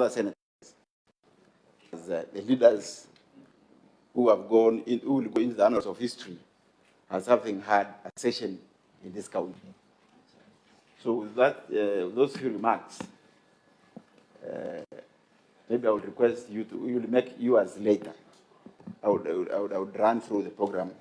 senators, the leaders who will go into the annals of history as having had a session in this county. So with that, those few remarks, maybe I would request you to, you will make yours later. I would run through the program.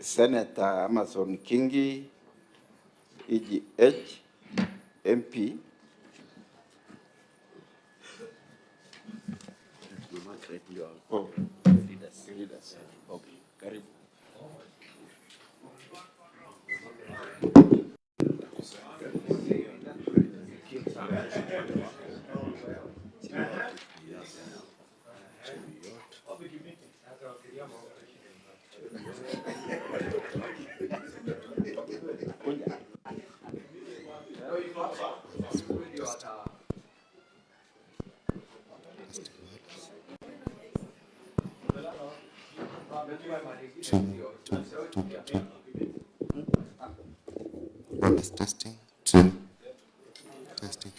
Senator Amason Kingi, EGH, MP. Oh, leaders. Okay, karibu. Testing. Two. Testing.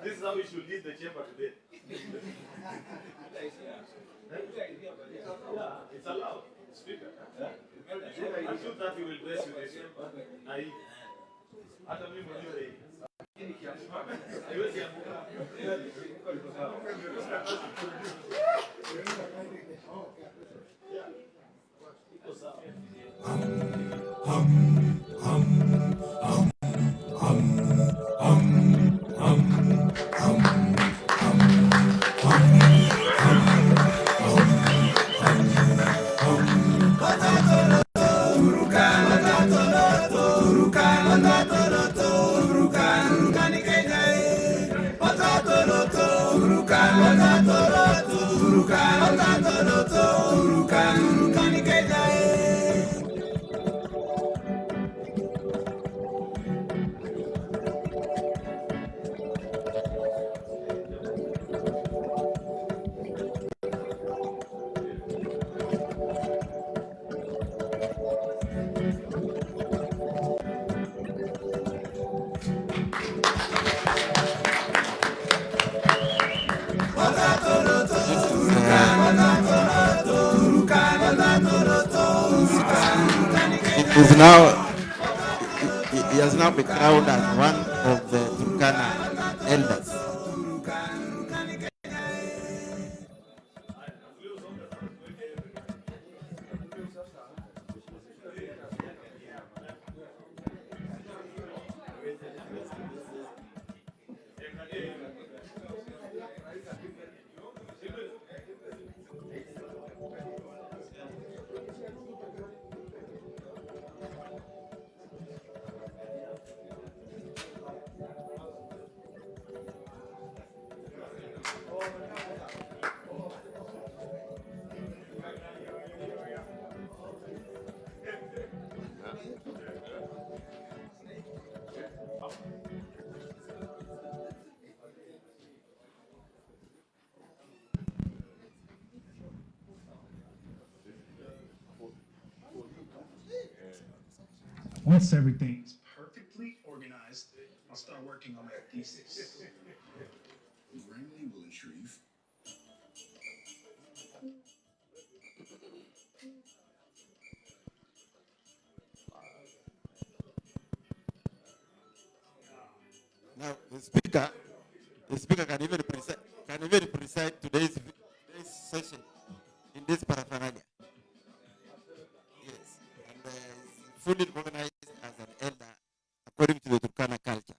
This is how we should lead the chamber today. Yeah, it's allowed. Speaker. I'm sure that you will bless you this chamber. Hata mimi mwenyewe. Haiwezi anguka. Iko sawa. He has now been crowned as one of the Turkana elders. Once everything's perfectly organized, I'll start working on my thesis. Grantley will achieve. Now, the speaker can even preside today's session in this paraphernalia. Yes, and is fully recognized as an elder according to the Turkana culture.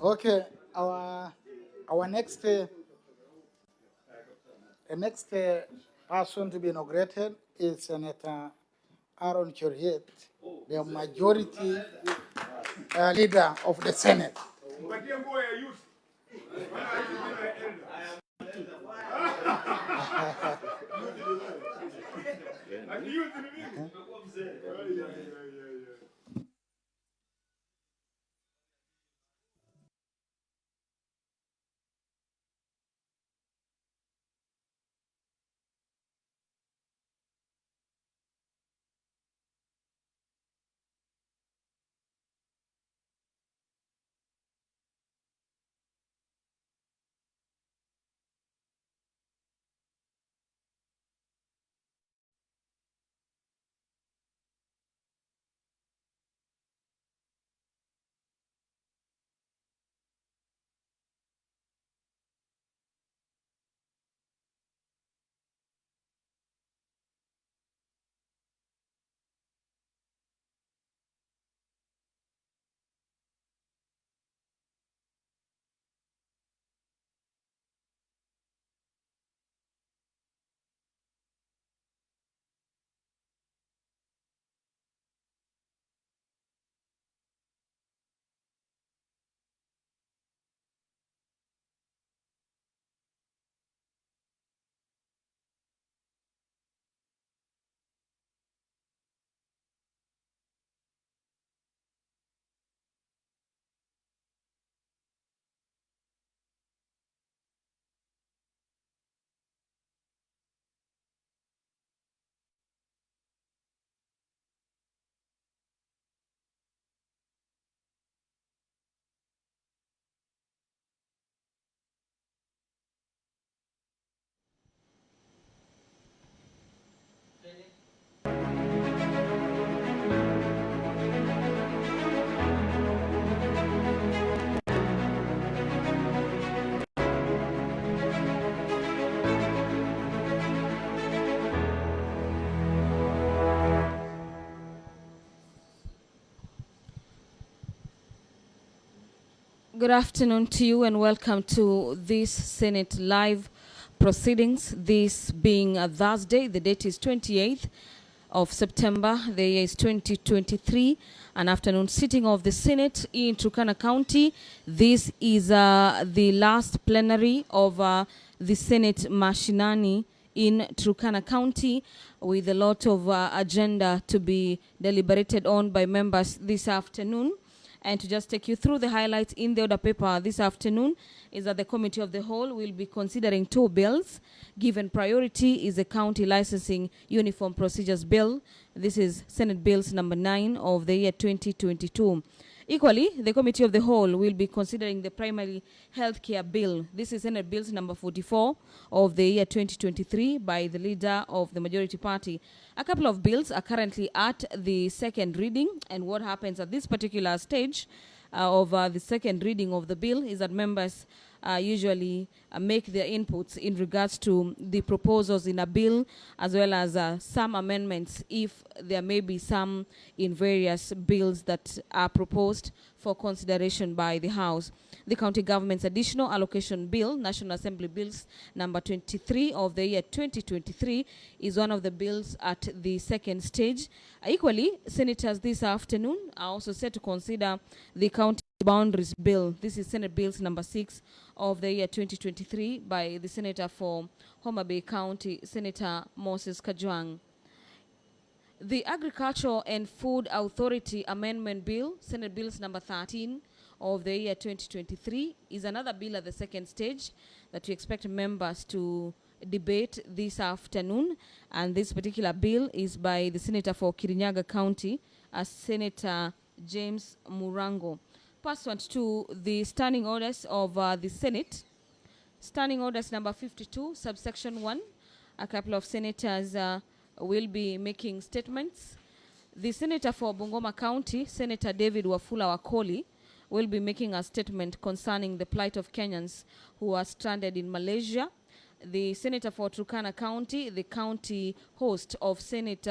Okay, our next the next person to be inaugurated is Senator Aaron Churiet, the majority leader of the Senate. Good afternoon to you and welcome to this Senate live proceedings, this being a Thursday. The date is 28th of September. The year is 2023, an afternoon sitting of the Senate in Turkana County. This is the last plenary of the Senate Mashinani in Turkana County, with a lot of agenda to be deliberated on by members this afternoon. And to just take you through the highlights in the order paper this afternoon is that the Committee of the Whole will be considering 2 bills. Given priority is the County Licensing Uniform Procedures Bill. This is Senate Bills number 9 of the year 2022. Equally, the Committee of the Whole will be considering the Primary Healthcare Bill. This is Senate Bills number 44 of the year 2023 by the leader of the majority party. A couple of bills are currently at the second reading, and what happens at this particular stage of the second reading of the bill is that members usually make their inputs in regards to the proposals in a bill, as well as some amendments if there may be some in various bills that are proposed for consideration by the House. The County Government's Additional Allocation Bill, National Assembly Bills number 23 of the year 2023, is one of the bills at the second stage. Equally, senators this afternoon are also set to consider the County Boundaries Bill. This is Senate Bills number 6 of the year 2023 by the Senator for Homa Bay County, Senator Moses Kajwang. The Agricultural and Food Authority Amendment Bill, Senate Bills number 13 of the year 2023, is another bill at the second stage that we expect members to debate this afternoon. And this particular bill is by the Senator for Kirinyaga County, Senator James Murango. Pursuant to the standing orders of the Senate, standing orders number 52, subsection 1, a couple of senators will be making statements. The Senator for Bungoma County, Senator David Wafula Wakoli, will be making a statement concerning the plight of Kenyans who are stranded in Malaysia. The Senator for Turkana County, the county host of Senate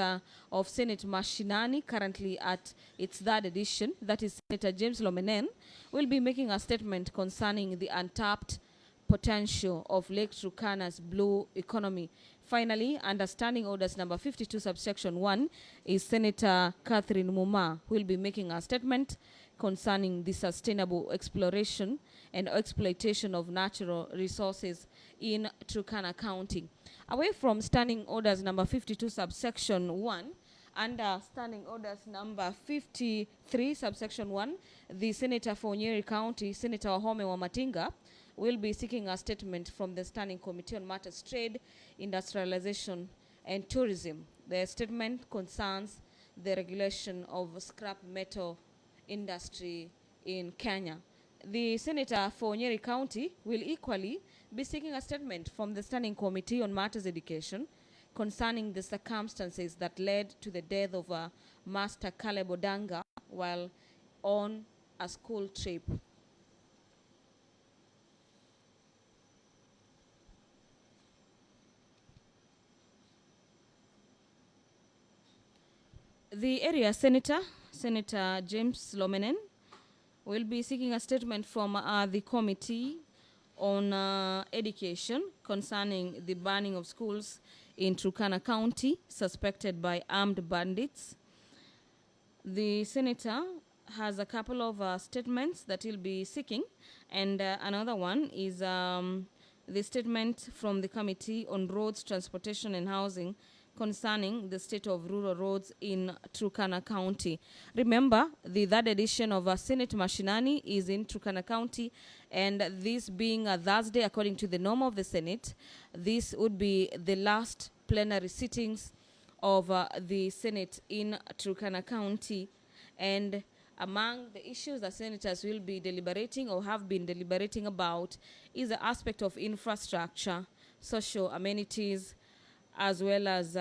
Mashinani, currently at its 3rd edition, that is Senator James Lomenen, will be making a statement concerning the untapped potential of Lake Turkana's blue economy. Finally, understanding orders number 52 subsection 1 is Senator Catherine Muma, who will be making a statement concerning the sustainable exploration and exploitation of natural resources in Turkana County. Away from standing orders number 52 subsection 1, under standing orders number 53 subsection 1, the Senator for Nyeri County, Senator Wahome Wamatinga, will be seeking a statement from the Standing Committee on Matters Trade, Industrialization and Tourism. The statement concerns the regulation of scrap metal industry in Kenya. The Senator for Nyeri County will equally be seeking a statement from the Standing Committee on Matters Education concerning the circumstances that led to the death of Master Caleb Odanga while on a school trip. The area senator, Senator James Lomenen, will be seeking a statement from the Committee on Education concerning the burning of schools in Turkana County suspected by armed bandits. The senator has a couple of statements that he'll be seeking, and another one is the statement from the Committee on Roads, Transportation and Housing concerning the state of rural roads in Turkana County. Remember, the 3rd edition of Senate Mashinani is in Turkana County, and this being a Thursday, according to the norm of the Senate, this would be the last plenary sittings of the Senate in Turkana County. And among the issues that senators will be deliberating or have been deliberating about is the aspect of infrastructure, social amenities, as well as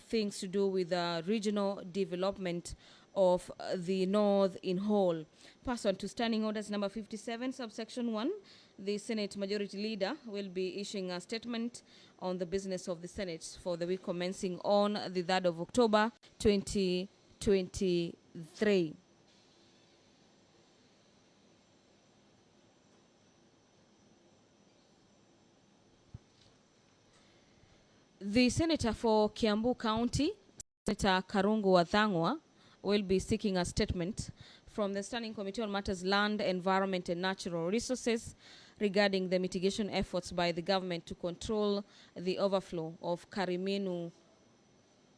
things to do with regional development of the North in whole. Pursuant to Standing Orders number 57, subsection 1, the Senate Majority Leader will be issuing a statement on the business of the Senate for the week commencing on the 3rd of October 2023. The Senator for Kiambu County, Senator Karungu Wathangwa will be seeking a statement from the Standing Committee on Matters Land, Environment and Natural Resources regarding the mitigation efforts by the government to control the overflow of Karimenu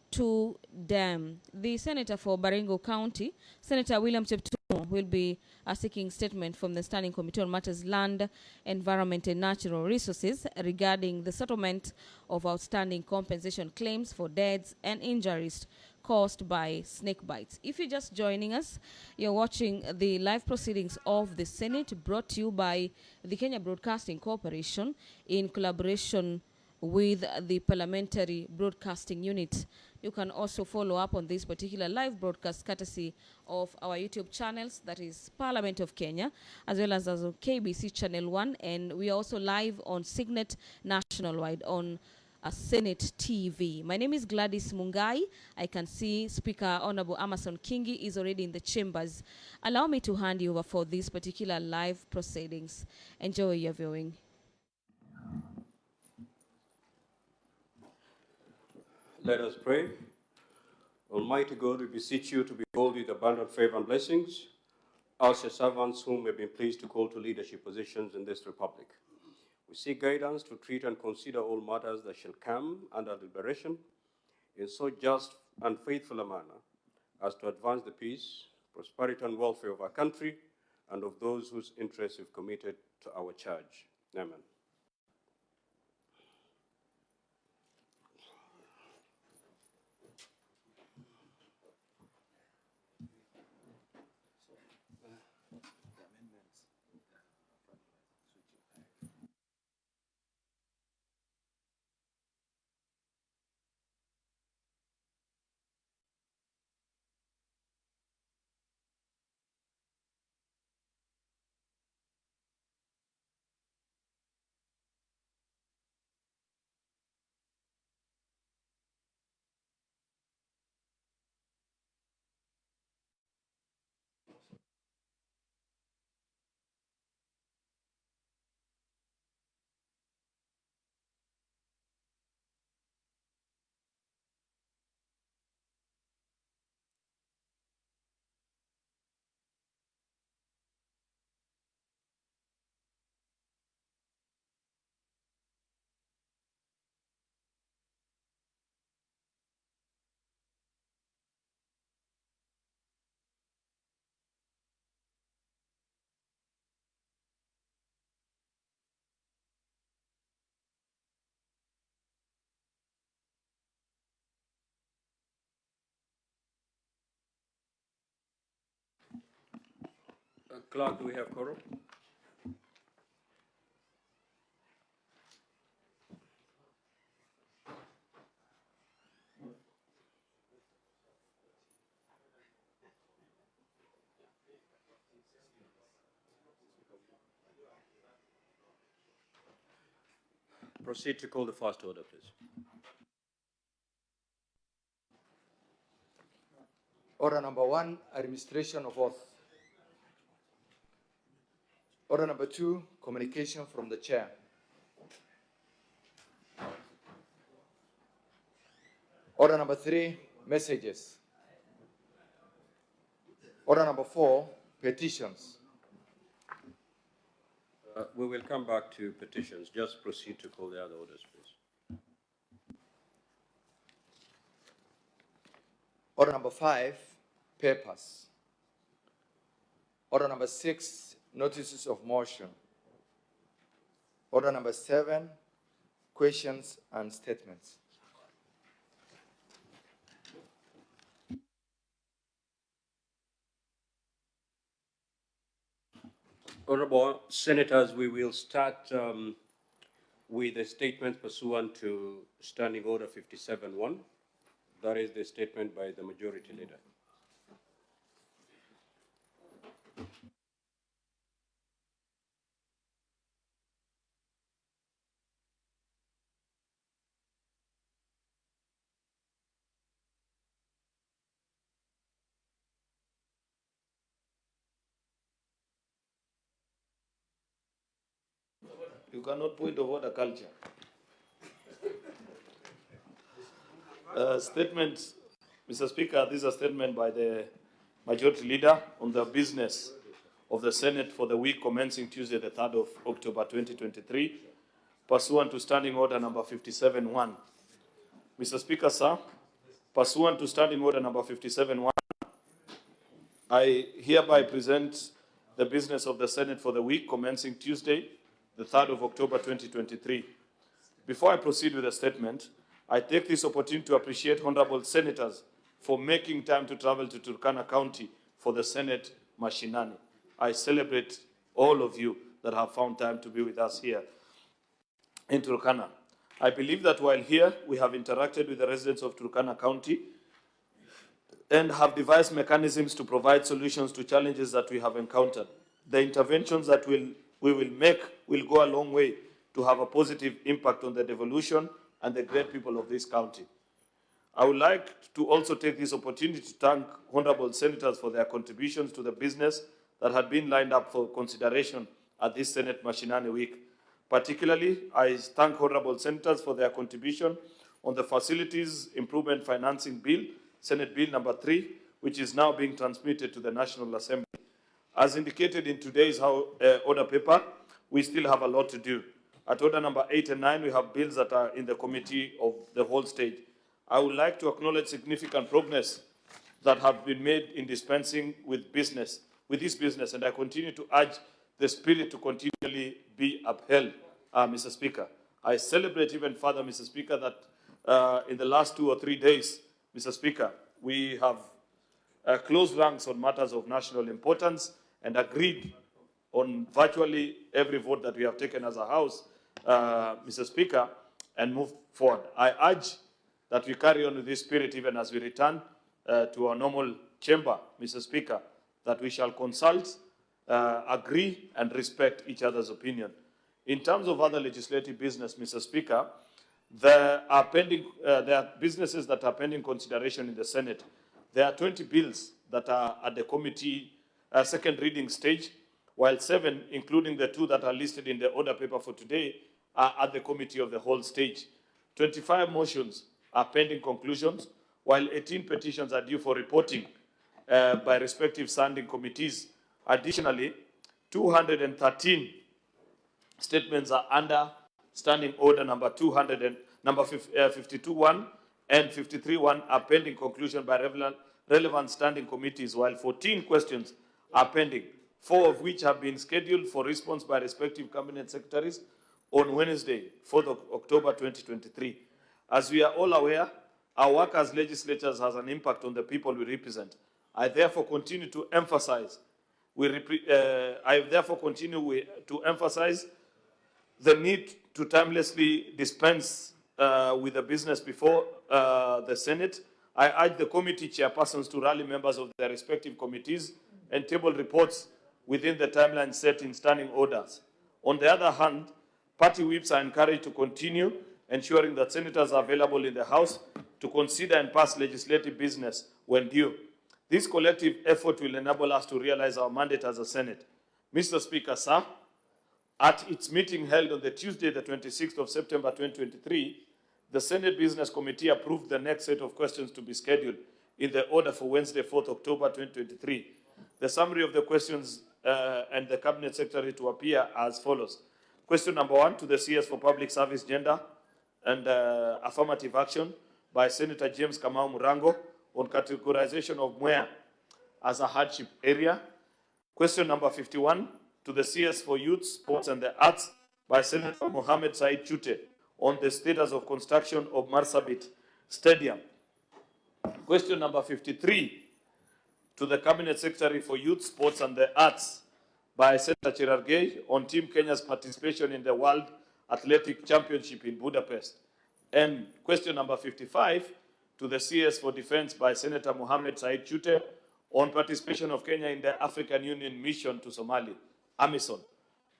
2 Dam. The Senator for Baringo County, Senator William Cheptumo, will be seeking statement from the Standing Committee on Matters Land, Environment and Natural Resources regarding the settlement of outstanding compensation claims for deaths and injuries caused by snake bites. If you're just joining us, you're watching the live proceedings of the Senate brought to you by the Kenya Broadcasting Corporation in collaboration with the Parliamentary Broadcasting Unit. You can also follow up on this particular live broadcast courtesy of our YouTube channels, that is Parliament of Kenya, as well as on KBC Channel 1, and we are also live on Signet nationwide on Senate TV. My name is Gladys Mungai. I can see Speaker Honorable Amason Kingi is already in the chambers. Allow me to hand you over for these particular live proceedings. Enjoy your viewing. Let us pray. Almighty God, we beseech you to behold with abundant favor and blessings us, your servants, whom we have been pleased to call to leadership positions in this republic. We seek guidance to treat and consider all matters that shall come under deliberation in so just and faithful a manner as to advance the peace, prosperity, and welfare of our country and of those whose interests we've committed to our charge. Amen. Clerk, do we have quorum? Proceed to call the first order, please. Order number 1, administration of oath. Order number 2, communication from the chair. Order number 3, messages. Order number 4, petitions. We will come back to petitions. Just proceed to call the other orders, please. Order number 5, papers. Order number 6, notices of motion. Order number 7, questions and statements. Honorable Senators, we will start with a statement pursuant to Standing Order 57-1. That is the statement by the Majority Leader. You cannot point of order culture. Statement Mr. Speaker, this is a statement by the Majority Leader on the business of the Senate for the week commencing Tuesday, the 3rd of October 2023, pursuant to Standing Order number 57-1. Mr. Speaker, sir, pursuant to Standing Order number 57-1, I hereby present the business of the Senate for the week commencing Tuesday, the 3rd of October 2023. Before I proceed with the statement, I take this opportunity to appreciate honorable senators for making time to travel to Turkana County for the Senate Mashinani. I celebrate all of you that have found time to be with us here in Turkana. I believe that while here, we have interacted with the residents of Turkana County and have devised mechanisms to provide solutions to challenges that we have encountered. The interventions that we will make will go a long way to have a positive impact on the devolution and the great people of this county. I would like to also take this opportunity to thank honorable senators for their contributions to the business that had been lined up for consideration at this Senate Mashinani Week. Particularly, I thank honorable senators for their contribution on the Facilities Improvement Financing Bill, Senate Bill number 3, which is now being transmitted to the National Assembly. As indicated in today's order paper, we still have a lot to do. At order number 8 and 9, we have bills that are in the committee of the whole state. I would like to acknowledge significant progress that have been made in dispensing with this business, and I continue to urge the spirit to continually be upheld, Mr. Speaker. I celebrate even further, Mr. Speaker, that in the last 2 or 3 days, Mr. Speaker, we have closed ranks on matters of national importance and agreed on virtually every vote that we have taken as a House, Mr. Speaker, and move forward. I urge that we carry on with this spirit even as we return to our normal chamber, Mr. Speaker, that we shall consult, agree, and respect each other's opinion. In terms of other legislative business, Mr. Speaker, there are businesses that are pending consideration in the Senate. There are 20 bills that are at the committee second reading stage, while 7, including the 2 that are listed in the order paper for today, are at the committee of the whole stage. 25 motions are pending conclusions, while 18 petitions are due for reporting by respective standing committees. Additionally, 213 statements are under Standing Order number 52-1 and 53-1 are pending conclusion by relevant standing committees, while 14 questions are pending, 4 of which have been scheduled for response by respective cabinet secretaries on Wednesday, 4th of October 2023. As we are all aware, our work as legislators has an impact on the people we represent. I therefore continue to emphasize the need to timelessly dispense with the business before the Senate. I urge the committee chairpersons to rally members of their respective committees and table reports within the timeline set in standing orders. On the other hand, party whips are encouraged to continue ensuring that senators are available in the House to consider and pass legislative business when due. This collective effort will enable us to realize our mandate as a Senate. Mr. Speaker, sir, at its meeting held on the Tuesday, the 26th of September 2023, the Senate Business Committee approved the next set of questions to be scheduled in the order for Wednesday, 4th October 2023. The summary of the questions and the Cabinet Secretary to appear as follows. Question number 1 to the CS for Public Service, Gender and Affirmative Action by Senator James Kamau Murango on categorization of Mwea as a hardship area. Question number 51 to the CS for Youth, Sports and the Arts by Senator Mohamed Said Chute on the status of construction of Marsabit Stadium. Question number 53 to the Cabinet Secretary for Youth, Sports and the Arts by Senator Cherargei on Team Kenya's participation in the World Athletic Championship in Budapest. And question number 55 to the CS for Defense by Senator Mohamed Said Chute on participation of Kenya in the African Union mission to Somalia, AMISOM.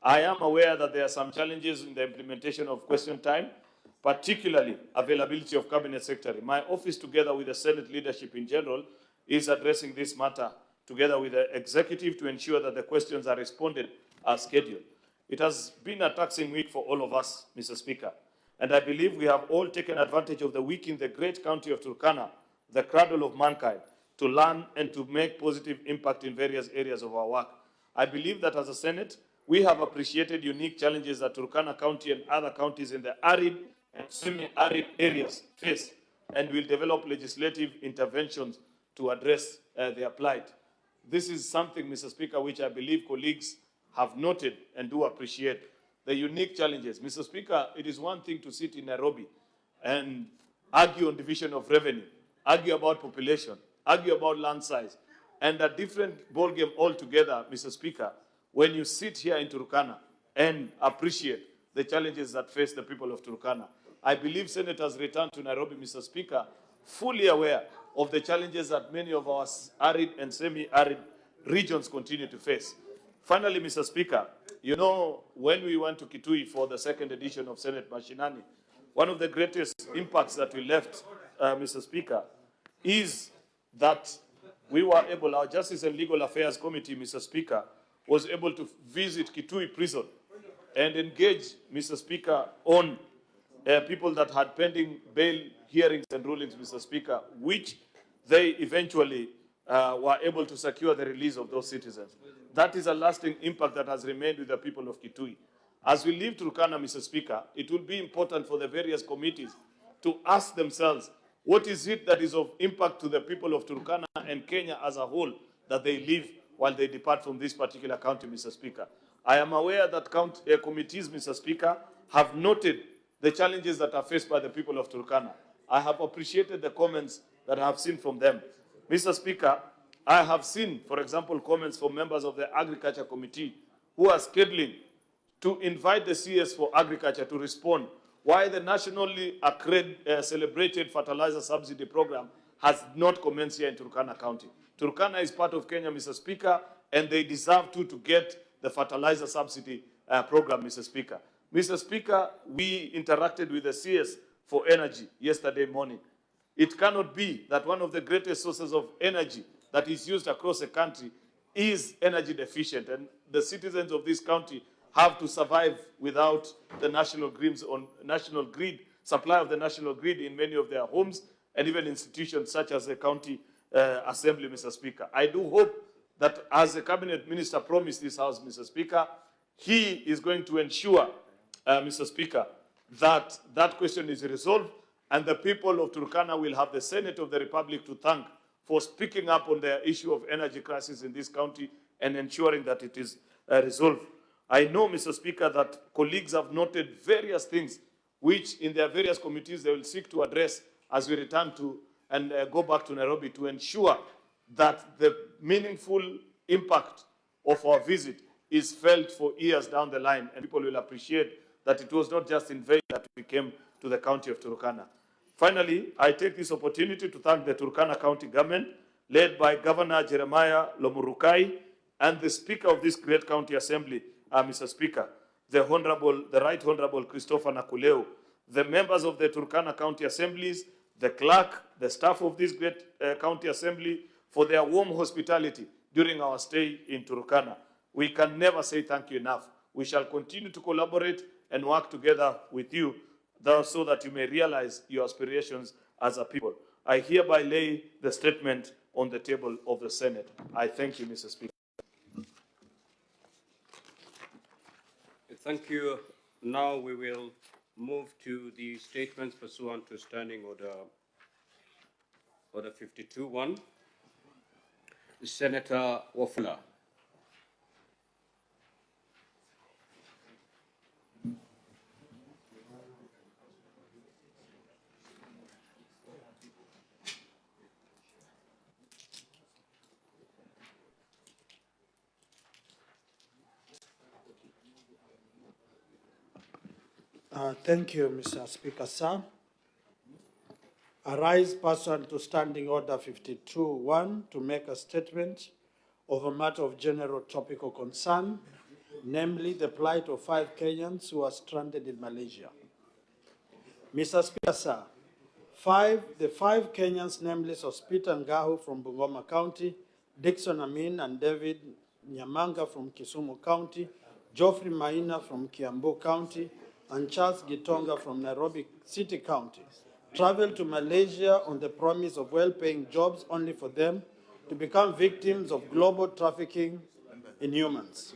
I am aware that there are some challenges in the implementation of question time, particularly availability of Cabinet Secretary. My office, together with the Senate leadership in general, is addressing this matter together with the executive to ensure that the questions are responded as scheduled. It has been a taxing week for all of us, Mr. Speaker, and I believe we have all taken advantage of the week in the great county of Turkana the cradle of mankind, to learn and to make positive impact in various areas of our work. I believe that as a Senate, we have appreciated unique challenges that Turkana County and other counties in the arid and semi-arid areas face, and will develop legislative interventions to address their plight. This is something, Mr. Speaker, which I believe colleagues have noted and do appreciate. The unique challenges. Mr. Speaker, it is one thing to sit in Nairobi and argue on division of revenue, argue about population, argue about land size, and a different ballgame altogether, Mr. Speaker, when you sit here in Turkana and appreciate the challenges that face the people of Turkana. I believe senators returned to Nairobi, Mr. Speaker, fully aware of the challenges that many of our arid and semi-arid regions continue to face. Finally, Mr. Speaker, you know, when we went to Kitui for the second edition of Senate Mashinani, one of the greatest impacts that we left, Mr. Speaker, is that we were able, our Justice and Legal Affairs Committee, Mr. Speaker, was able to visit Kitui Prison and engage, Mr. Speaker, on people that had pending bail hearings and rulings, Mr. Speaker, which they eventually were able to secure the release of those citizens. That is a lasting impact that has remained with the people of Kitui. As we leave Turkana, Mr. Speaker, it will be important for the various committees to ask themselves, what is it that is of impact to the people of Turkana and Kenya as a whole that they live while they depart from this particular county, Mr. Speaker? I am aware that committees, Mr. Speaker, have noted the challenges that are faced by the people of Turkana. I have appreciated the comments that I have seen from them. Mr. Speaker, I have seen, for example, comments from members of the Agriculture Committee who are scheduling to invite the CS for Agriculture to respond why the nationally celebrated fertilizer subsidy program has not commenced here in Turkana County. Turkana is part of Kenya, Mr. Speaker, and they deserve to get the fertilizer subsidy program, Mr. Speaker. Mr. Speaker, we interacted with the CS for energy yesterday morning. It cannot be that one of the greatest sources of energy that is used across the country is energy deficient, and the citizens of this county have to survive without the national grid supply of the national grid in many of their homes and even institutions such as the county assembly, Mr. Speaker. I do hope that as the cabinet minister promised this house, Mr. Speaker, he is going to ensure, Mr. Speaker, that that question is resolved and the people of Turkana will have the Senate of the Republic to thank for speaking up on the issue of energy crisis in this county and ensuring that it is resolved. I know, Mr. Speaker, that colleagues have noted various things which in their various committees they will seek to address as we return to and go back to Nairobi to ensure that the meaningful impact of our visit is felt for years down the line, and people will appreciate that it was not just in vain that we came to the county of Turkana. Finally, I take this opportunity to thank the Turkana County government, led by Governor Jeremiah Lomurukai, and the Speaker of this great county assembly, Mr. Speaker, the Right Honorable Christopher Nakuleo, the members of the Turkana County Assemblies, the clerk, the staff of this great county assembly, for their warm hospitality during our stay in Turkana. We can never say thank you enough. We shall continue to collaborate and work together with you so that you may realize your aspirations as a people. I hereby lay the statement on the table of the Senate. I thank you, Mr. Speaker. Thank you. Now we will move to the statements pursuant to Standing Order 52-1. Senator Wafula. Thank you, Mr. Speaker, sir. I rise pursuant to Standing Order 52-1 to make a statement of a matter of general topical concern, namely the plight of 5 Kenyans who are stranded in Malaysia. Mr. Speaker, sir, the five Kenyans, namely Sospita Ngahu from Bungoma County, Dixon Amin and David Nyamanga from Kisumu County, Geoffrey Maina from Kiambu County, and Charles Gitonga from Nairobi City County, travel to Malaysia on the promise of well-paying jobs only for them to become victims of global trafficking in humans.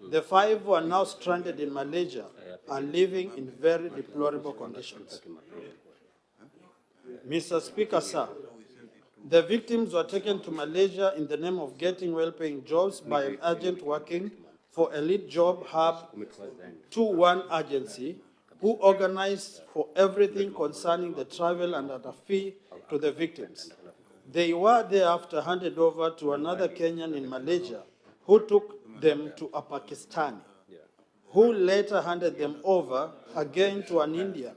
The 5 who are now stranded in Malaysia are living in very deplorable conditions. Mr. Speaker, sir, the victims were taken to Malaysia in the name of getting well-paying jobs by an agent working for Elite Job Hub 21 agency, who organized for everything concerning the travel and at a fee to the victims. They were thereafter handed over to another Kenyan in Malaysia, who took them to a Pakistani, who later handed them over again to an Indian,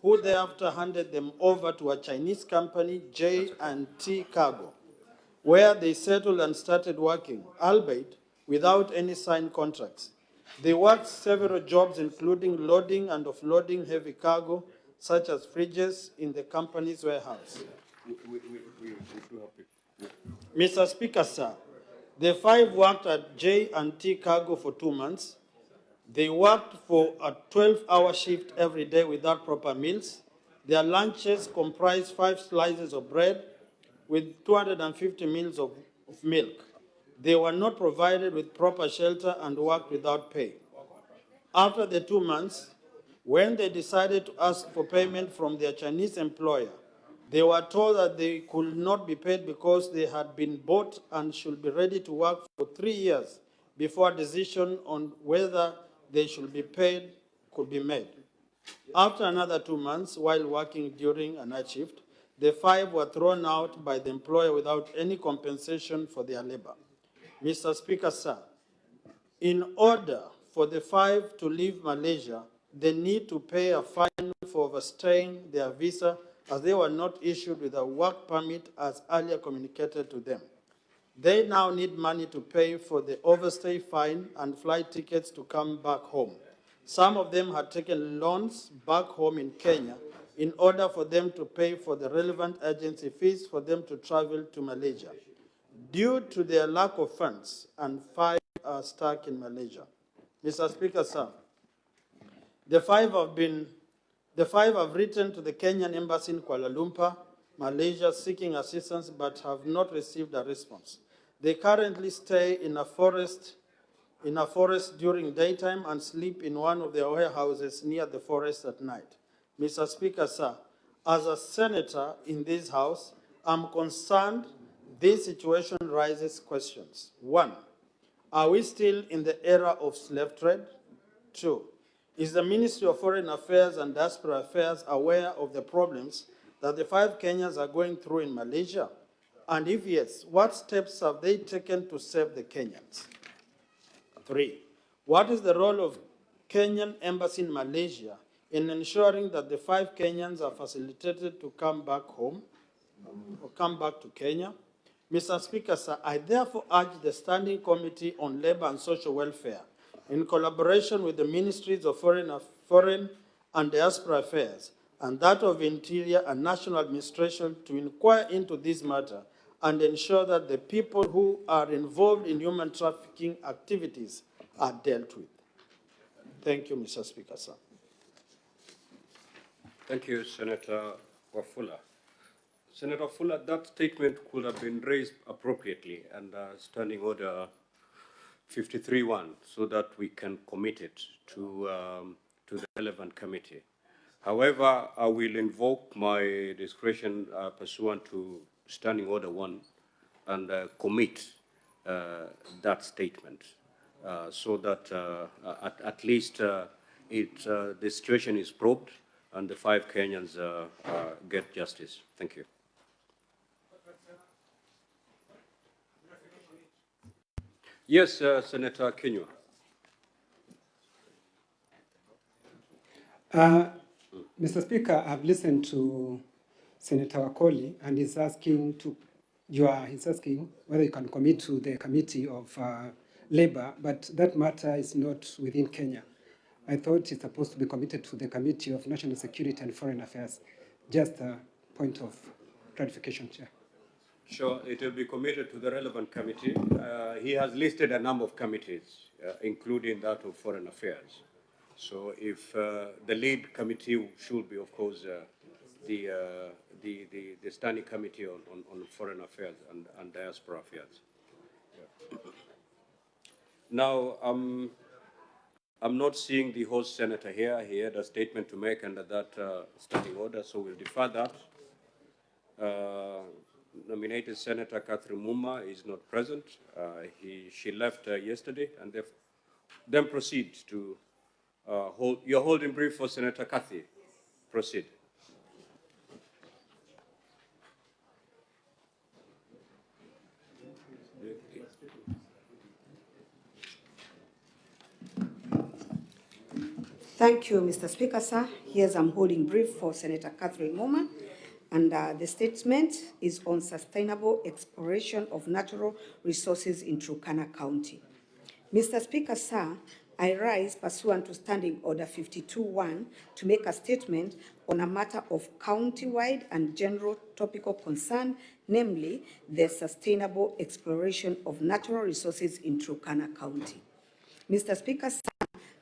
who thereafter handed them over to a Chinese company, J&T Cargo, where they settled and started working, albeit without any signed contracts. They worked several jobs, including loading and offloading heavy cargo, such as fridges, in the company's warehouse. Mr. Speaker, sir, the 5 worked at J&T Cargo for 2 months. They worked for a 12-hour shift every day without proper meals. Their lunches comprised 5 slices of bread with 250 mils of milk. They were not provided with proper shelter and worked without pay. After the 2 months, when they decided to ask for payment from their Chinese employer, they were told that they could not be paid because they had been bought and should be ready to work for 3 years before a decision on whether they should be paid could be made. After another 2 months, while working during a night shift, the 5 were thrown out by the employer without any compensation for their labor. Mr. Speaker, sir, in order for the 5 to leave Malaysia, they need to pay a fine for overstaying their visa, as they were not issued with a work permit as earlier communicated to them. They now need money to pay for the overstay fine and flight tickets to come back home. Some of them had taken loans back home in Kenya in order for them to pay for the relevant agency fees for them to travel to Malaysia. Due to their lack of funds, and 5 are stuck in Malaysia. Mr. Speaker, sir, the 5 have written to the Kenyan embassy in Kuala Lumpur, Malaysia, seeking assistance but have not received a response. They currently stay in a forest during daytime and sleep in one of their warehouses near the forest at night. Mr. Speaker, sir, as a senator in this House, I'm concerned this situation raises questions. 1, are we still in the era of slave trade? 2, is the Ministry of Foreign Affairs and Diaspora Affairs aware of the problems that the 5 Kenyans are going through in Malaysia? And if yes, what steps have they taken to save the Kenyans? 3, what is the role of Kenyan embassy in Malaysia in ensuring that the 5 Kenyans are facilitated to come back home or come back to Kenya? Mr. Speaker, sir, I therefore urge the Standing Committee on Labor and Social Welfare, in collaboration with the Ministries of Foreign and Diaspora Affairs and that of Interior and National Administration, to inquire into this matter and ensure that the people who are involved in human trafficking activities are dealt with. Thank you, Mr. Speaker, sir. Thank you, Senator Wafula. Senator Fuller, that statement could have been raised appropriately under Standing Order 53.1 so that we can commit it to the relevant committee. However, I will invoke my discretion pursuant to Standing Order 1 and commit that statement so that at least the situation is probed and the 5 Kenyans get justice. Thank you. Yes, Senator Kenywa. Mr. Speaker, I've listened to Senator Wakoli, and he's asking whether you can commit to the Committee of Labor, but that matter is not within Kenya. I thought it's supposed to be committed to the Committee of National Security and Foreign Affairs. Just a point of clarification, Chair. Sure, it will be committed to the relevant committee. He has listed a number of committees, including that of Foreign Affairs. So if the lead committee should be, of course, the Standing Committee on Foreign Affairs and Diaspora Affairs. Yeah. Now, I'm not seeing the host senator here. He had a statement to make under that standing order, so we'll defer that. Nominated Senator Catherine Muma is not present. She left yesterday, and then proceed to you're holding brief for Senator Cathy. Proceed. Thank you, Mr. Speaker, sir. Here's I'm holding brief for Senator Catherine Moma, and the statement is on sustainable exploration of natural resources in Turkana County. Mr. Speaker, sir, I rise pursuant to Standing Order 52.1 to make a statement on a matter of county-wide and general topical concern, namely the sustainable exploration of natural resources in Turkana County. Mr. Speaker, sir,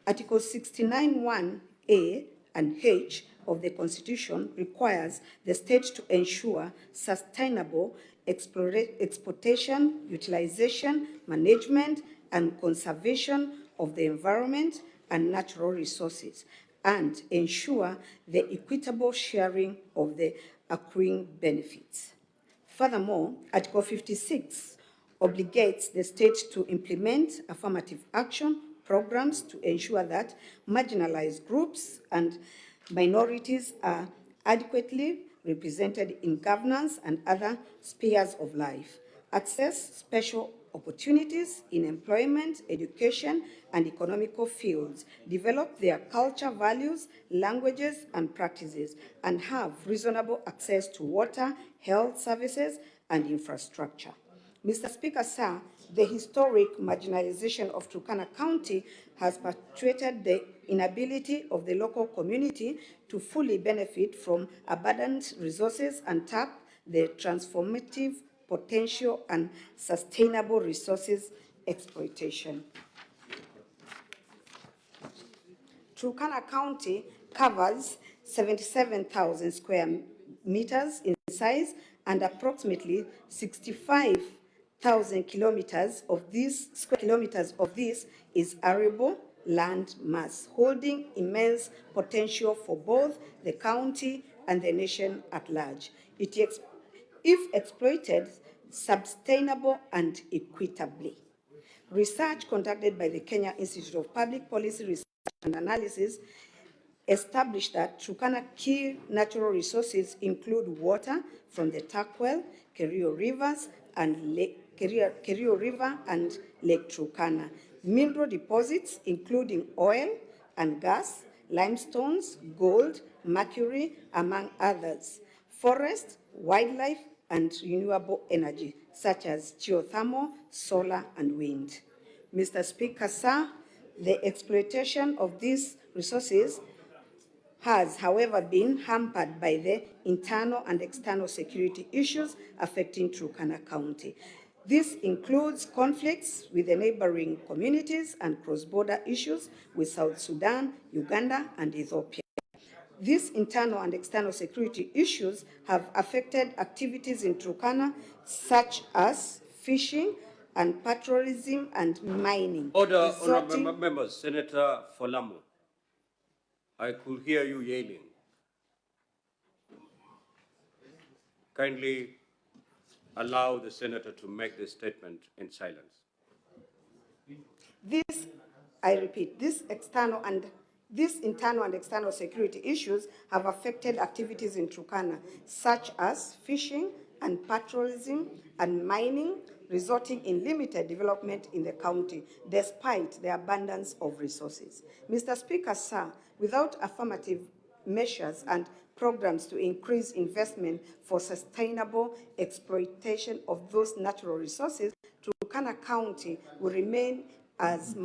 Article 69(1)(a) and H of the Constitution requires the state to ensure sustainable exploitation, utilization, management, and conservation of the environment and natural resources, and ensure the equitable sharing of the accruing benefits. Furthermore, Article 56 obligates the state to implement affirmative action programs to ensure that marginalized groups and minorities are adequately represented in governance and other spheres of life, access special opportunities in employment, education, and economical fields, develop their culture, values, languages, and practices, and have reasonable access to water, health services, and infrastructure. Mr. Speaker, sir, the historic marginalization of Turkana County has perpetuated the inability of the local community to fully benefit from abundant resources and tap the transformative potential and sustainable resources exploitation. Turkana County covers 77,000 square meters in size, and approximately 65,000 square kilometers of this is arable land mass, holding immense potential for both the county and the nation at large. If exploited sustainable and equitably. Research conducted by the Kenya Institute of Public Policy Research and Analysis established that Turkana key natural resources include water from the Turkwell, Kerio Rivers, and Kerio River and Lake Turkana, mineral deposits including oil and gas, limestones, gold, mercury, among others, forest, wildlife, and renewable energy, such as geothermal, solar, and wind. Mr. Speaker, sir, the exploitation of these resources has, however, been hampered by the internal and external security issues affecting Turkana County. This includes conflicts with the neighboring communities and cross-border issues with South Sudan, Uganda, and Ethiopia. These internal and external security issues have affected activities in Turkana, such as fishing and patriotism and mining. Order, honorable members. Senator Folamo, I could hear you yelling. Kindly allow the senator to make the statement in silence. This, I repeat, these internal and external security issues have affected activities in Turkana, such as fishing and patriotism and mining, resulting in limited development in the county, despite the abundance of resources. Mr. Speaker, sir, without affirmative measures and programs to increase investment for sustainable exploitation of those natural resources, Turkana County will remain as a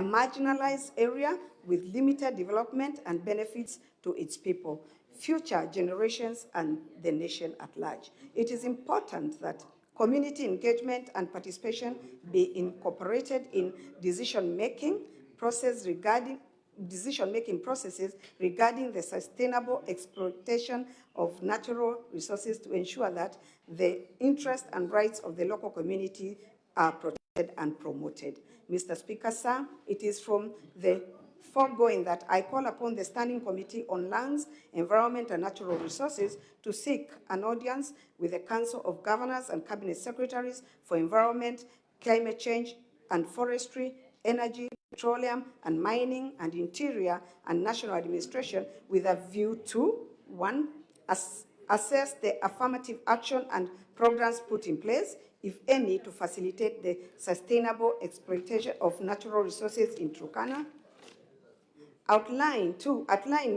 marginalized area with limited development and benefits to its people, future generations, and the nation at large. It is important that community engagement and participation be incorporated in decision-making process regarding decision-making processes regarding the sustainable exploitation of natural resources to ensure that the interests and rights of the local community are protected and promoted. Mr. Speaker, sir, it is from the foregoing that I call upon the Standing Committee on Lands, Environment and Natural Resources to seek an audience with the Council of Governors and Cabinet Secretaries for Environment, Climate Change and Forestry, Energy, Petroleum and Mining, and Interior and National Administration with a view to, one, assess the affirmative action and programs put in place, if any, to facilitate the sustainable exploitation of natural resources in Turkana. Outline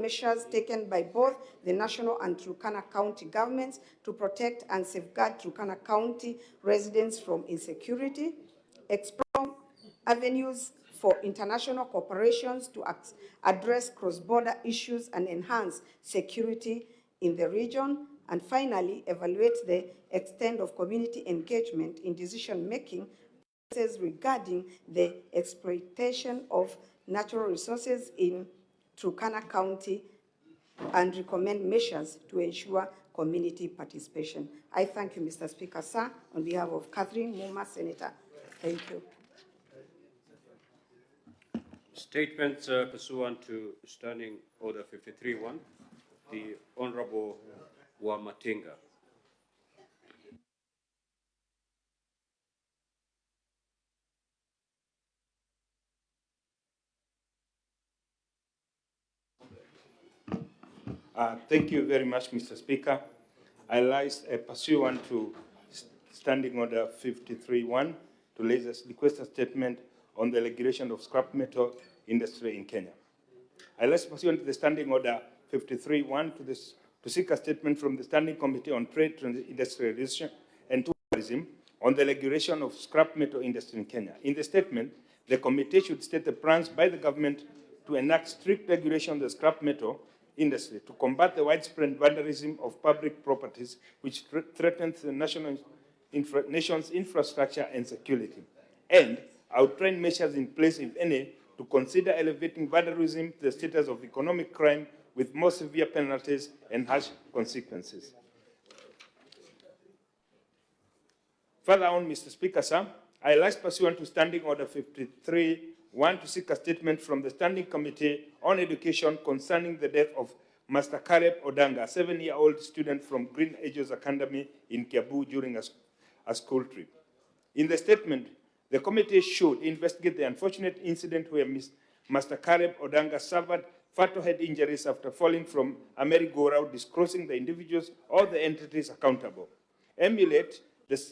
measures taken by both the national and Turkana County governments to protect and safeguard Turkana County residents from insecurity. Explore avenues for international cooperations to address cross-border issues and enhance security in the region. And finally, evaluate the extent of community engagement in decision-making regarding the exploitation of natural resources in Turkana County and recommend measures to ensure community participation. I thank you, Mr. Speaker, sir, on behalf of Catherine Muma, Senator. Thank you. Statements pursuant to Standing Order 53-1, the Honorable Wamatinga. Thank you very much, Mr. Speaker. I rise pursuant to Standing Order 53-1 to request a statement on the regulation of scrap metal industry in Kenya. I rise pursuant to the Standing Order 53-1 to seek a statement from the Standing Committee on Trade, Industrialization and Tourism on the regulation of scrap metal industry in Kenya. In the statement, the committee should state the plans by the government to enact strict regulation of the scrap metal industry to combat the widespread vandalism of public properties which threatens the nation's infrastructure and security, and outline measures in place, if any, to consider elevating vandalism to the status of economic crime with more severe penalties and harsh consequences. Further on, Mr. Speaker, sir, I rise pursuant to Standing Order 53-1 to seek a statement from the Standing Committee on Education concerning the death of Master Caleb Odanga, a 7-year-old student from Green Angels Academy in Kiambu during a school trip. In the statement, the committee should investigate the unfortunate incident where Master Caleb Odanga suffered fatal head injuries after falling from a merry-go-round, disclosing the individuals or the entities accountable. Emulate the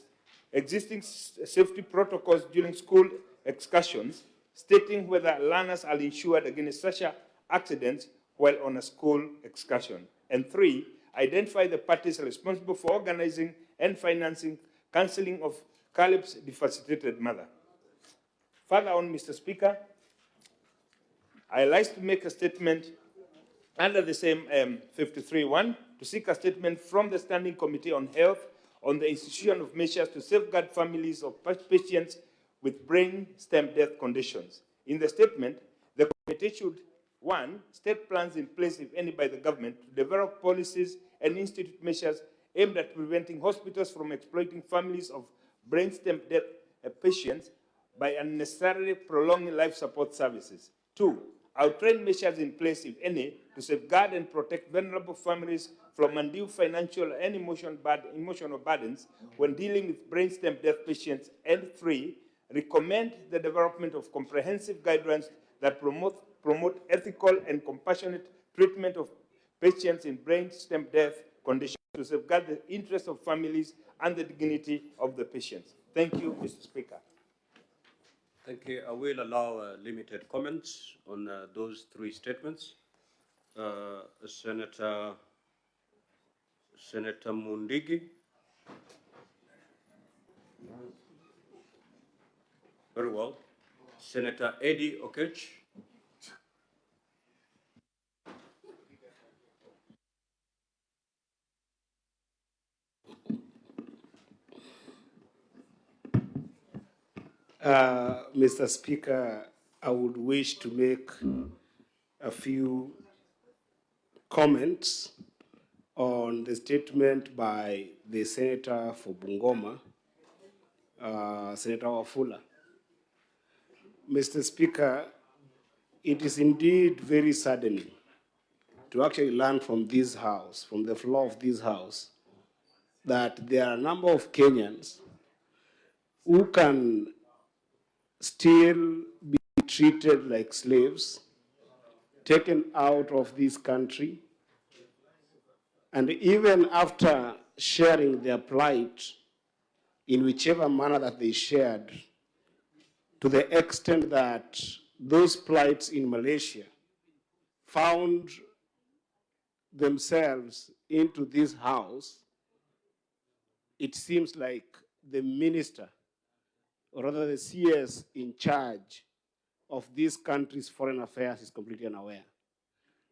existing safety protocols during school excursions, stating whether learners are insured against such accidents while on a school excursion. And 3, identify the parties responsible for organizing and financing counseling of Caleb's devastated mother. Further on, Mr. Speaker, I like to make a statement under the same 53-1 to seek a statement from the Standing Committee on Health on the institution of measures to safeguard families of patients with brain stem death conditions. In the statement, the committee should, 1, state plans in place, if any, by the government to develop policies and institute measures aimed at preventing hospitals from exploiting families of brain stem death patients by unnecessarily prolonging life support services. 2, outline measures in place, if any, to safeguard and protect vulnerable families from undue financial and emotional burdens when dealing with brain stem death patients. And 3, recommend the development of comprehensive guidelines that promote ethical and compassionate treatment of patients in brain stem death conditions to safeguard the interests of families and the dignity of the patients. Thank you, Mr. Speaker. Thank you. I will allow limited comments on those 3 statements. Senator Mundigi. Very well. Senator Eddie Okech. Mr. Speaker, I would wish to make a few comments on the statement by the Senator for Bungoma, Senator Wafula. Mr. Speaker, it is indeed very saddening to actually learn from this House, from the floor of this House, that there are a number of Kenyans who can still be treated like slaves, taken out of this country, and even after sharing their plight in whichever manner that they shared, to the extent that those plights in Malaysia found themselves into this House, it seems like the minister, or rather the CS in charge of this country's foreign affairs, is completely unaware.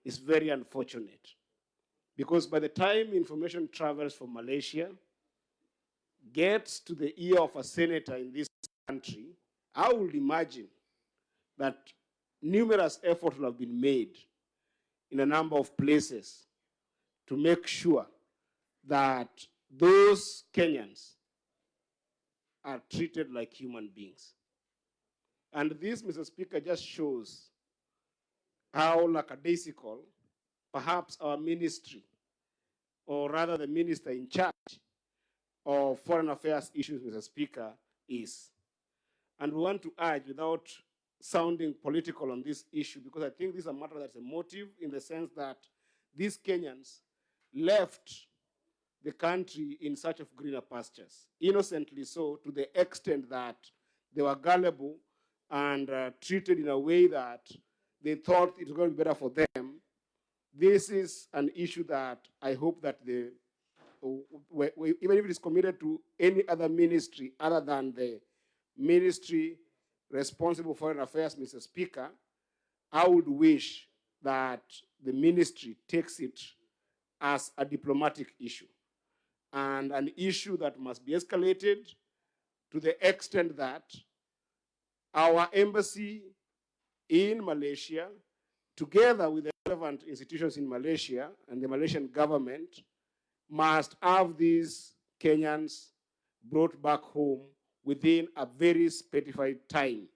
It's very unfortunate, because by the time information travels from Malaysia, gets to the ear of a senator in this country, I would imagine that numerous efforts will have been made in a number of places to make sure that those Kenyans are treated like human beings. And this, Mr. Speaker, just shows how lackadaisical perhaps our ministry, or rather the minister in charge of foreign affairs issues, Mr. Speaker, is. And we want to urge, without sounding political on this issue, because I think this is a matter that's a motive, in the sense that these Kenyans left the country in search of greener pastures, innocently so, to the extent that they were gullible and treated in a way that they thought it was going to be better for them. This is an issue that I hope that even if it is committed to any other ministry other than the ministry responsible for foreign affairs, Mr. Speaker, I would wish that the ministry takes it as a diplomatic issue, and an issue that must be escalated to the extent that our embassy in Malaysia, together with the relevant institutions in Malaysia and the Malaysian government, must have these Kenyans brought back home within a very specified time,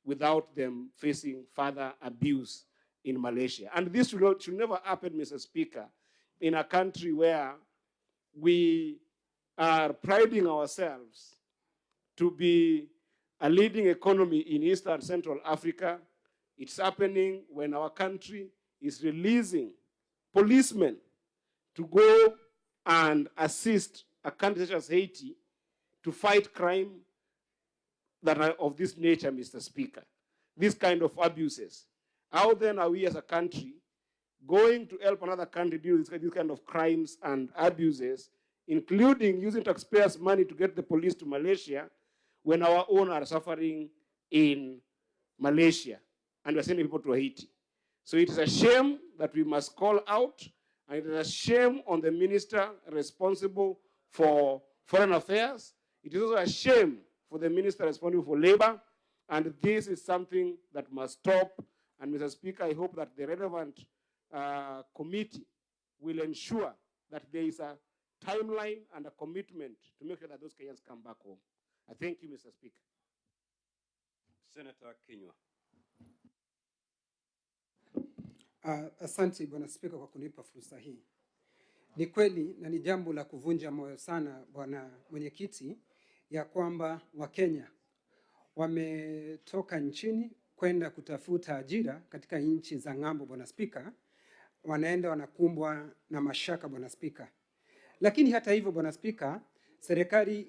without them facing further abuse in Malaysia. And this should never happen, Mr. Speaker, in a country where we are priding ourselves to be a leading economy in East and Central Africa. It's happening when our country is releasing policemen to go and assist a country such as Haiti to fight crime that are of this nature, Mr. Speaker. These kind of abuses. How then are we as a country going to help another country deal with these kind of crimes and abuses, including using taxpayers' money to get the police to Malaysia, when our own are suffering in Malaysia and we're sending people to Haiti? So it is a shame that we must call out, and it is a shame on the minister responsible for foreign affairs. It is also a shame for the minister responsible for labor, and this is something that must stop. And Mr. Speaker, I hope that the relevant committee will ensure that there is a timeline and a commitment to make sure that those Kenyans come back home. I thank you, Mr. Speaker. Senator Kinyua. Asante Bwana Spika kwa kunipa fursa hii. Ni kweli na ni jambo la kuvunja moyo sana Bwana Mwenyekiti, ya kwamba Wakenya wametoka nchini kwenda kutafuta ajira katika nchi za ng'ambo Bwana Spika, wanaenda wanakumbwa na mashaka Bwana Spika. Lakini hata hivyo Bwana Spika, serikali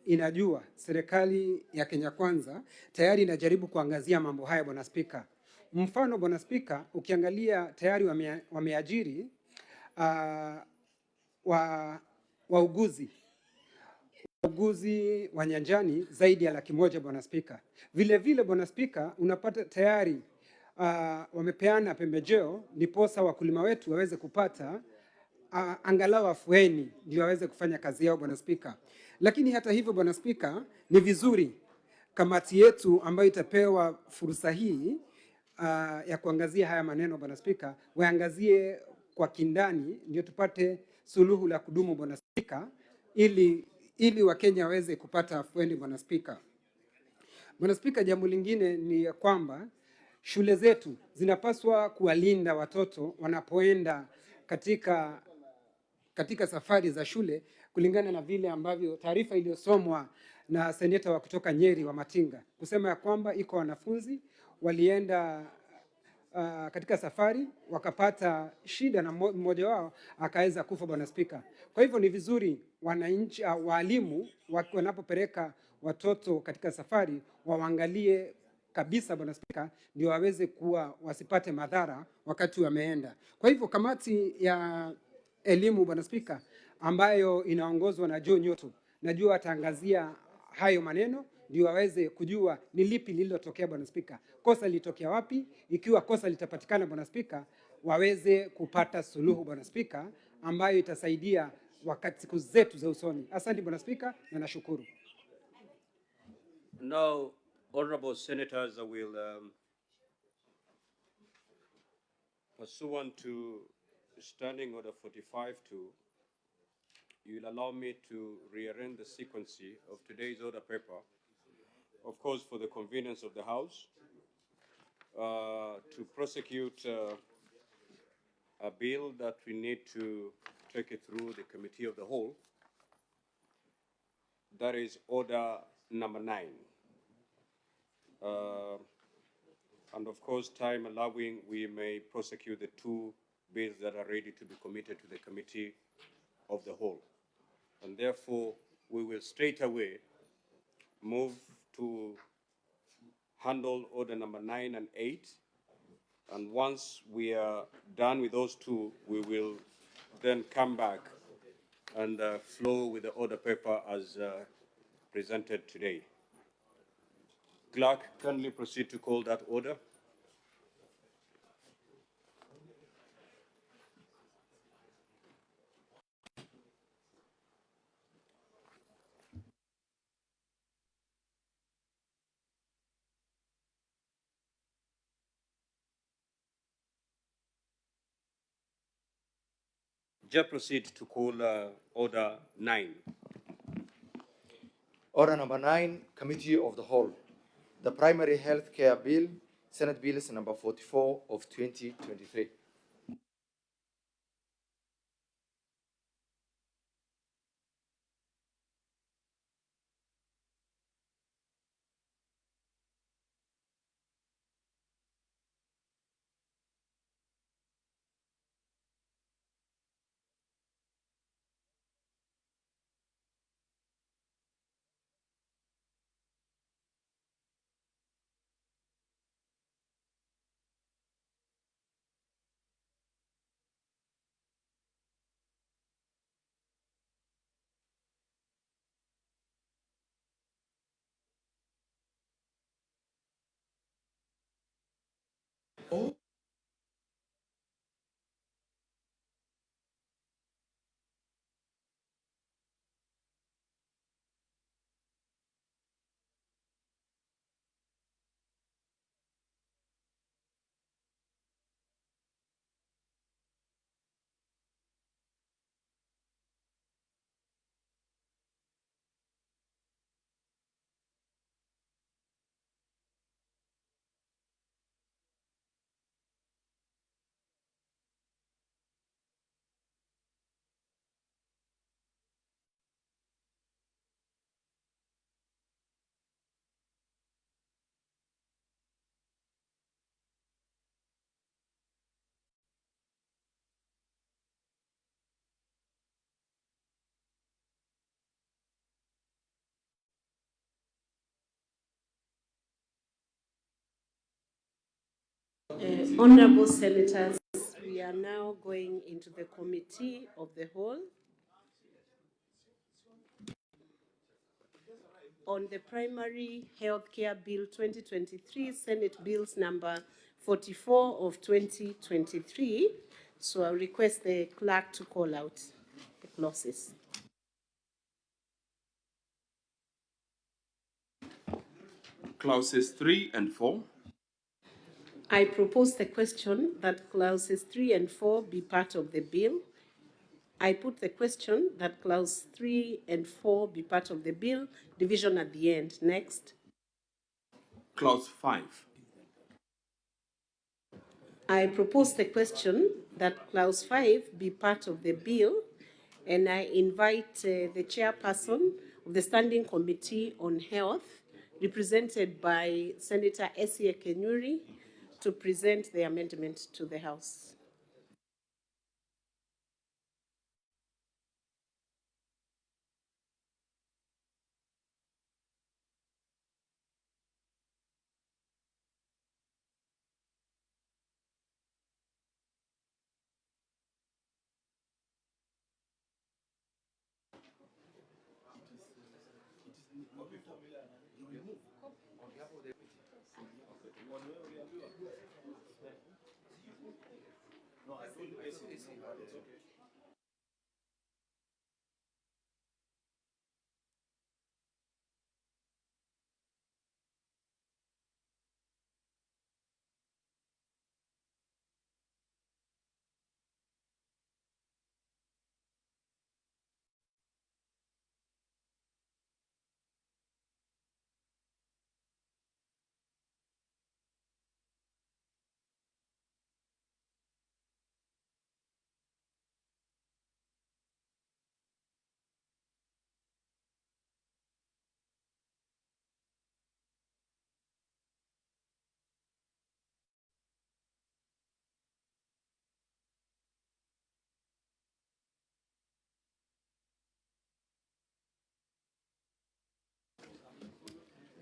inajua, serikali ya Kenya Kwanza tayari inajaribu kuangazia mambo haya Bwana Spika. Mfano Bwana Spika, ukiangalia tayari wameajiri wauguzi wa nyanjani zaidi ya 100,000 Bwana Spika. Vile vile Bwana Spika, unapata tayari wamepeana pembejeo niposa wakulima wetu waweze kupata angalau afueni ndio waweze kufanya kazi yao Bwana Spika. Lakini hata hivyo Bwana Spika, ni vizuri kamati yetu ambayo itapewa fursa hii ya kuangazia haya maneno Bwana Spika, waangazie kwa kindani ndio tupate suluhu la kudumu Bwana Spika, ili Wakenya waweze kupata afueni Bwana Spika. Bwana Spika, jambo lingine ni kwamba shule zetu zinapaswa kuwalinda watoto wanapoenda katika safari za shule, kulingana na vile ambavyo taarifa iliyosomwa na seneta wa kutoka Nyeri wa Matinga kusema ya kwamba iko wanafunzi walienda katika safari wakapata shida na mmoja wao akaweza kufa Bwana Spika. Kwa hivyo ni vizuri wananchi, walimu wanapopeleka watoto katika safari waangalie kabisa Bwana Spika, ndio waweze kuwa wasipate madhara wakati wameenda. Kwa hivyo kamati ya elimu Bwana Spika, ambayo inaongozwa na Joe Nyoto, najua ataangazia hayo maneno ndio waweze kujua ni lipi lililotokea Bwana Spika, kosa lilitokea wapi. Ikiwa kosa litapatikana Bwana Spika, waweze kupata suluhu Bwana Spika, ambayo itasaidia wakati siku zetu za usoni. Asante Bwana Spika na nashukuru. Now, honorable senators, I will, pursuant to Standing Order 45-2, you will allow me to rearrange the sequence of today's order paper, of course, for the convenience of the House, to prosecute a bill that we need to take it through the Committee of the Whole. That is Order number 9. And of course, time allowing, we may prosecute the 2 bills that are ready to be committed to the Committee of the Whole. And therefore, we will straight away move to handle Order number 9 and 8. And once we are done with those 2, we will then come back and flow with the order paper as presented today. Clerk, kindly proceed to call that order. Just proceed to call Order 9. Order number 9, Committee of the Whole. The Primary Health Care Bill, Senate Bills number 44 of 2023. Honorable Senators, we are now going into the Committee of the Whole on the Primary Healthcare Bill 2023, Senate Bills number 44 of 2023. So I request the clerk to call out the clauses. Clauses 3 and 4. I propose the question that clauses 3 and 4 be part of the bill. I put the question that clause 3 and 4 be part of the bill, division at the end. Next. Clause 5. I propose the question that clause 5 be part of the bill, and I invite the chairperson of the Standing Committee on Health, represented by Senator Essie Kenyuri, to present the amendment to the House.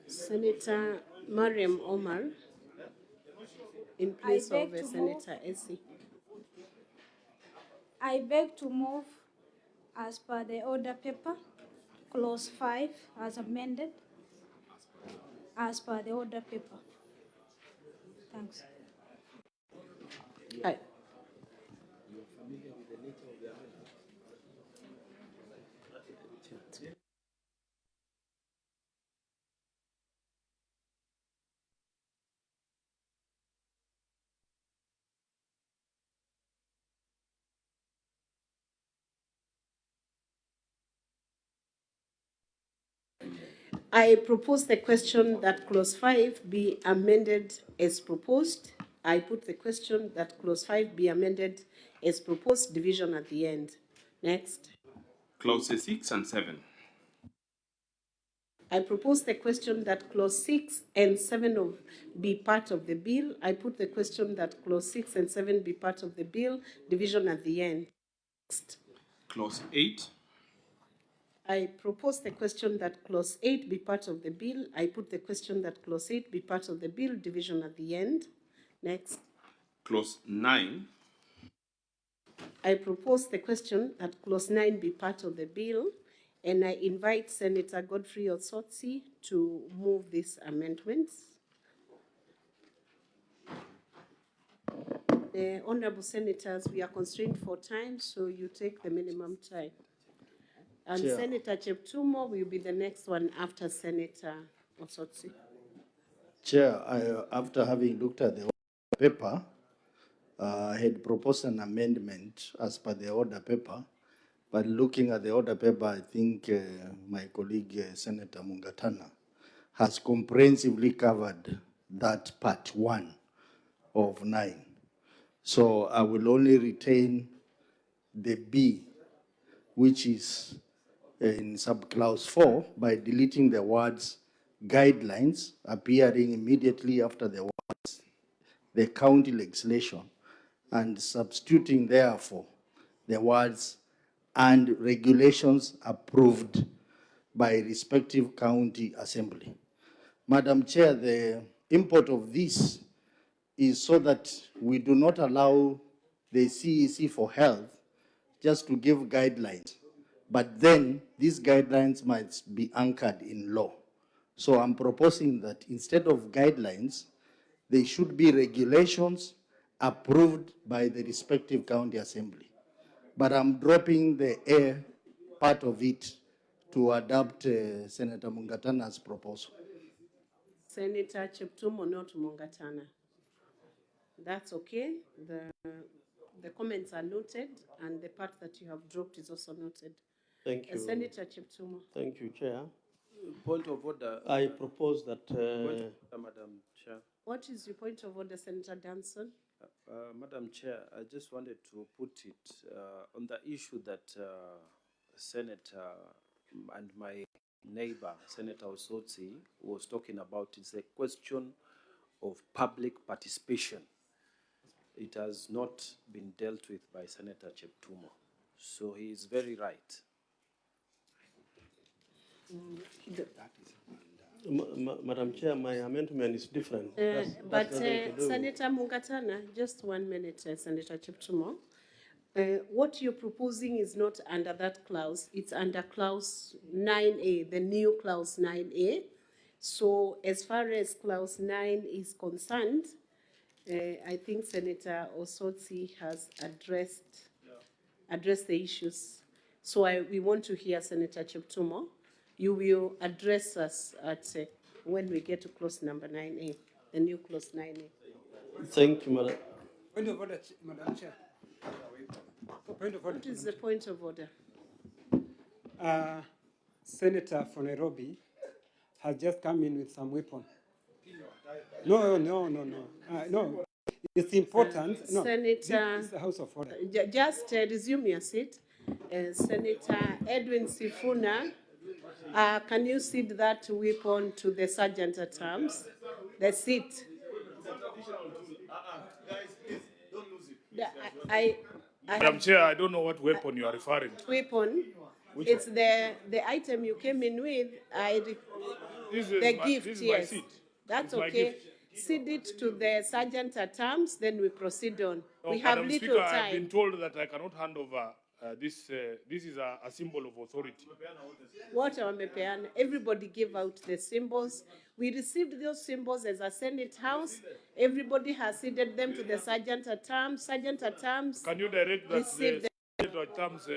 Senator Mariam Omar, in place of Senator Essie. I beg to move as per the order paper, clause 5 as amended, as per the order paper. Thanks. Aye. I propose the question that clause 5 be amended as proposed. I put the question that clause 5 be amended as proposed, division at the end. Next. Clauses 6 and 7. I propose the question that clause 6 and 7 be part of the bill. I put the question that clause 6 and 7 be part of the bill, division at the end. Next. Clause 8. I propose the question that clause 8 be part of the bill. I put the question that clause 8 be part of the bill, division at the end. Next. Clause 9. I propose the question that clause 9 be part of the bill, and I invite Senator Godfrey Osotsi to move these amendments. The honorable senators, we are constrained for time, so you take the minimum time. And Chair. Senator Cheptumo will be the next one after Senator Osotsi. Chair, after having looked at the paper, I had proposed an amendment as per the order paper, but looking at the order paper, I think my colleague Senator Mungatana has comprehensively covered that part 1 of 9. So I will only retain the B, which is in subclause 4, by deleting the words guidelines appearing immediately after the words the county legislation and substituting therefore the words and regulations approved by respective county assembly. Madam Chair, the import of this is so that we do not allow the CEC for health just to give guidelines, but then these guidelines must be anchored in law. So I'm proposing that instead of guidelines, they should be regulations approved by the respective county assembly. But I'm dropping the A part of it to adopt Senator Mungatana's proposal. Senator Cheptumo, not Mungatana. That's okay. The comments are noted, and the part that you have dropped is also noted. Thank you. Senator Cheptumo. Thank you, Chair. Point of order. I propose that. Point of order, Madam Chair. What is your point of order, Senator Danson? Madam Chair, I just wanted to put it on the issue that Senator and my neighbor, Senator Osotsi, was talking about. It's a question of public participation. It has not been dealt with by Senator Cheptumo. So he is very right. Madam Chair, my amendment is different. But Senator Mungatana, just 1 minute, Senator Cheptumo. What you're proposing is not under that clause, it's under clause 9A, the new clause 9A. So as far as clause 9 is concerned, I think Senator Osotsi has addressed the issues. So we want to hear Senator Cheptumo. You will address us at when we get to clause number 9A, the new clause 9A. Thank you, Madam. Point of order, Madam Chair. Point of order. What is the point of order? Senator from Nairobi has just come in with some weapon. No. No, it's important. No, Senator, this is the House of Order. Just resume your seat. Senator Edwin Sifuna, can you cede that weapon to the sergeant at arms? The seat. Madam Chair, I don't know what weapon you are referring to. Weapon. Which It's one? the item you came in with. This is the my, gift, this is yes. my seat. That's It's my okay. gift. Cede it to the sergeant at arms, then we proceed on. No, we have Madam little Speaker, I have time. been told that I cannot hand over this. This is a symbol of authority. What wamepeana? Everybody gave out the symbols. We received those symbols as a Senate House. Everybody has ceded them to the sergeant at arms. Sergeant at arms. Can you direct that received the Senator terms,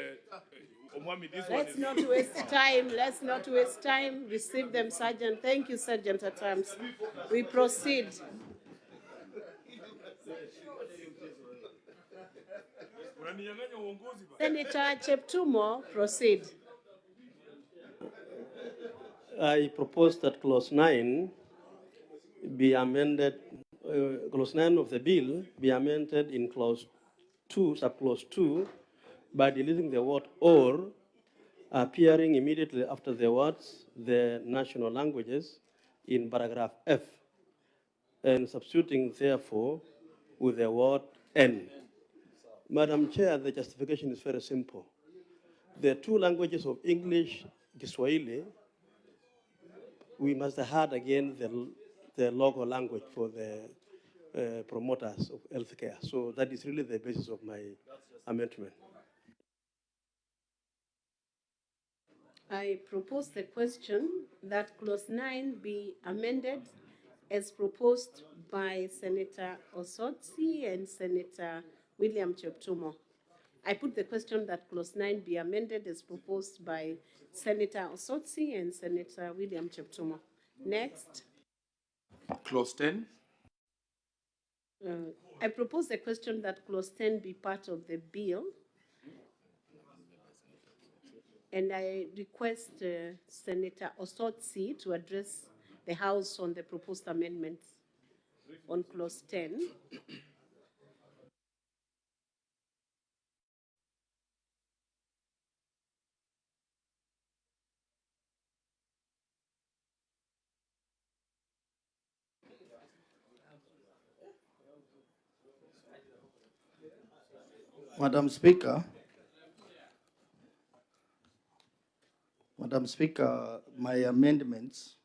Omwami, this Let's one not is... waste time. Let's not waste time. Receive them, Sergeant. Thank you, Sergeant at arms. We proceed. Senator Cheptumo, proceed. I propose that clause 9 be amended, clause 9 of the bill be amended in clause 2, subclause 2, by deleting the word or, appearing immediately after the words the national languages in paragraph F, and substituting therefore with the word N. Madam Chair, the justification is very simple. The two languages of English, Kiswahili, we must add again the local language for the promoters of healthcare. So that is really the basis of my amendment. I propose the question that clause 9 be amended as proposed by Senator Osotsi and Senator William Cheptumo. I put the question that clause 9 be amended as proposed by Senator Osotsi and Senator William Cheptumo. Next. Clause 10. I propose the question that clause 10 be part of the bill. And I request Senator Osotsi to address the House on the proposed amendments on clause 10. Madam Speaker, my amendments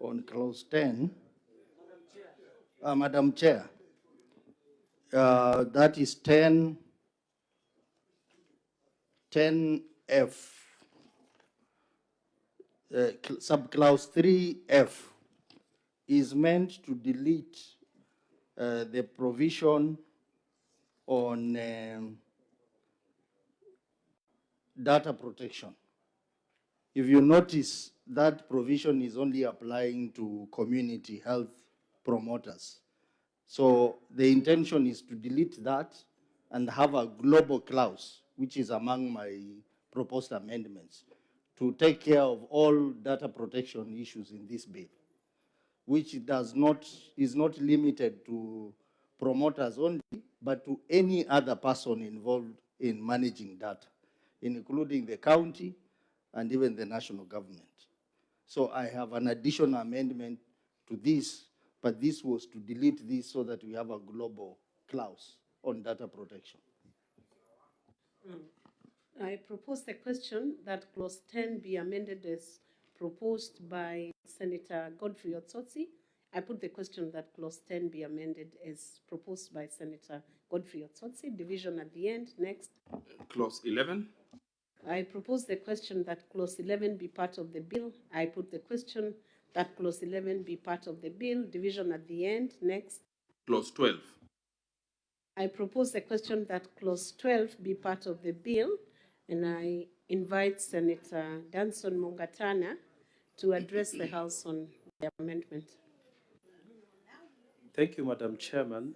on clause 10, Madam Chair, that is 10F, subclause 3F is meant to delete the provision on data protection. If you notice, that provision is only applying to community health promoters. So the intention is to delete that and have a global clause, which is among my proposed amendments, to take care of all data protection issues in this bill, which is not limited to promoters only, but to any other person involved in managing data, including the county and even the national government. So I have an additional amendment to this, but this was to delete this so that we have a global clause on data protection. I propose the question that clause 10 be amended as proposed by Senator Godfrey Otsotsi. I put the question that clause 10 be amended as proposed by Senator Godfrey Otsotsi. Division at the end. Next. Clause 11. I propose the question that clause 11 be part of the bill. I put the question that clause 11 be part of the bill. Division at the end. Next. Clause 12. I propose the question that clause 12 be part of the bill, and I invite Senator Danson Mungatana to address the House on the amendment. Thank you, Madam Chairman.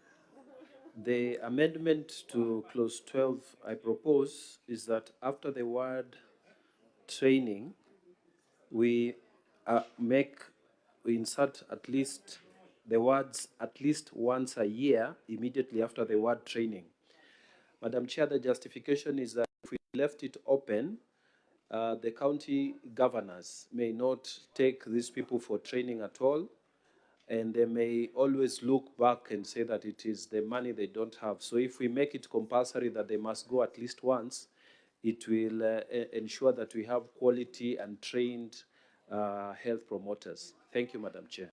The amendment to clause 12 I propose is that after the word training, we insert at least the words at least once a year immediately after the word training. Madam Chair, the justification is that if we left it open, the county governors may not take these people for training at all, and they may always look back and say that it is the money they don't have. So if we make it compulsory that they must go at least once, it will ensure that we have quality and trained health promoters. Thank you, Madam Chair.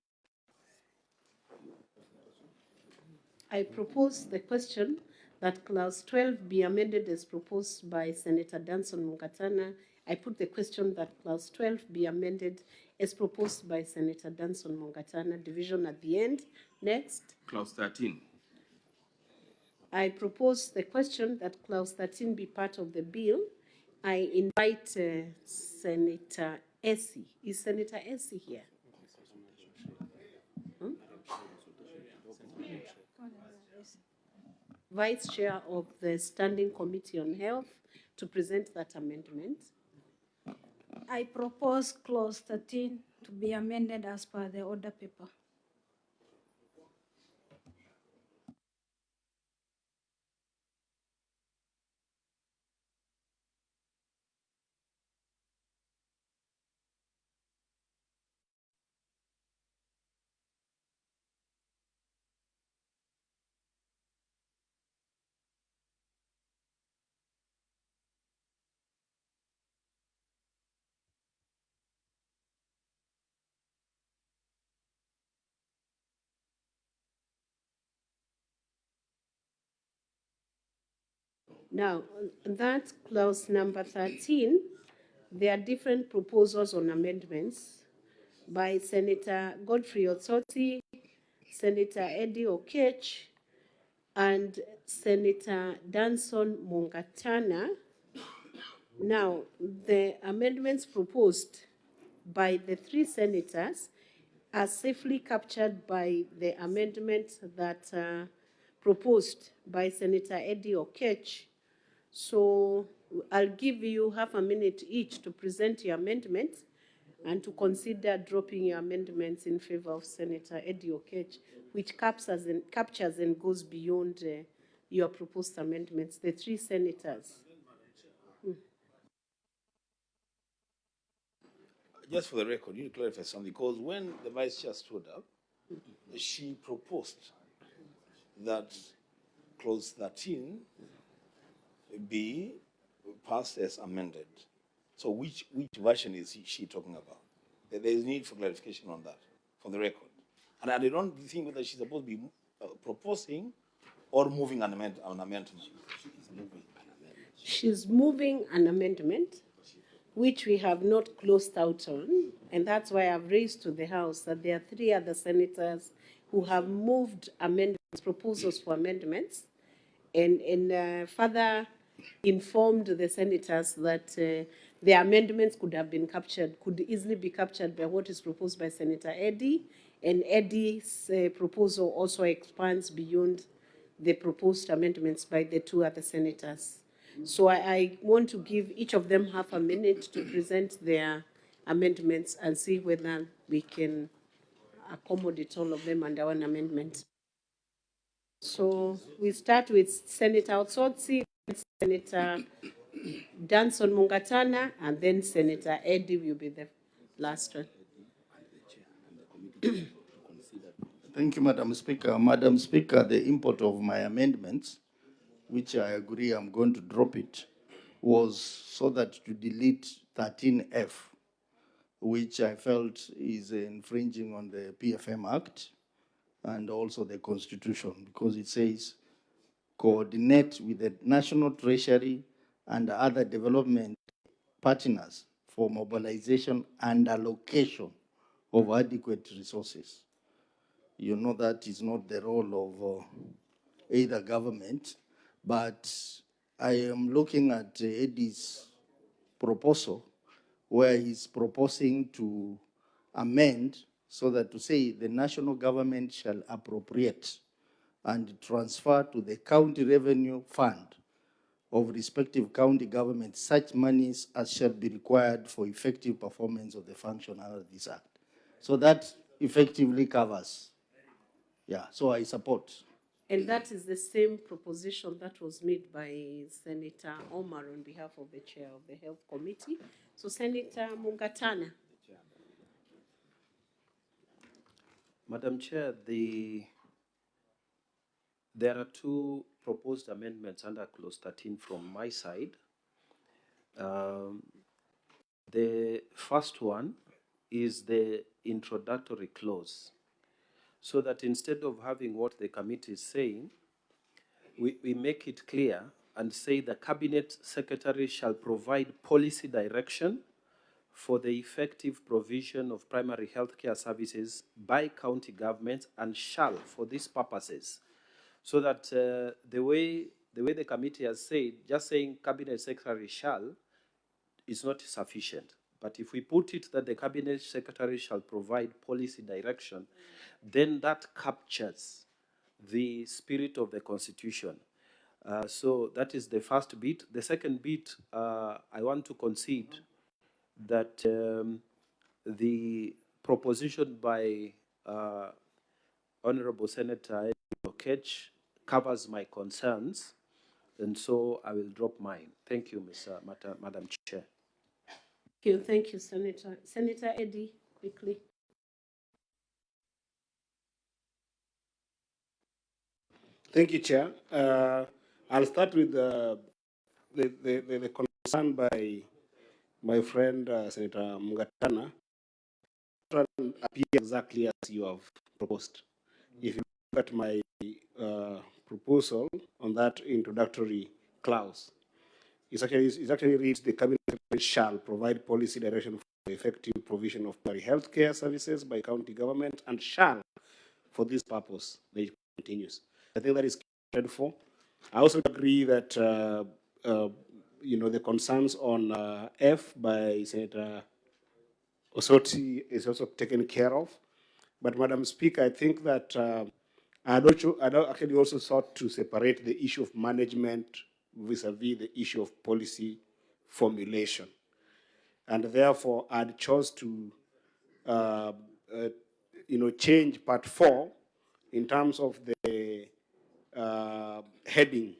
I propose the question that clause 12 be amended as proposed by Senator Danson Mungatana. I put the question that clause 12 be amended as proposed by Senator Danson Mungatana. Division at the end. Next. Clause 13. I propose the question that clause 13 be part of the bill. I invite Senator Essie. Is Senator Essie here? Hmm? Vice Chair of the Standing Committee on Health, to present that amendment. I propose clause 13 to be amended as per the order paper. Now, that clause number 13, there are different proposals on amendments by Senator Godfrey Otsoti, Senator Eddie Okech, and Senator Danson Mungatana. Now, the amendments proposed by the three senators are safely captured by the amendment that proposed by Senator Eddie Okech. So I'll give you half a minute each to present your amendments and to consider dropping your amendments in favor of Senator Eddie Okech, which captures and goes beyond your proposed amendments, the three senators. Just for the record, you need to clarify something, because when the Vice Chair stood up, she proposed that clause 13 be passed as amended. So which version is she talking about? There is need for clarification on that, for the record. And I don't think whether she's supposed to be proposing or moving an amendment. She's moving an amendment, which we have not closed out on, and that's why I've raised to the House that there are three other senators who have moved amendments, proposals for amendments, and further informed the senators that the amendments could easily be captured by what is proposed by Senator Eddy And Eddie's proposal also expands beyond the proposed amendments by the two other senators. So I want to give each of them half a minute to present their amendments and see whether we can accommodate all of them under one amendment. So we start with Senator Otsotsi, Senator Danson Mungatana, and then Senator Eddie will be the last one. Thank you, Madam Speaker. Madam Speaker, the import of my amendments, which I agree I'm going to drop it, was so that to delete 13F, which I felt is infringing on the PFM Act and also the Constitution, because it says coordinate with the National Treasury and other development partners for mobilization and allocation of adequate resources. You know that is not the role of either government, but I am looking at Eddie's proposal where he's proposing to amend so that to say the national government shall appropriate and transfer to the county revenue fund of respective county governments such monies as shall be required for effective performance of the function under this act. So that effectively covers. Yeah, so I support. And that is the same proposition that was made by Senator Omar on behalf of the chair of the Health Committee. So Senator Mungatana. Madam Chair, there are two proposed amendments under Clause 13 from my side. The first one is the introductory clause, so that instead of having what the committee is saying, we make it clear and say the Cabinet Secretary shall provide policy direction for the effective provision of primary healthcare services by county governments and shall for these purposes. So that the way the committee has said, just saying Cabinet Secretary shall is not sufficient. But if we put it that the Cabinet Secretary shall provide policy direction, then that captures the spirit of the Constitution. So that is the first bit. The second bit, I want to concede that the proposition by Honorable Senator Okech covers my concerns, and so I will drop mine. Thank you, Madam Chair. Thank you, Senator. Senator Eddie, quickly. Thank you, Chair. I'll start with the concern by my friend Senator Mungatana. Appear exactly as you have proposed. If you look at my proposal on that introductory clause, it actually reads the Cabinet shall provide policy direction for the effective provision of primary health care services by county government and shall for this purpose. It continues. I think that is cared for. I also agree that the concerns on F by Senator Osoti is also taken care of. But Madam Speaker, I think that I actually also sought to separate the issue of management vis-a-vis the issue of policy formulation. And therefore, I'd chose to change part 4 in terms of the heading.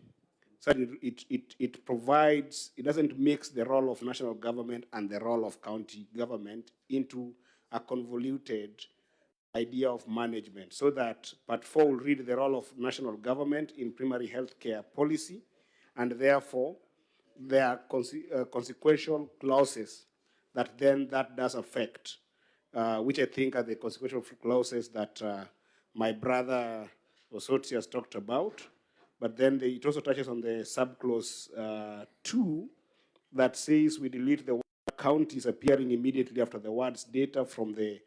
So it provides, it doesn't mix the role of national government and the role of county government into a convoluted idea of management, so that part 4 will read the role of national government in primary health care policy, and therefore there are consequential clauses that does affect, which I think are the consequential clauses that my brother Osoti has talked about. But then it also touches on the subclause 2 that says we delete the word counties appearing immediately after the words data from the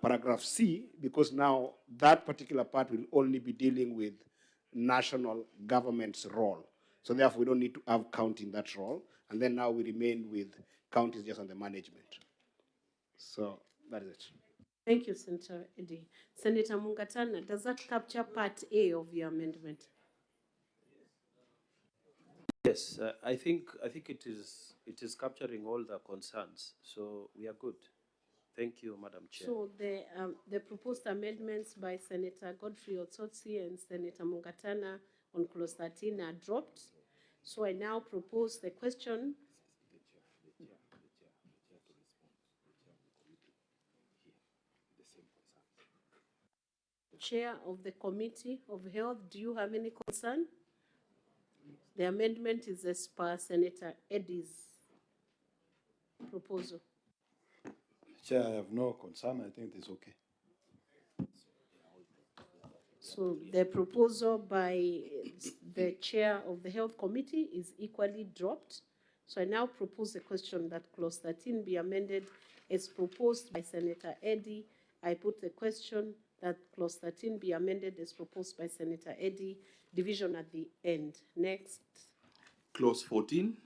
paragraph C, because now that particular part will only be dealing with national government's role. So therefore, we don't need to have county in that role. And then now we remain with counties just on the management. So that is it. Thank you, Senator Eddy. Senator Mungatana, does that capture part A of your amendment? Yes, I think it is capturing all the concerns, so we are good. Thank you, Madam Chair. So the proposed amendments by Senator Godfrey Otsotsi and Senator Mungatana on clause 13 are dropped. So I now propose the question. Chair of the Committee of Health, do you have any concern? The amendment is as per Senator Eddy's proposal. Chair, I have no concern. I think it's okay. So the proposal by the chair of the Health Committee is equally dropped. So I now propose the question that clause 13 be amended as proposed by Senator Eddy. I put the question that clause 13 be amended as proposed by Senator Eddy. Division at the end. Next. Clause 14.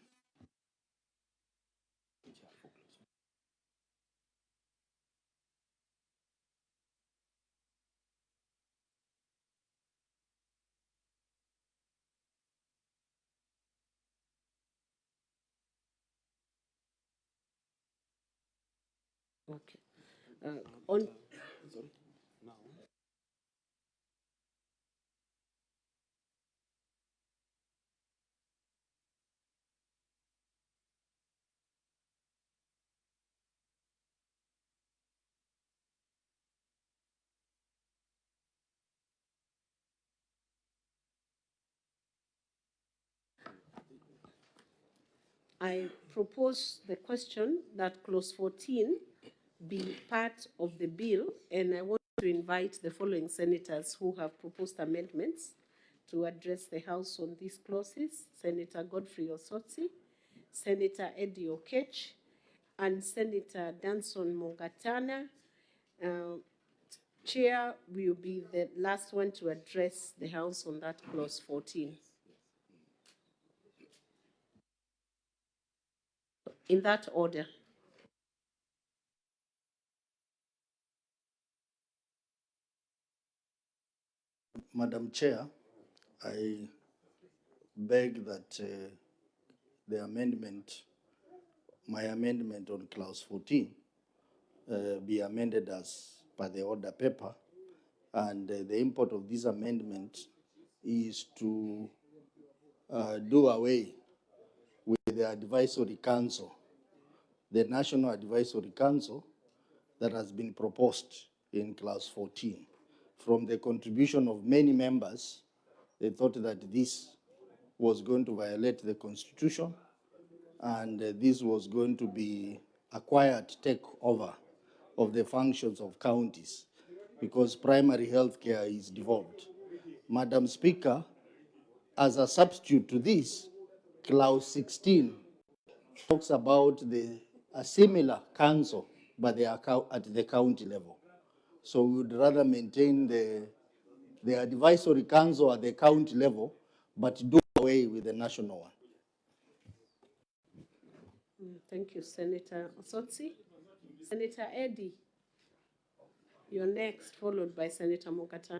Okay. On I propose the question that clause 14 be part of the bill, and I want to invite the following senators who have proposed amendments to address the House on these clauses: Senator Godfrey Osotsi, Senator Eddie Okech, and Senator Danson Mungatana. Chair will be the last one to address the House on that clause 14. In that order. Madam Chair, I beg that the amendment, my amendment on clause 14, be amended as per the order paper. And the import of this amendment is to do away with the advisory council, the National Advisory Council that has been proposed in clause 14. From the contribution of many members, they thought that this was going to violate the Constitution, and this was going to be a quiet takeover of the functions of counties because primary health care is devolved. Madam Speaker, as a substitute to this, clause 16 talks about a similar council but they are at the county level. So we would rather maintain the advisory council at the county level, but do away with the national one. Thank you, Senator Osotsi. Senator Eddy, you're next, followed by Senator Mungatana.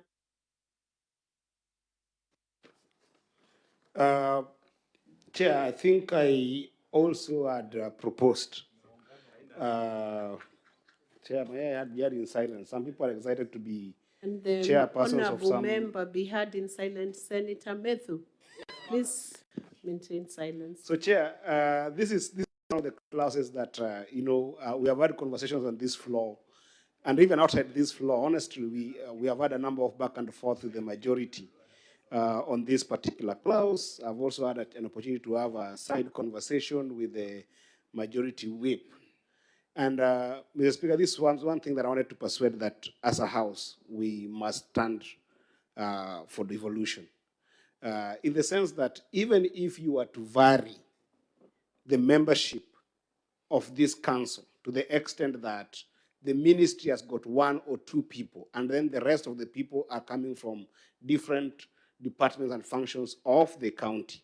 Chair, I think I also had proposed. Chair, may I add here in silence? Some people are excited to be And the chairpersons of honorable some. member be heard in silence, Senator Methu. Please maintain silence. So, Chair, this is one of the clauses that we have had conversations on this floor, and even outside this floor. Honestly, we have had a number of back and forth with the majority on this particular clause. I've also had an opportunity to have a side conversation with the majority whip. And Mr. Speaker, this was one thing that I wanted to persuade that as a House, we must stand for devolution. In the sense that even if you are to vary the membership of this council to the extent that the ministry has got one or two people, and then the rest of the people are coming from different departments and functions of the county,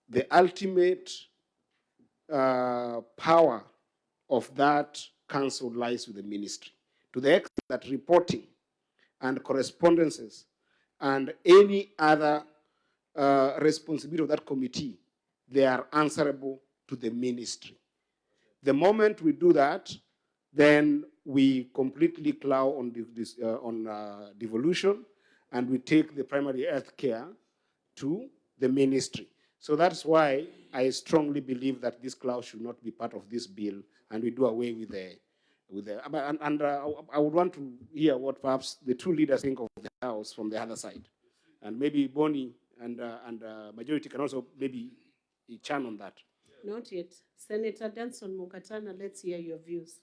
the ultimate power of that council lies with the ministry. to the extent that reporting and correspondences and any other responsibility of that committee, they are answerable to the ministry. The moment we do that, then we completely plow on devolution, and we take the primary health care to the ministry. So that's why I strongly believe that this clause should not be part of this bill, and we do away with the. I would want to hear what perhaps the two leaders think of the House from the other side, and maybe Bonnie and majority can also maybe churn on that. Not yet. Senator Danson Mukatana, let's hear your views.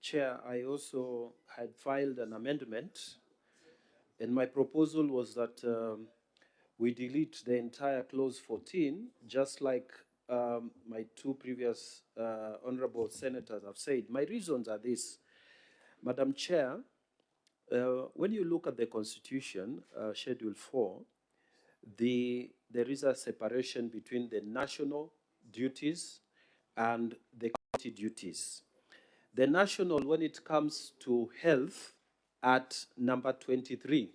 Chair, I also had filed an amendment, and my proposal was that we delete the entire clause 14, just like my two previous honorable senators have said. My reasons are this. Madam Chair, when you look at the Constitution, Schedule 4, there is a separation between the national duties and the county duties. The national, when it comes to health, at number 23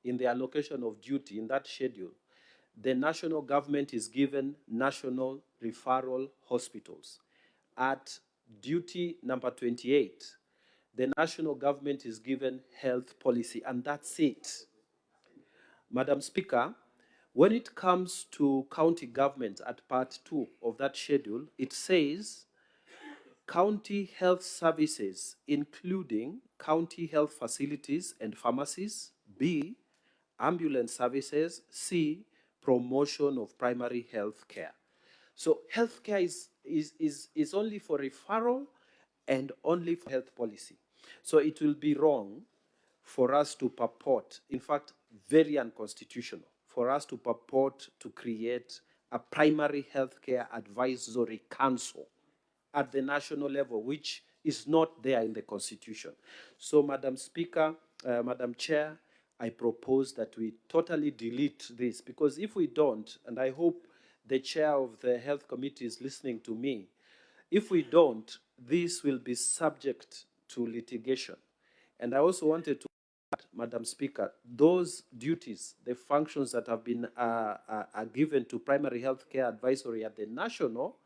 in the allocation of duty in that schedule, the national government is given national referral hospitals. At duty number 28, the national government is given health policy, and that's it. Madam Speaker, when it comes to county government at part 2 of that schedule, it says county health services, including county health facilities and pharmacies. B, ambulance services. C, promotion of primary health care. So health care is only for referral and only for health policy. So it will be wrong for us to purport, in fact, very unconstitutional, for us to purport to create a primary health care advisory council at the national level, which is not there in the Constitution. So, Madam Speaker, Madam Chair, I propose that we totally delete this, because if we don't, and I hope the chair of the Health Committee is listening to me, if we don't, this will be subject to litigation. And I also wanted to add, Madam Speaker, those duties, the functions that have been are given to primary health care advisory at the national,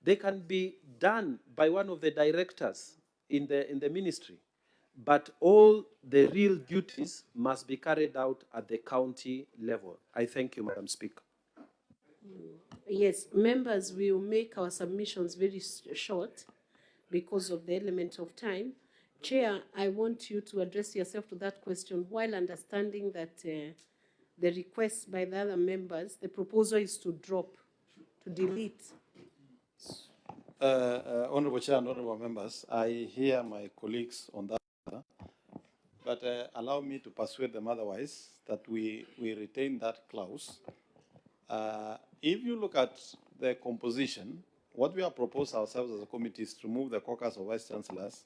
they can be done by one of the directors in the ministry. But all the real duties must be carried out at the county level. I thank you, Madam Speaker. Yes, members will make our submissions very short because of the element of time. Chair, I want you to address yourself to that question while understanding that the request by the other members, the proposal is to drop, to delete. Honorable Chair and honorable members, I hear my colleagues on that, but allow me to persuade them otherwise, that we retain that clause. If you look at the composition, what we have proposed ourselves as a committee is to remove the caucus of vice chancellors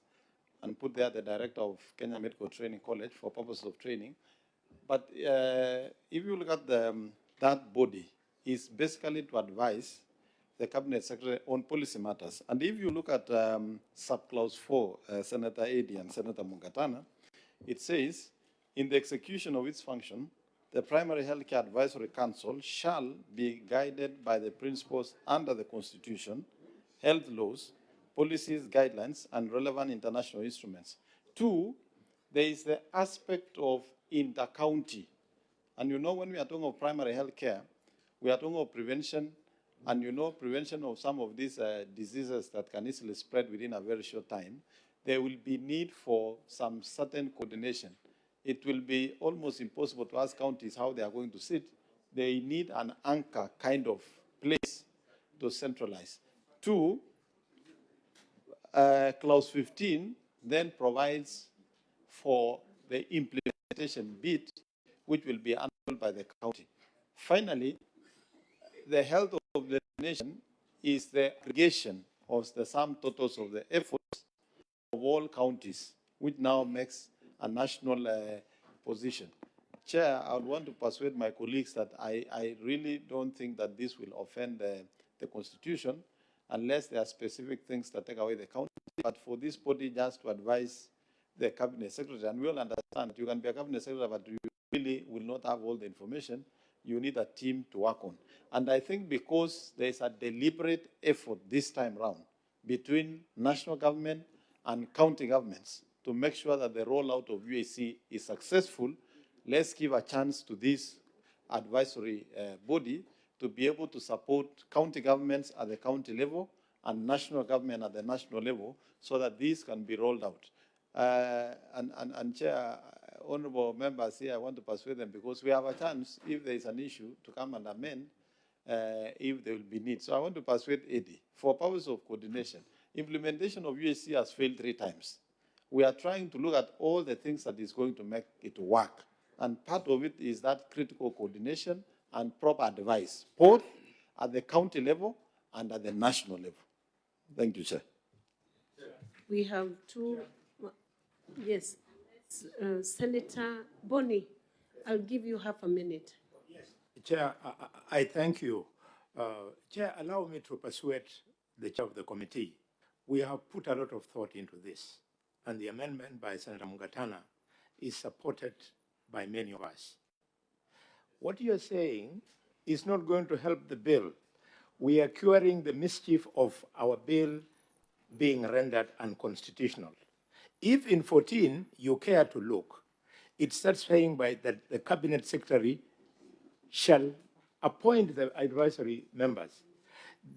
and put there the director of Kenya Medical Training College for purposes of training. But if you look at that body, it's basically to advise the Cabinet Secretary on policy matters. And if you look at subclause 4, Senator Eddy and Senator Mungatana, it says, in the execution of its function, the Primary Healthcare Advisory Council shall be guided by the principles under the Constitution, health laws, policies, guidelines, and relevant international instruments. 2, there is the aspect of inter-county. And you know, when we are talking of primary health care, we are talking of prevention, and you know, prevention of some of these diseases that can easily spread within a very short time. There will be need for some certain coordination. It will be almost impossible to ask counties how they are going to sit. They need an anchor kind of place to centralize. 2, clause 15 then provides for the implementation bit, which will be handled by the county. Finally, the health of the nation is the aggregation of the sum totals of the efforts of all counties, which now makes a national position. Chair, I would want to persuade my colleagues that I really don't think that this will offend the Constitution, unless there are specific things that take away the county. But for this body just to advise the cabinet secretary, and we all understand that you can be a cabinet secretary, but you really will not have all the information. You need a team to work on. And I think because there is a deliberate effort this time around between national government and county governments to make sure that the rollout of UAC is successful, let's give a chance to this advisory body to be able to support county governments at the county level and national government at the national level so that these can be rolled out. And Chair, honorable members here, I want to persuade them because we have a chance, if there is an issue, to come and amend if there will be need. So I want to persuade Eddie, for purpose of coordination, implementation of USC has failed 3 times. We are trying to look at all the things that is going to make it work. And part of it is that critical coordination and proper advice, both at the county level and at the national level. Thank you, Chair. We have 2, yes, Senator Boni, I'll give you half a minute. Chair, I thank you. Chair, allow me to persuade the chair of the committee. We have put a lot of thought into this, and the amendment by Senator Mungatana is supported by many of us. What you're saying is not going to help the bill. We are curing the mischief of our bill being rendered unconstitutional. If in 14 you care to look, it starts saying by that the cabinet secretary shall appoint the advisory members.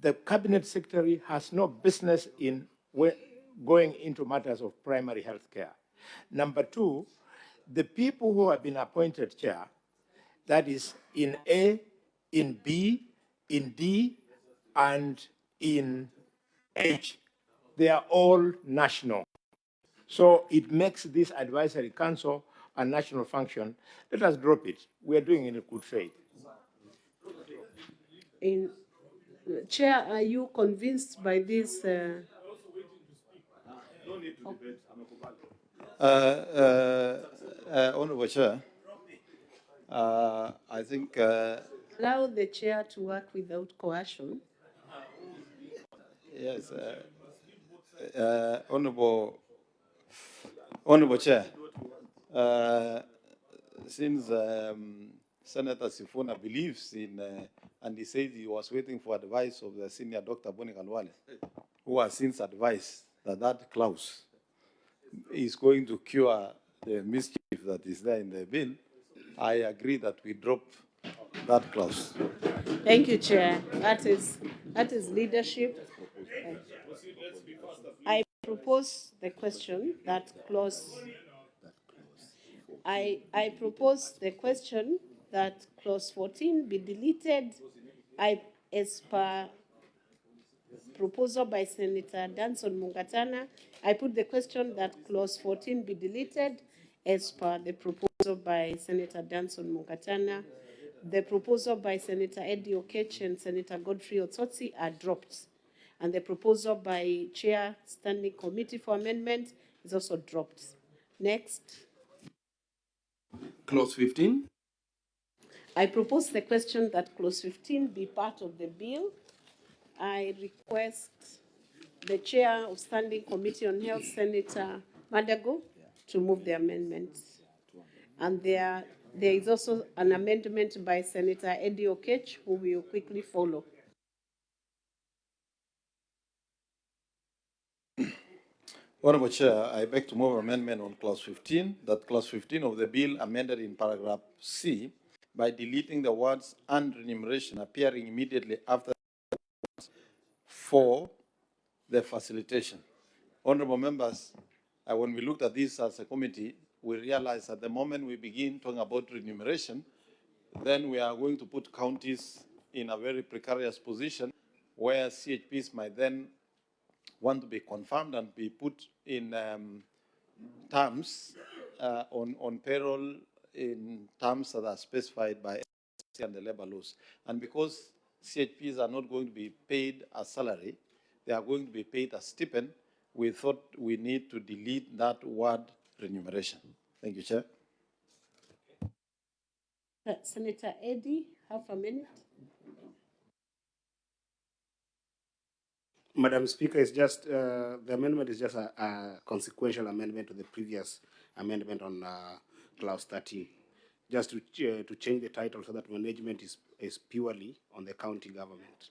The cabinet secretary has no business in going into matters of primary health care. Number 2, the people who have been appointed, Chair, that is in A, in B, in D, and in H, they are all national. So it makes this advisory council a national function. Let us drop it. We are doing it in good faith. Chair, are you convinced by this? Honorable Chair, I think... allow the chair to work without coercion. Yes, Honorable Chair, since Senator Sifuna believes in, and he says he was waiting for advice of the senior Dr. Boni Kalwale, who has since advised that that clause is going to cure the mischief that is there in the bill, I agree that we drop that clause. Thank you, Chair. That is leadership. I propose the question that clause. I propose the question that clause 14 be deleted. As per proposal by Senator Danson Mungatana, I put the question that clause 14 be deleted as per the proposal by Senator Danson Mungatana. The proposal by Senator Eddie Okech and Senator Godfrey Otsotsi are dropped. And the proposal by Chair Standing Committee for Amendment is also dropped. Next. Clause 15. I propose the question that clause 15 be part of the bill. I request the Chair of Standing Committee on Health, Senator Madago, to move the amendments. And there is also an amendment by Senator Eddie Okech, who will quickly follow. Honorable Chair, I beg to move amendment on clause 15, that clause 15 of the bill amended in paragraph C by deleting the words "and remuneration" appearing immediately after for the facilitation. Honorable members, when we looked at this as a committee, we realized at the moment we begin talking about remuneration, then we are going to put counties in a very precarious position where CHPs might then want to be confirmed and be put in terms on payroll in terms that are specified by SC and the labor laws. And because CHPs are not going to be paid a salary, they are going to be paid a stipend, we thought we need to delete that word remuneration. Thank you, Chair. Senator Eddie, half a minute. Madam Speaker, it's just the amendment is just a consequential amendment to the previous amendment on clause 13, just to change the title so that management is purely on the county government.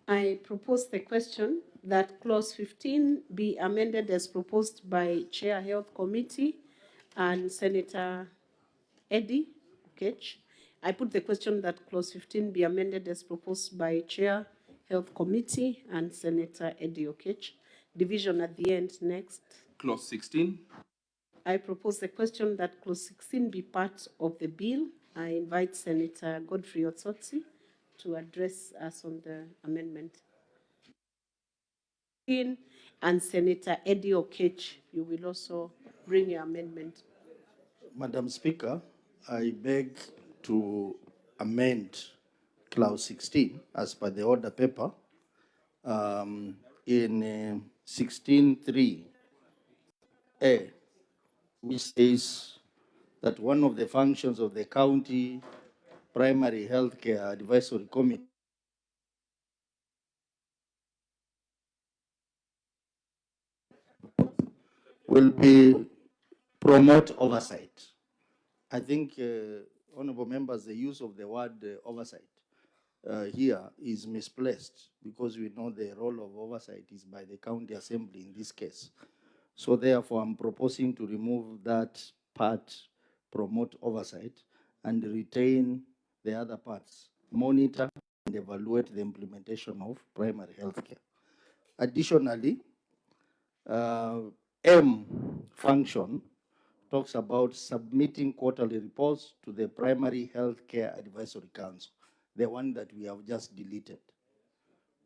I propose the question that clause 15 be amended as proposed by Chair Health Committee and Senator Eddie Okech. I put the question that clause 15 be amended as proposed by Chair Health Committee and Senator Eddie Okech. Division at the end next. Clause 16. I propose the question that clause 16 be part of the bill. I invite Senator Godfrey Otsotsi to address us on the amendment. And Senator Eddie Okech, you will also bring your amendment. Madam Speaker, I beg to amend clause 16 as per the order paper in 16.3a, which says that one of the functions of the county primary health care advisory committee will be promote oversight. I think, honorable members, the use of the word oversight here is misplaced because we know the role of oversight is by the county assembly in this case. So therefore, I'm proposing to remove that part, promote oversight, and retain the other parts, monitor and evaluate the implementation of primary health care. Additionally, M function talks about submitting quarterly reports to the Primary Health Care Advisory Council, the one that we have just deleted.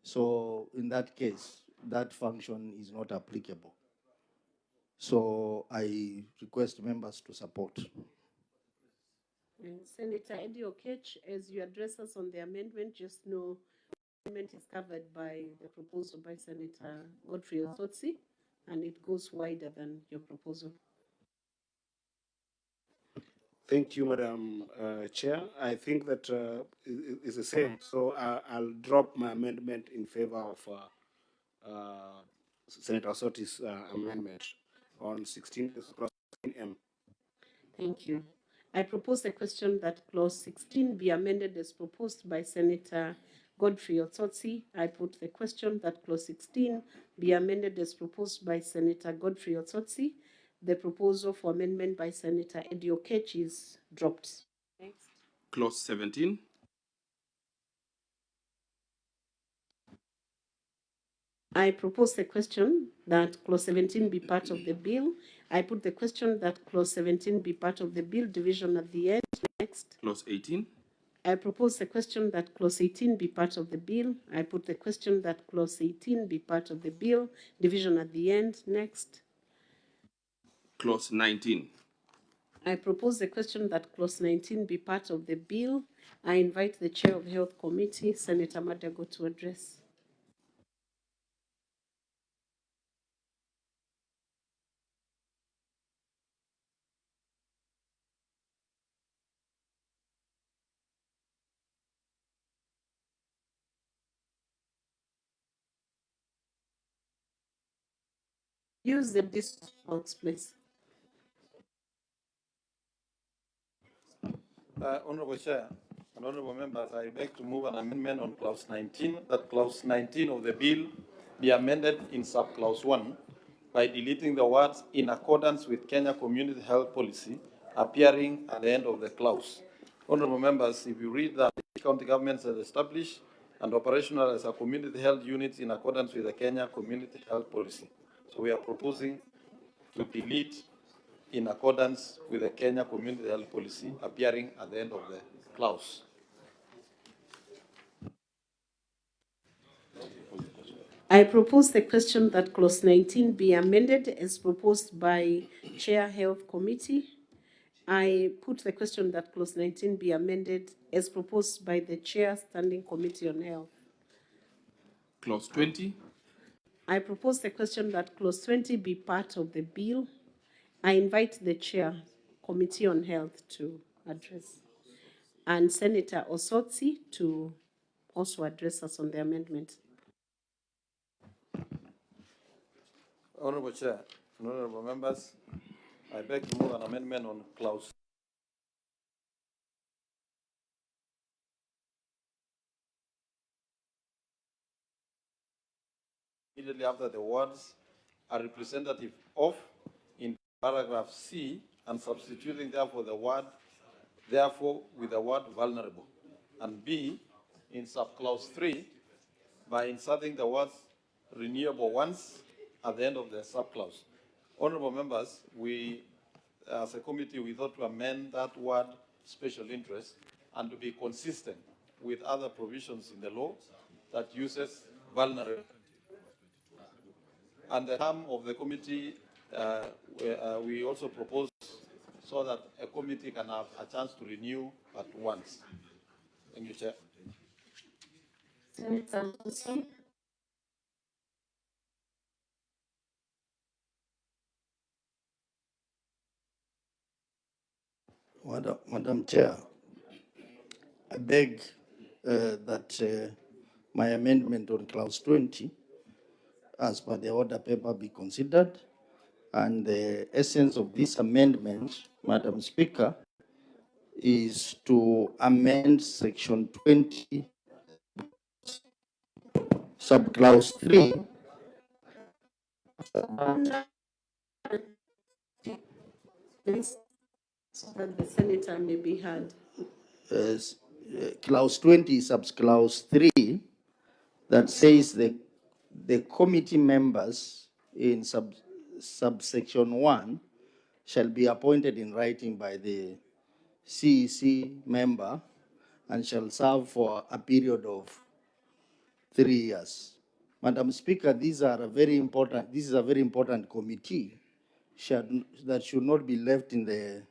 So in that case, that function is not applicable. So I request members to support. Senator Eddie Okech, as you address us on the amendment, just know the amendment is covered by the proposal by Senator Godfrey Otsotsi, and it goes wider than your proposal. Thank you, Madam Chair. I think that is the same. So I'll drop my amendment in favor of Senator Osoti's amendment on 16M. Thank you. I propose the question that clause 16 be amended as proposed by Senator Godfrey Otsotsi. I put the question that clause 16 be amended as proposed by Senator Godfrey Otsotsi. The proposal for amendment by Senator Eddie Okech is dropped. Next. Clause 17. I propose the question that clause 17 be part of the bill. I put the question that clause 17 be part of the bill, division at the end. Next. Clause 18. I propose the question that clause 18 be part of the bill. I put the question that clause 18 be part of the bill, division at the end. Next. Clause 19. I propose the question that clause 19 be part of the bill. I invite the chair of the Health Committee, Senator Madago, to address. Use the district box, please. Honorable Chair and honorable members, I beg to move an amendment on clause 19, that clause 19 of the bill be amended in sub-clause 1 by deleting the words "in accordance with Kenya Community Health Policy" appearing at the end of the clause. Honorable members, if you read that county governments have established and operational as a community health units in accordance with the Kenya Community Health Policy. So we are proposing to delete "in accordance with the Kenya Community Health Policy" appearing at the end of the clause. I propose the question that clause 19 be amended as proposed by Chair Health Committee. I put the question that clause 19 be amended as proposed by the Chair Standing Committee on Health. Clause 20. I propose the question that clause 20 be part of the bill. I invite the Chair Committee on Health to address and Senator Osotsi to also address us on the amendment. Honorable Chair, honorable members, I beg to move an amendment on clause. Immediately after the words are representative of in paragraph C and substituting therefore the word therefore with the word vulnerable. And B in subclause 3 by inserting the words renewable ones at the end of the subclause. Honorable members, we, as a committee, we thought to amend that word special interest and to be consistent with other provisions in the law that uses vulnerable. And the term of the committee, we also propose so that a committee can have a chance to renew at once. Thank you, Chair. Senator Johnson. Madam Chair, I beg that my amendment on clause 20, as per the order paper, be considered. And the essence of this amendment, Madam Speaker, is to amend section 20, subclause 3. So that the senator may be heard. Clause 20, subclause 3, that says the committee members in subsection 1 shall be appointed in writing by the CEC member and shall serve for a period of 3 years. Madam Speaker, this is a very important committee that should not be left in the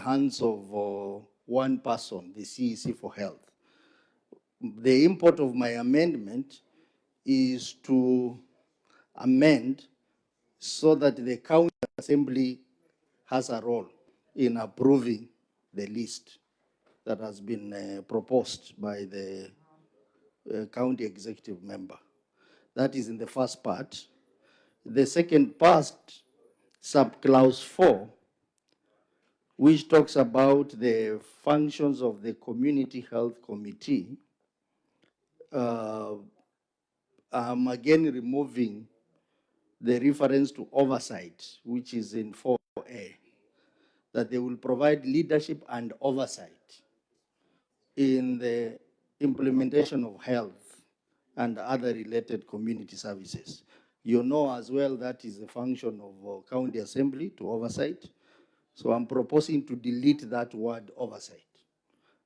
hands of one person, the CEC for Health. The import of my amendment is to amend so that the county assembly has a role in approving the list that has been proposed by the county executive member. That is in the first part. The second part, subclause 4, which talks about the functions of the Community Health Committee, I'm again removing the reference to oversight, which is in 4A, that they will provide leadership and oversight in the implementation of health and other related community services. You know as well that is the function of county assembly to oversight. So I'm proposing to delete that word oversight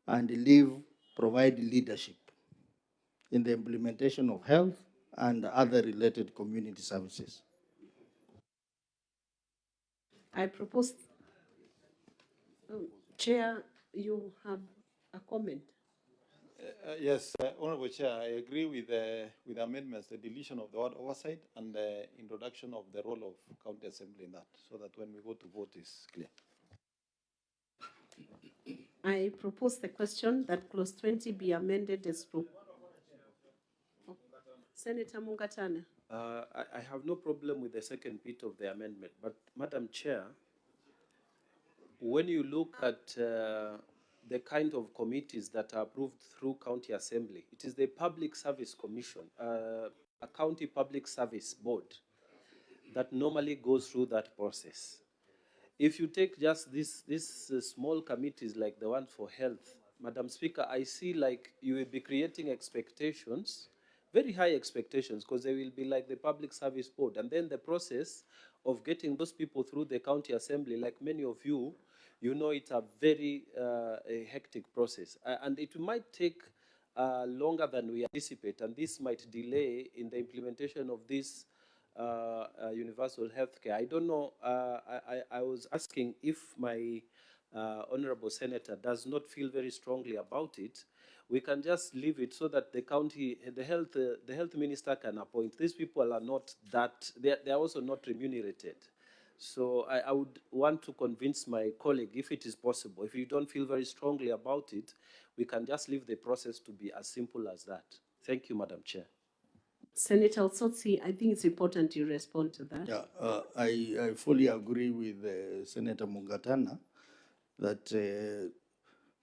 and leave provide leadership in the implementation of health and other related community services. I propose, Chair, you have a comment. Yes, Honorable Chair, I agree with the amendments, the deletion of the word oversight and the introduction of the role of county assembly in that, so that when we go to vote is clear. I propose the question that clause 20 be amended as Senator Mungatana. I have no problem with the second bit of the amendment, but Madam Chair, when you look at the kind of committees that are approved through county assembly, it is the Public Service Commission, a county public service board that normally goes through that process. If you take just these small committees like the one for health, Madam Speaker, I see like you will be creating expectations, very high expectations, because they will be like the Public Service Board. And then the process of getting those people through the county assembly, like many of you, you know it's a very a hectic process. And it might take longer than we anticipate, and this might delay in the implementation of this universal health care. I don't know, I was asking if my honorable senator does not feel very strongly about it, we can just leave it so that the county, the health minister can appoint. These people are not that, they are also not remunerated. So I would want to convince my colleague, if it is possible, if you don't feel very strongly about it, we can just leave the process to be as simple as that. Thank you, Madam Chair. Senator Otsotsi, I think it's important you respond to that. Yeah, I fully agree with Senator Mugatana that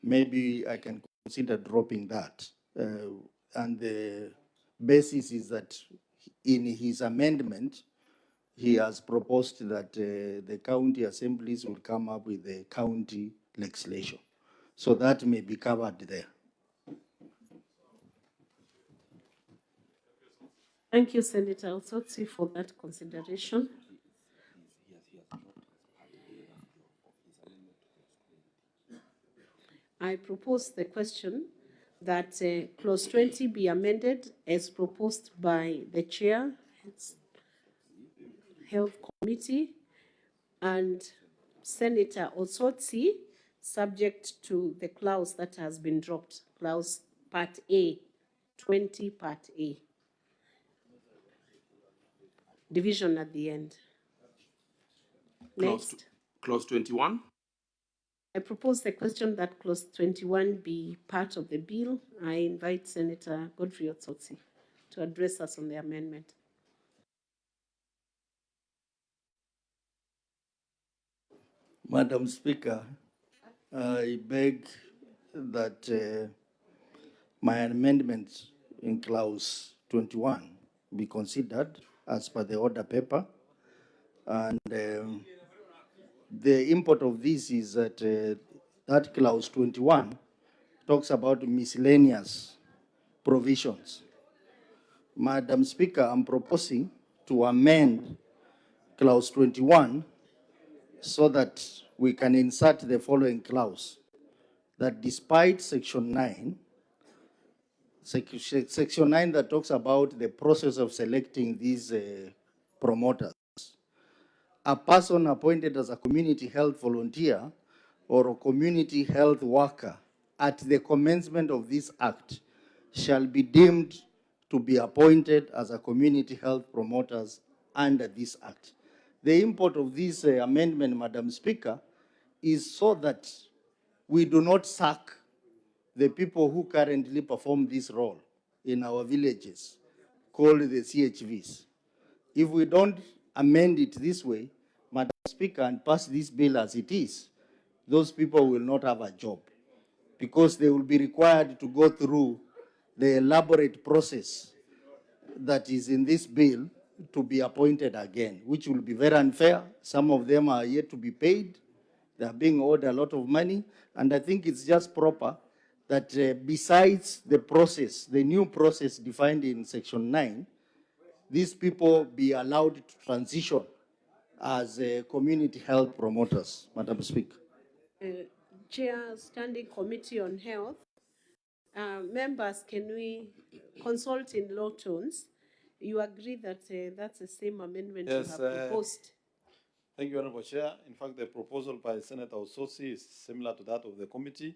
maybe I can consider dropping that. And the basis is that in his amendment, he has proposed that the county assemblies will come up with a county legislation. So that may be covered there. Thank you, Senator Otsotsi, for that consideration. I propose the question that clause 20 be amended as proposed by the chair, Health Committee, and Senator Otsotsi, subject to the clause that has been dropped, clause part A, 20 part A. Division at the end. Next. Clause 21. I propose the question that clause 21 be part of the bill. I invite Senator Godfrey Otsotsi to address us on the amendment. Madam Speaker, I beg that my amendment in clause 21 be considered as per the order paper. And the import of this is that that clause 21 talks about miscellaneous provisions. Madam Speaker, I'm proposing to amend clause 21 so that we can insert the following clause, that despite section 9, section 9 that talks about the process of selecting these promoters, a person appointed as a community health volunteer or a community health worker at the commencement of this act shall be deemed to be appointed as a community health promoters under this act. The import of this amendment, Madam Speaker, is so that we do not sack the people who currently perform this role in our villages, called the CHVs. If we don't amend it this way, Madam Speaker, and pass this bill as it is, those people will not have a job because they will be required to go through the elaborate process that is in this bill to be appointed again, which will be very unfair. Some of them are yet to be paid. They are being owed a lot of money. And I think it's just proper that besides the process, the new process defined in Section 9, these people be allowed to transition as community health promoters, Madam Speaker. Chair, Standing Committee on Health. Members, can we consult in low tones? You agree that that's the same amendment you have proposed? Thank you, Honorable Chair. In fact, the proposal by Senator Ososi is similar to that of the committee,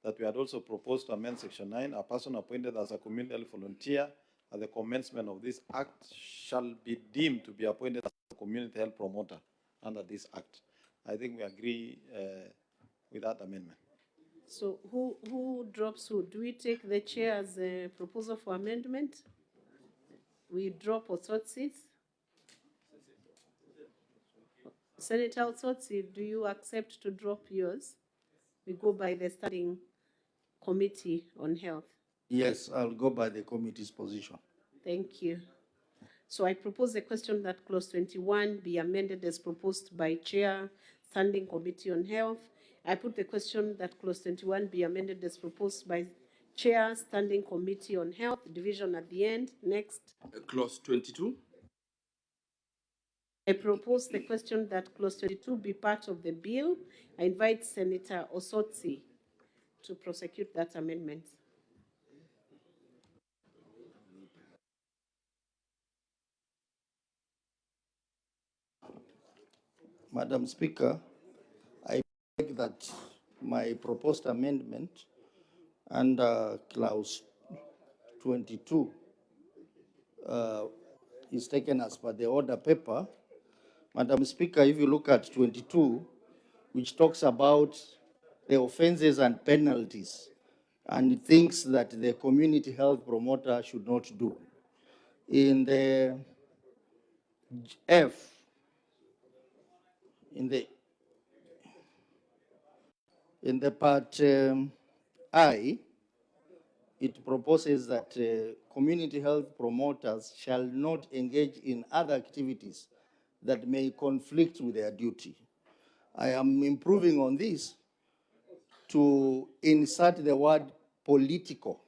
that we had also proposed to amend Section 9. A person appointed as a community health volunteer at the commencement of this act shall be deemed to be appointed as a community health promoter under this act. I think we agree with that amendment. So who drops who? Do we take the chair's proposal for amendment? We drop Otsotsi? Senator Otsotsi, do you accept to drop yours? We go by the Standing Committee on Health. Yes, I'll go by the committee's position. Thank you. So I propose the question that clause 21 be amended as proposed by Chair, Standing Committee on Health. I put the question that clause 21 be amended as proposed by Chair, Standing Committee on Health, division at the end. Next. Clause 22. I propose the question that clause 22 be part of the bill. I invite Senator Osotsi to prosecute that amendment. Madam Speaker, I beg that my proposed amendment under clause 22 is taken as per the order paper, Madam Speaker, if you look at 22, which talks about the offenses and penalties and things that the community health promoter should not do. In the F, in the part I, it proposes that community health promoters shall not engage in other activities that may conflict with their duty. I am improving on this to insert the word political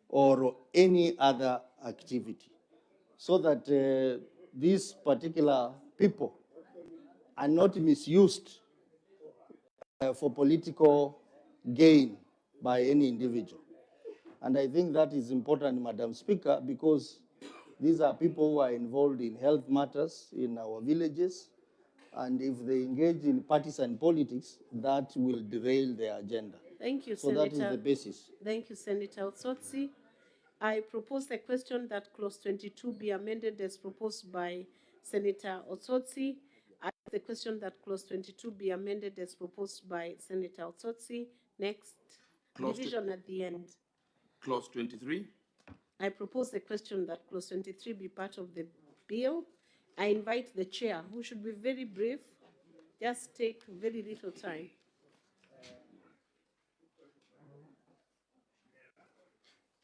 or any other activity, so that these particular people are not misused for political gain by any individual. And I think that is important, Madam Speaker, because these are people who are involved in health matters in our villages, and if they engage in partisan politics, that will derail their agenda. Thank you, So Senator. that is the basis. Thank you, Senator Otsotsi. I propose a question that clause 22 be amended as proposed by Senator Otsotsi. I put the question that clause 22 be amended as proposed by Senator Otsotsi. Next. Clause Division at the end. Clause 23. I propose the question that clause 23 be part of the bill. I invite the chair, who should be very brief, just take very little time.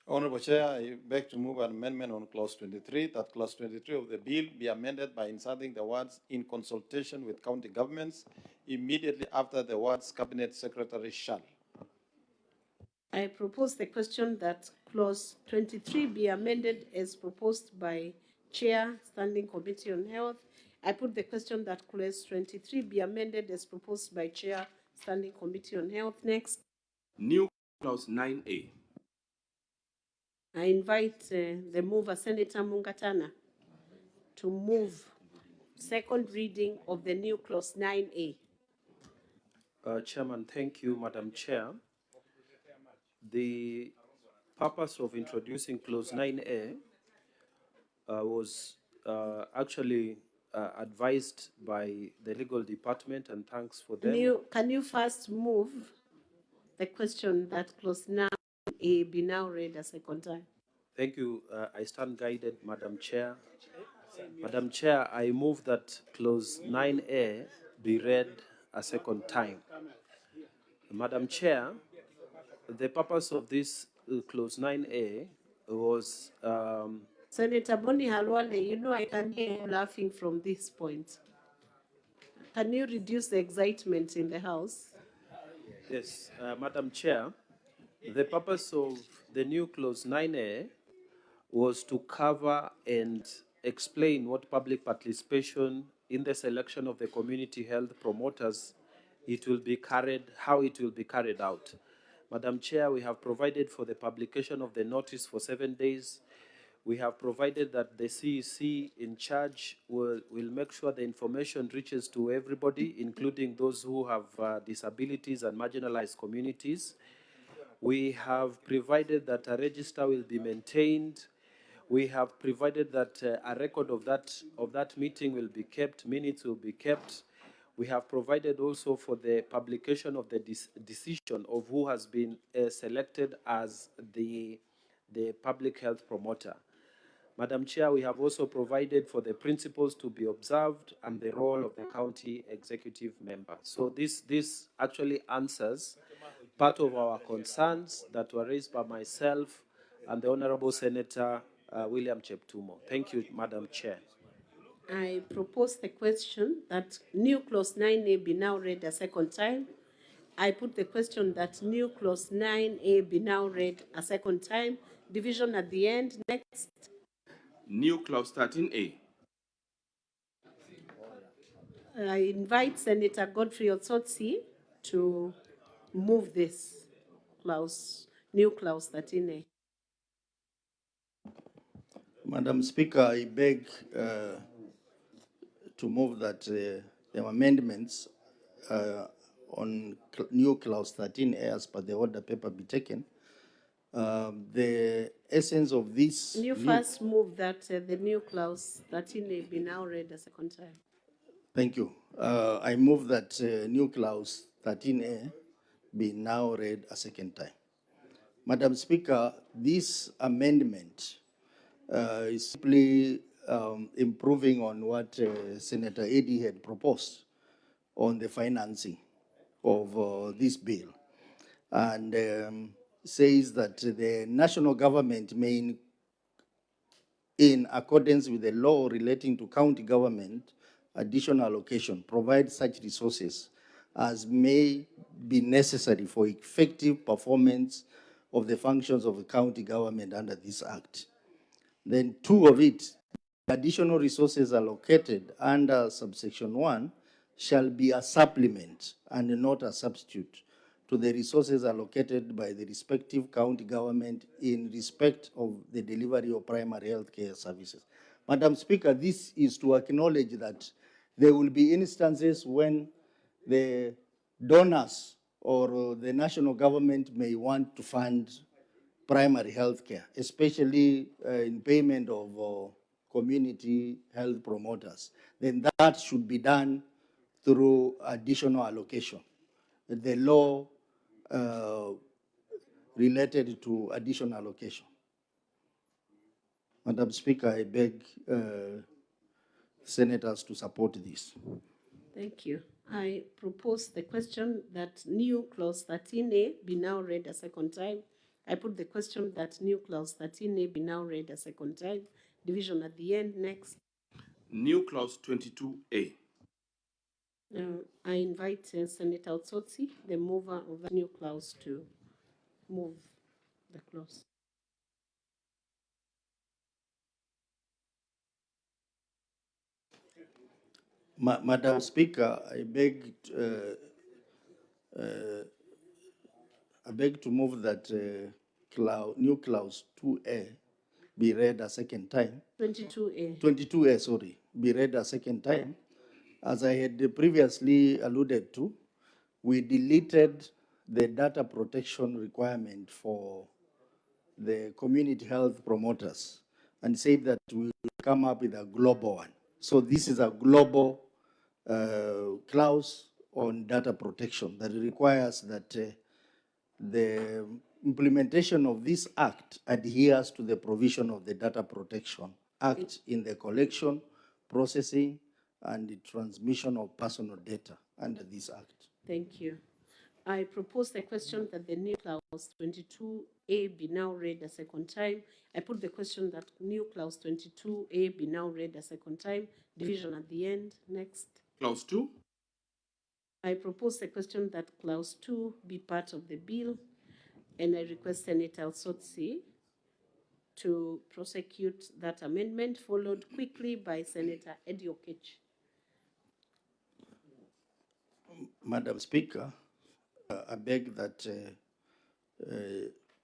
Honorable Chair, I beg to move an amendment on clause 23, that clause 23 of the bill be amended by inserting the words "in consultation with county governments" immediately after the words "Cabinet Secretary shall." I propose the question that clause 23 be amended as proposed by Chair, Standing Committee on Health. I put the question that clause 23 be amended as proposed by Chair, Standing Committee on Health. Next. New clause 9A. I invite the mover, Senator Mungatana, to move second reading of the new clause 9A. Chairman, thank you, Madam Chair. The purpose of introducing clause 9A was actually advised by the legal department, and thanks for them. Can you first move the question that clause 9A be now read a second time? Thank you. I stand guided, Madam Chair. Madam Chair, I move that clause 9A be read a second time. Madam Chair, the purpose of this clause 9A was Senator Boni Halwale, you know I can hear you laughing from this point. Can you reduce the excitement in the House? Yes, Madam Chair, the purpose of the new clause 9A was to cover and explain what public participation in the selection of the community health promoters how it will be carried out. Madam Chair, we have provided for the publication of the notice for 7 days. We have provided that the CEC in charge will make sure the information reaches to everybody, including those who have disabilities and marginalized communities. We have provided that a register will be maintained. We have provided that a record of that meeting will be kept, minutes will be kept. We have provided also for the publication of the decision of who has been selected as the public health promoter. Madam Chair, we have also provided for the principles to be observed and the role of the county executive member. So this actually answers part of our concerns that were raised by myself and the Honorable Senator William Cheptumo. Thank you, Madam Chair. I propose the question that new clause 9A be now read a second time. I put the question that new clause 9A be now read a second time. Division at the end. Next. New clause 13A. I invite Senator Godfrey Otsotsi to move this clause, new clause 13A. Madam Speaker, I beg to move that the amendments on new clause 13A as per the order paper be taken. The essence of this... Can you first move that the new clause 13A be now read a second time? Thank you. I move that new clause 13A be now read a second time. Madam Speaker, this amendment is simply improving on what Senator Eddy had proposed on the financing of this bill, and says that the national government may, in accordance with the law relating to county government additional allocation, provide such resources as may be necessary for effective performance of the functions of the county government under this act. Then two of it, additional resources allocated under subsection 1 shall be a supplement and not a substitute to the resources allocated by the respective county government in respect of the delivery of primary health care services. Madam Speaker, this is to acknowledge that there will be instances when the donors or the national government may want to fund primary health care, especially in payment of community health promoters, then that should be done through additional allocation. The law related to additional allocation. Madam Speaker, I beg senators to support this. Thank you. I propose the question that new clause 13A be now read a second time. I put the question that new clause 13A be now read a second time. Division at the end. Next. New clause 22A. I invite Senator Otsotsi, the mover of the new clause, to move the clause. Madam Speaker, I beg to move that new clause 2A be read a second time. 22A. 22A, sorry, be read a second time. As I had previously alluded to, we deleted the data protection requirement for the community health promoters and said that we will come up with a global one. So this is a global clause on data protection that requires that the implementation of this act adheres to the provision of the Data Protection Act in the collection, processing, and the transmission of personal data under this act. Thank you. I propose the question that the new clause 22A be now read a second time. I put the question that new clause 22A be now read a second time. Division at the end. Next. Clause 2. I propose the question that clause 2 be part of the bill, and I request Senator Otsotsi to prosecute that amendment, followed quickly by Senator Eddie Okech. Madam Speaker, I beg that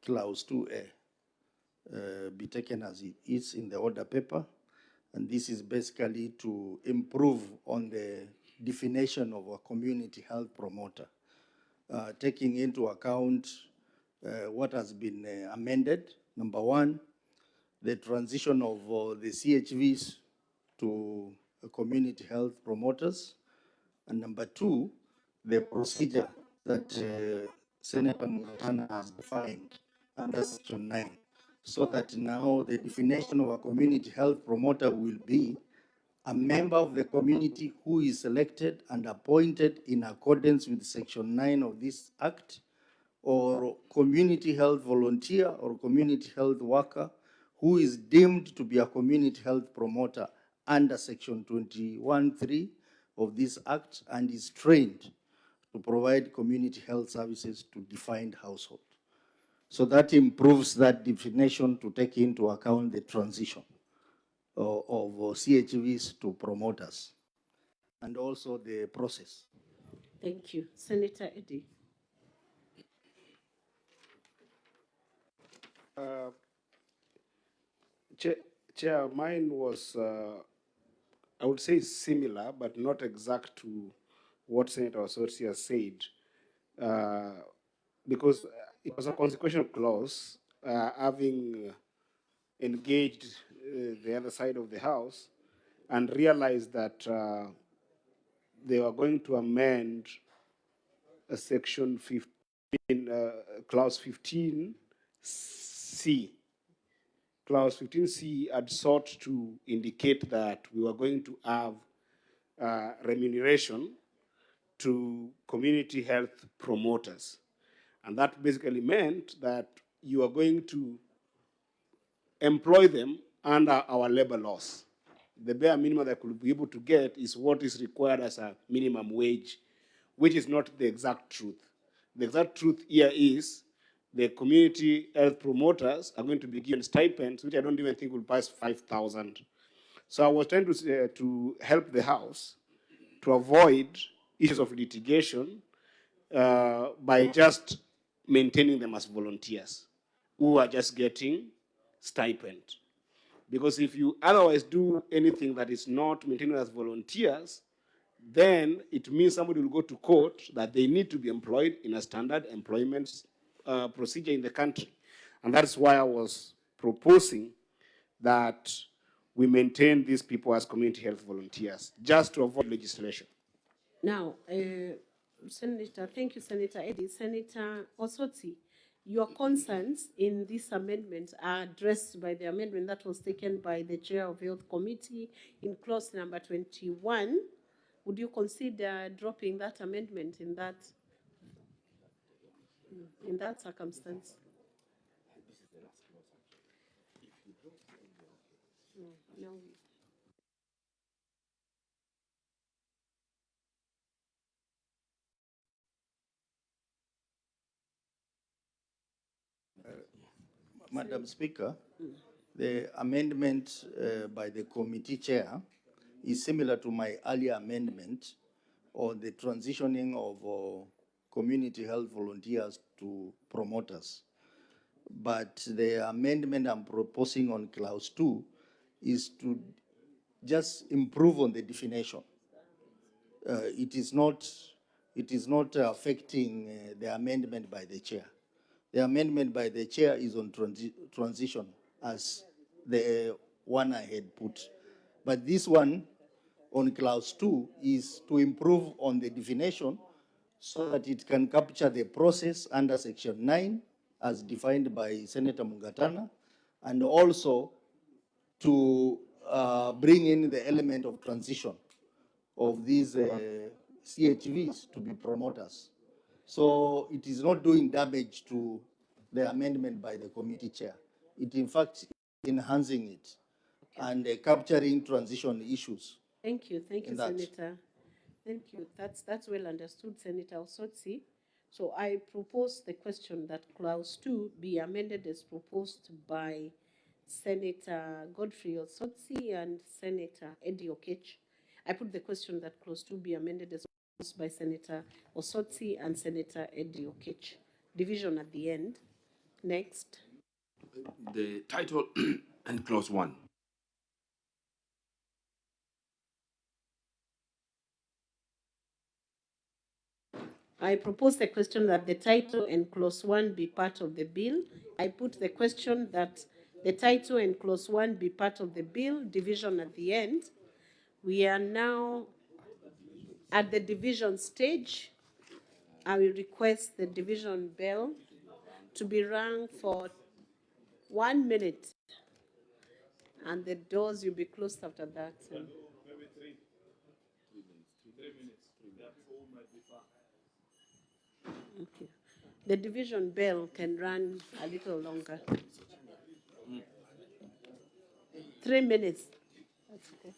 clause 2A be taken as it is in the order paper, and this is basically to improve on the definition of a community health promoter, taking into account what has been amended. Number one, the transition of the CHVs to community health promoters. And number two, the procedure that Senator Muratana has defined under Section 9, so that now the definition of a community health promoter will be a member of the community who is selected and appointed in accordance with Section 9 of this Act, or community health volunteer or community health worker who is deemed to be a community health promoter under Section 21(3) of this Act and is trained to provide community health services to defined household. So that improves that definition to take into account the transition of CHVs to promoters and also the process. Thank you. Senator Eddie. Chair, mine was, I would say similar, but not exact to what Senator Osotsi has said, because it was a consequential clause, having engaged the other side of the House and realized that they were going to amend section 15, clause 15C. Clause 15C had sought to indicate that we were going to have remuneration to community health promoters. And that basically meant that you are going to employ them under our labor laws. The bare minimum that could be able to get is what is required as a minimum wage, which is not the exact truth. The exact truth here is the community health promoters are going to be given stipends, which I don't even think will pass 5,000. So I was trying to help the House to avoid issues of litigation by just maintaining them as volunteers who are just getting stipend. Because if you otherwise do anything that is not maintained as volunteers, then it means somebody will go to court that they need to be employed in a standard employment procedure in the country. And that's why I was proposing that we maintain these people as community health volunteers, just to avoid legislation. Now, Senator, thank you, Senator Eddy. Senator Osoti, your concerns in this amendment are addressed by the amendment that was taken by the Chair of Health Committee in clause number 21. Would you consider dropping that amendment in that circumstance? No. Madam Speaker, the amendment by the committee chair is similar to my earlier amendment on the transitioning of community health volunteers to promoters. But the amendment I'm proposing on clause 2 is to just improve on the definition. It is not affecting the amendment by the chair. The amendment by the chair is on transition as the one I had put. But this one on clause 2 is to improve on the definition so that it can capture the process under section 9 as defined by Senator Mungatana, and also to bring in the element of transition of these CHVs to be promoters. So it is not doing damage to the amendment by the committee chair. It, in fact, enhancing it and capturing transition issues. Thank you, Senator. Thank you. That's well understood, Senator Osotsi. So I propose the question that clause 2 be amended as proposed by Senator Godfrey Osotsi and Senator Eddie Okech. I put the question that clause 2 be amended as proposed by Senator Osotsi and Senator Eddie Okech. Division at the end. Next. The title and clause 1. I propose the question that the title and clause 1 be part of the bill. I put the question that the title and clause 1 be part of the bill, division at the end. We are now at the division stage. I will request the division bell to be rung for 1 minute, and the doors will be closed after that. Okay. The division bell can run a little longer. 3 minutes. That's okay.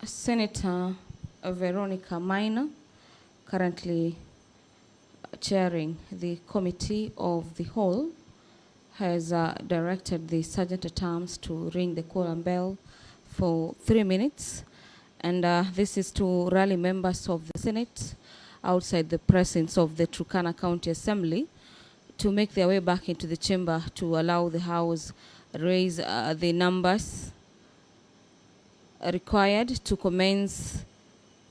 Senator Veronica Minor, currently chairing the Committee of the Whole, has directed the Sergeant at Arms to ring the quorum bell for 3 minutes. And this is to rally members of the Senate outside the presence of the Turkana County Assembly to make their way back into the chamber to allow the House raise the numbers required to commence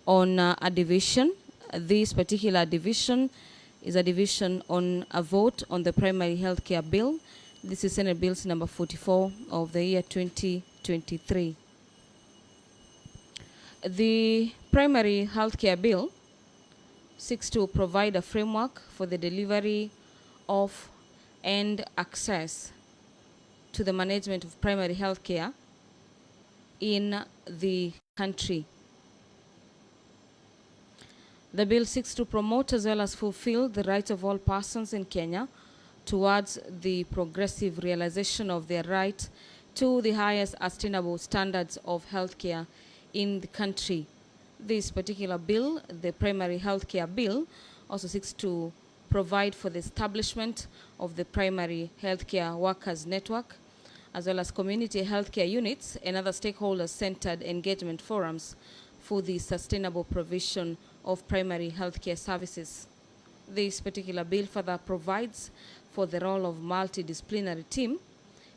on a division. This particular division is a division on a vote on the primary health care bill. This is Senate Bills number 44 of the year 2023. The primary health care bill seeks to provide a framework for the delivery of and access to the management of primary health care in the country. The bill seeks to promote as well as fulfill the rights of all persons in Kenya towards the progressive realization of their right to the highest attainable standards of healthcare in the country. This particular bill, the primary healthcare bill, also seeks to provide for the establishment of the primary healthcare workers network, as well as community healthcare units and other stakeholder-centered engagement forums for the sustainable provision of primary healthcare services. This particular bill further provides for the role of multidisciplinary team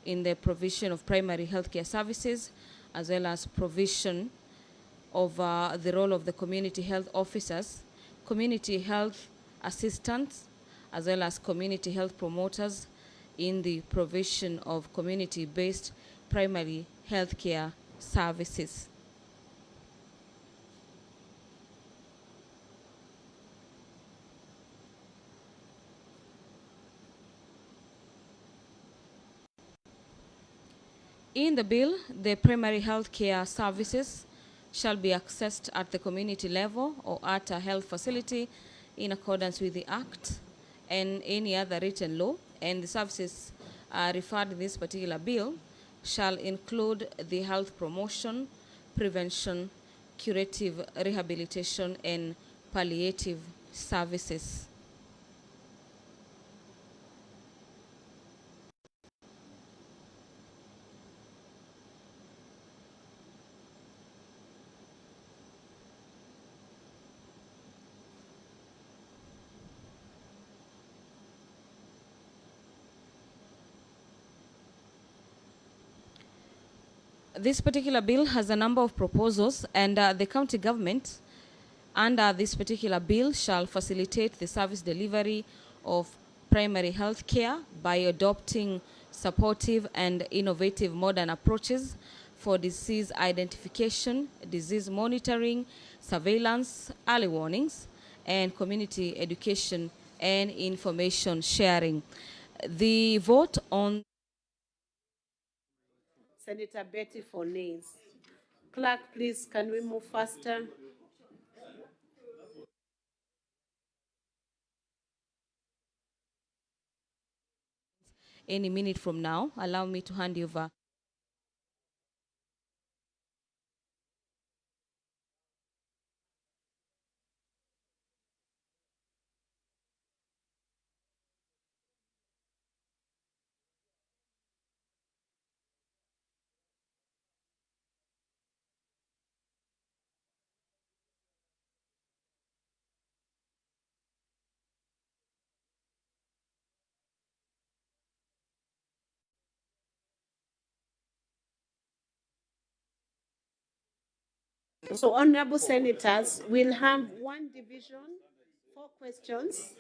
in the provision of primary healthcare services, as well as provision of the role of the community health officers, community health assistants, as well as community health promoters in the provision of community-based primary healthcare services. In the bill, the primary health care services shall be accessed at the community level or at a health facility in accordance with the Act and any other written law, and the services referred in this particular bill shall include the health promotion, prevention, curative rehabilitation, and palliative services. This particular bill has a number of proposals, and the county government under this particular bill shall facilitate the service delivery of primary health care by adopting supportive and innovative modern approaches for disease identification, disease monitoring, surveillance, early warnings, and community education and information sharing. The vote on Senator Betty for nays. Clerk, please, can we move faster? any minute from now. Allow me to hand you over. So, honorable senators, we'll have one division, 4 questions.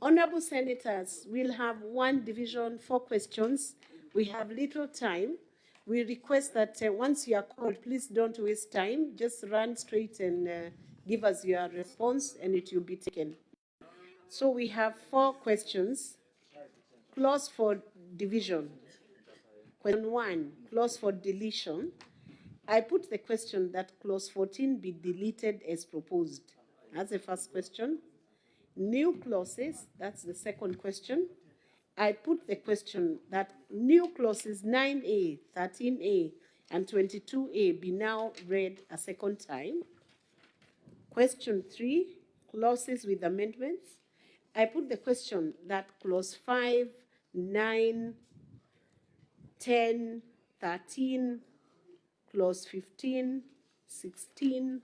Honorable senators, we'll have one division, 4 questions. We have little time. We request that once you are called, please don't waste time. Just run straight and give us your response, and it will be taken. So we have 4 questions. Clause for division. Question 1, clause for deletion. I put the question that clause 14 be deleted as proposed. That's the first question. New clauses, that's the second question. I put the question that new clauses 9A, 13A, and 22A be now read a second time. Question 3, clauses with amendments. I put the question that clause 5, 9, 10, 13, clause 15, 16,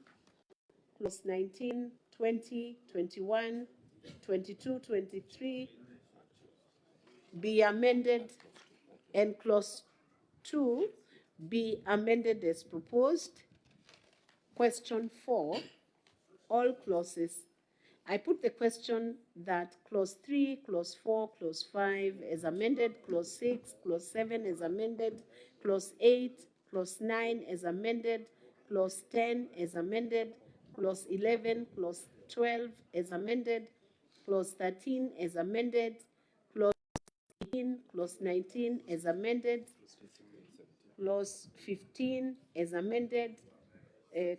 clause 19, 20, 21, 22, 23 be amended, and clause 2 be amended as proposed. Question 4, all clauses. I put the question that clause 3, clause 4, clause 5 is amended, clause 6, clause 7 is amended, clause 8, clause 9 is amended, clause 10 is amended, clause 11, clause 12 is amended, clause 13 is amended, clause 18, clause 19 is amended, clause 15 is amended,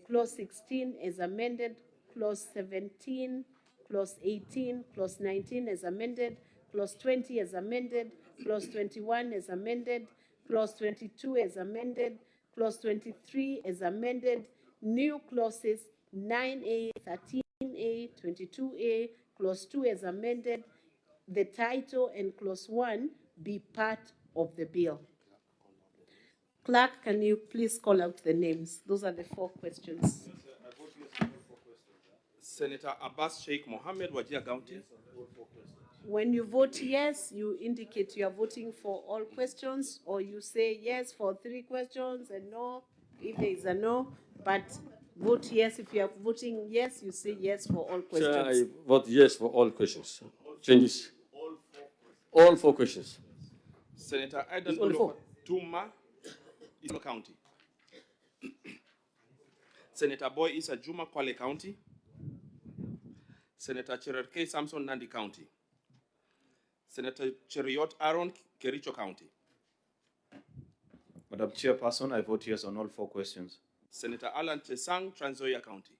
clause 16 is amended, clause 17, clause 18, clause 19 is amended, clause 20 is amended, clause 21 is amended, clause 22 is amended, clause 23 is amended, new clauses 9A, 13A, 22A, clause 2 is amended, the title and clause 1 be part of the bill. Clerk, can you please call out the names? Those are the 4 questions. Senator Abbas Sheikh Mohammed, Wajir County. When you vote yes, you indicate you are voting for all questions, or you say yes for 3 questions and no if there is a no, but vote yes. If you are voting yes, you say yes for all questions. Chair, I vote yes for all questions. Changes. All 4 questions. Senator Aidan It's all 4. Tuma, Isma County. Senator Boy Isa Juma, Kwale County. Senator Cherarkey Samson, Nandi County. Senator Cheriot Aaron, Kericho County. Madam Chairperson, I vote yes on all 4 questions. Senator Alan Chesang, Trans Nzoia County.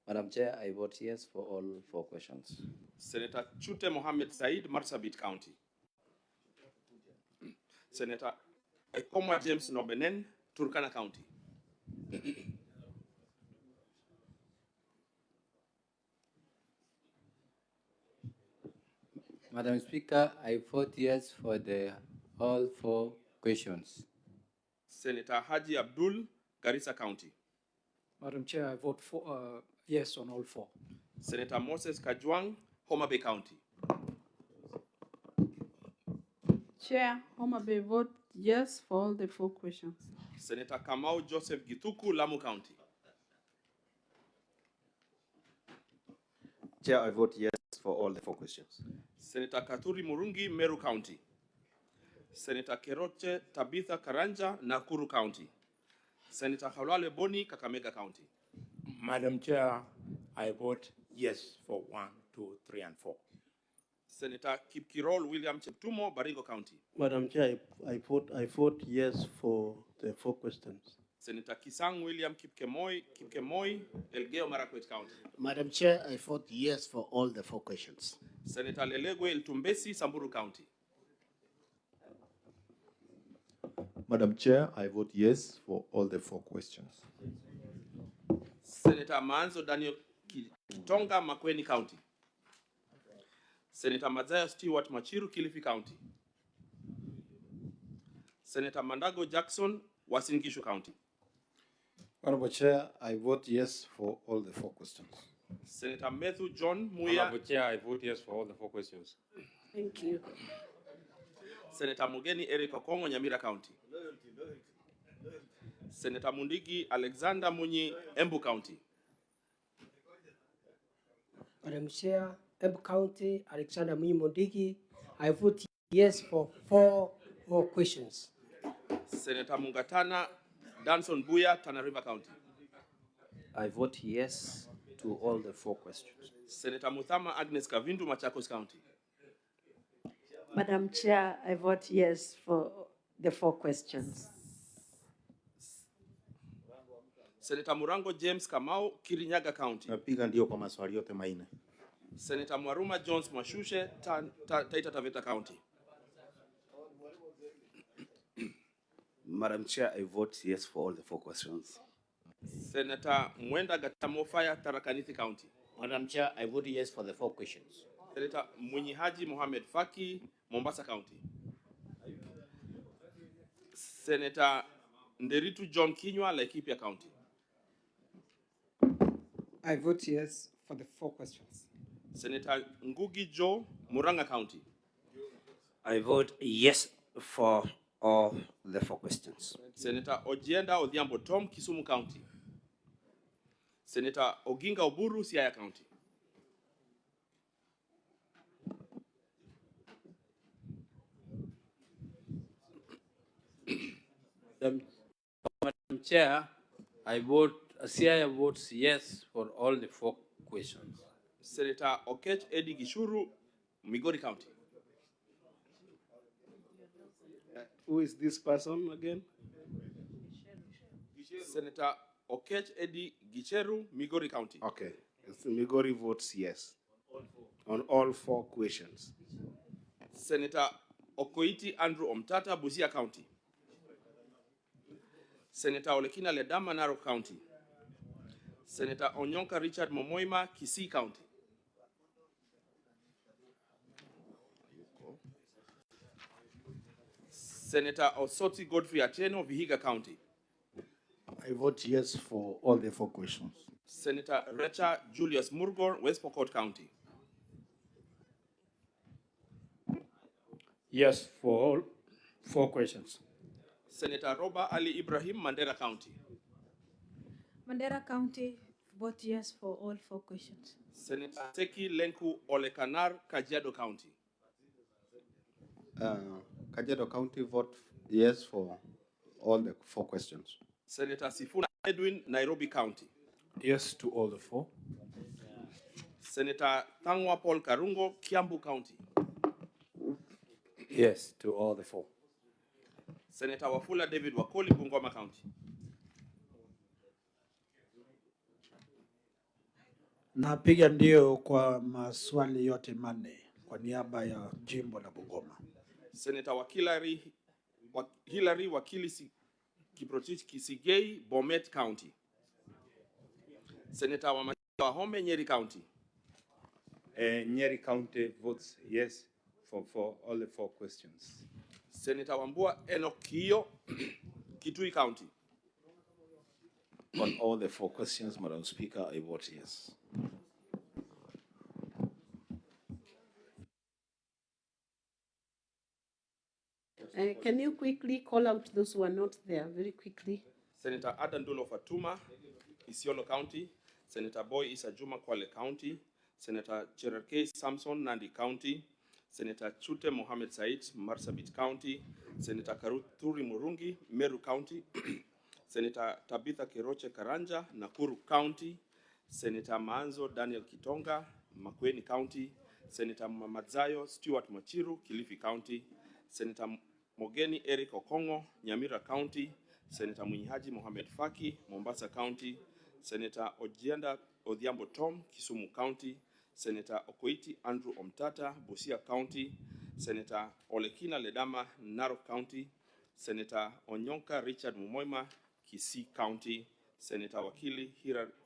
Madam Chair, I vote yes for all 4 questions. Senator Chute Mohammed Said, Marsabit County. Senator Ekoma James Nobenen, Turkana County. Madam Speaker, I vote yes for all 4 questions. Senator Haji Abdul, Garissa County. Madam Chair, I vote for yes on all 4. Senator Moses Kajwang, Homa Bay County. Chair, Homa Bay vote yes for all the 4 questions. Senator Kamau Joseph Gituku, Lamu County. Chair, I vote yes for all the 4 questions. Senator Katuri Murungi, Meru County. Senator Keroche Tabitha Karanja, Nakuru County. Senator Halwale Boni, Kakamega County. Madam Chair, I vote yes for 1, 2, 3, and 4. Senator Kipkirol William Cheptumo, Baringo County. Madam Chair, I vote yes for the 4 questions. Senator Kisang William Kipkemoi, Elgeyo Marakwet County. Madam Chair, I vote yes for all the 4 questions. Senator Lelegwe Eltumbesi, Samburu County. Madam Chair, I vote yes for all the 4 questions. Senator Manzo Daniel Kitonga, Makueni County. Senator Mazaya Stewart Machiru, Kilifi County. Senator Mandago Jackson, Uasin Gishu County. Honorable Chair, I vote yes for all the 4 questions. Senator Matthew John Muya. Honorable Chair, I vote yes for all the 4 questions. Thank you. Senator Mugeni Eric Okongo, Nyamira County. Senator Mundigi Alexander Munyi, Embu County. Madam Chair, Embu County, Alexander Munyi Mundigi, I vote yes for 4 more questions. Senator Mungatana Danson Buya, Tana River County. I vote yes to all the 4 questions. Senator Muthama Agnes Kavindu, Machakos County. Madam Chair, I vote yes for the 4 questions. Senator Murango James Kamau, Kirinyaga County. Napiga ndio kwa maswali yote manne. Senator Mwaruma Jones Mwashushe, Taita Taveta County. Madam Chair, I vote yes for all the 4 questions. Senator Mwenda Gatamofaya, Tharaka County. Madam Chair, I vote yes for the 4 questions. Senator Munyihaji Mohamed Faki, Mombasa County. Senator Nderitu John Kinywa, Laikipia County. I vote yes for the 4 questions. Senator Ngugi Joe, Muranga County. I vote yes for all the 4 questions. Senator Ojienda Odhiambo Tom, Kisumu County. Senator Oginga Oburu, Siaya County. Madam Chair, Siaya votes yes for all the 4 questions. Senator Okech Eddie Gishuru, Migori County. Who is this person again? Senator Okech Eddie Gicheru, Migori County. Okay. So Migori votes yes on all 4 questions. Senator Okoiti Andrew Omtata, Busia County. Senator Olekina Ledama, Narok County. Senator Onyonka Richard Momoima, Kisii County. Senator Osoti Godfrey Atieno, Vihiga County. I vote yes for all the 4 questions. Senator Recha Julius Murgor, West Pokot County. Yes for all 4 questions. Senator Roba Ali Ibrahim, Mandera County. Mandera County, vote yes for all 4 questions. Senator Seki Lenku Olekanar, Kajiado County. Kajiado County vote yes for all the 4 questions. Senator Sifuna Edwin, Nairobi County. Yes to all the 4. Senator Thangwa Paul Karungo, Kiambu County. Yes to all the 4. Senator Wafula David Wakoli, Bungoma County. Napiga ndio kwa maswali yote manne kwa niaba ya jimbo la Bungoma. Senator Hillary Wakili Kiprotich Kisigei, Bomet County. Senator Wahome, Nyeri County. Nyeri County votes yes for all the 4 questions. Senator Wambua Enokio, Kitui County. On all the 4 questions, Madam Speaker, I vote yes. Can you quickly call out those who are not there very quickly? Senator Adandulo Fatuma, Isiolo County. Senator Boy Isa Juma, Kwale County. Senator Cherarkei Samson, Nandi County. Senator Chute Mohamed Said, Marsabit County. Senator Karuturi Murungi, Meru County. Senator Tabitha Keroche Karanja, Nakuru County. Senator Maanzo Daniel Kitonga, Makueni County. Senator Mamadzayo Stuart Machiru, Kilifi County. Senator Mogeni Eric Okongo, Nyamira County. Senator Munyihaji Mohamed Faki, Mombasa County. Senator Ojienda Odhiambo Tom, Kisumu County. Senator Okoiti Andrew Omtata, Busia County. Senator Olekina Ledama, Narok County. Senator Onyonka Richard Mumoima, Kisii County. Senator Wakili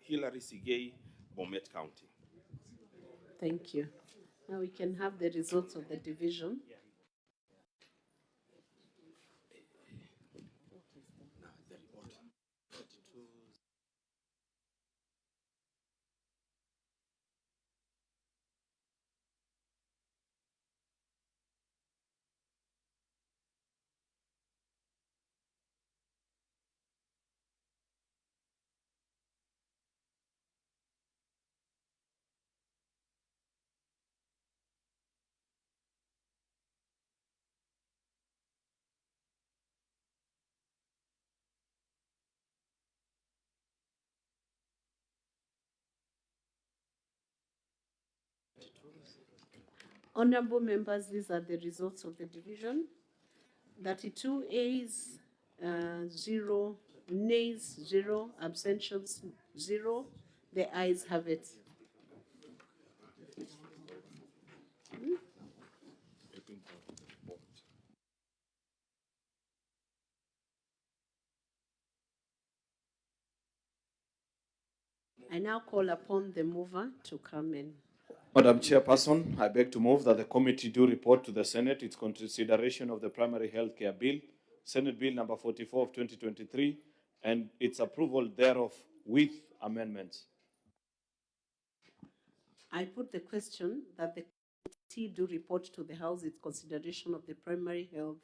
Hillary Sigei, Bomet County. Thank you. Now we can have the results of the division. Honorable members, these are the results of the division. 32 A's, 0 nays, 0 abstentions, 0. The ayes have it. I now call upon the mover to come in. Madam Chairperson, I beg to move that the committee do report to the Senate its consideration of the primary health care bill, Senate Bill number 44 of 2023, and its approval thereof with amendments. I put the question that the committee do report to the House its consideration of the primary health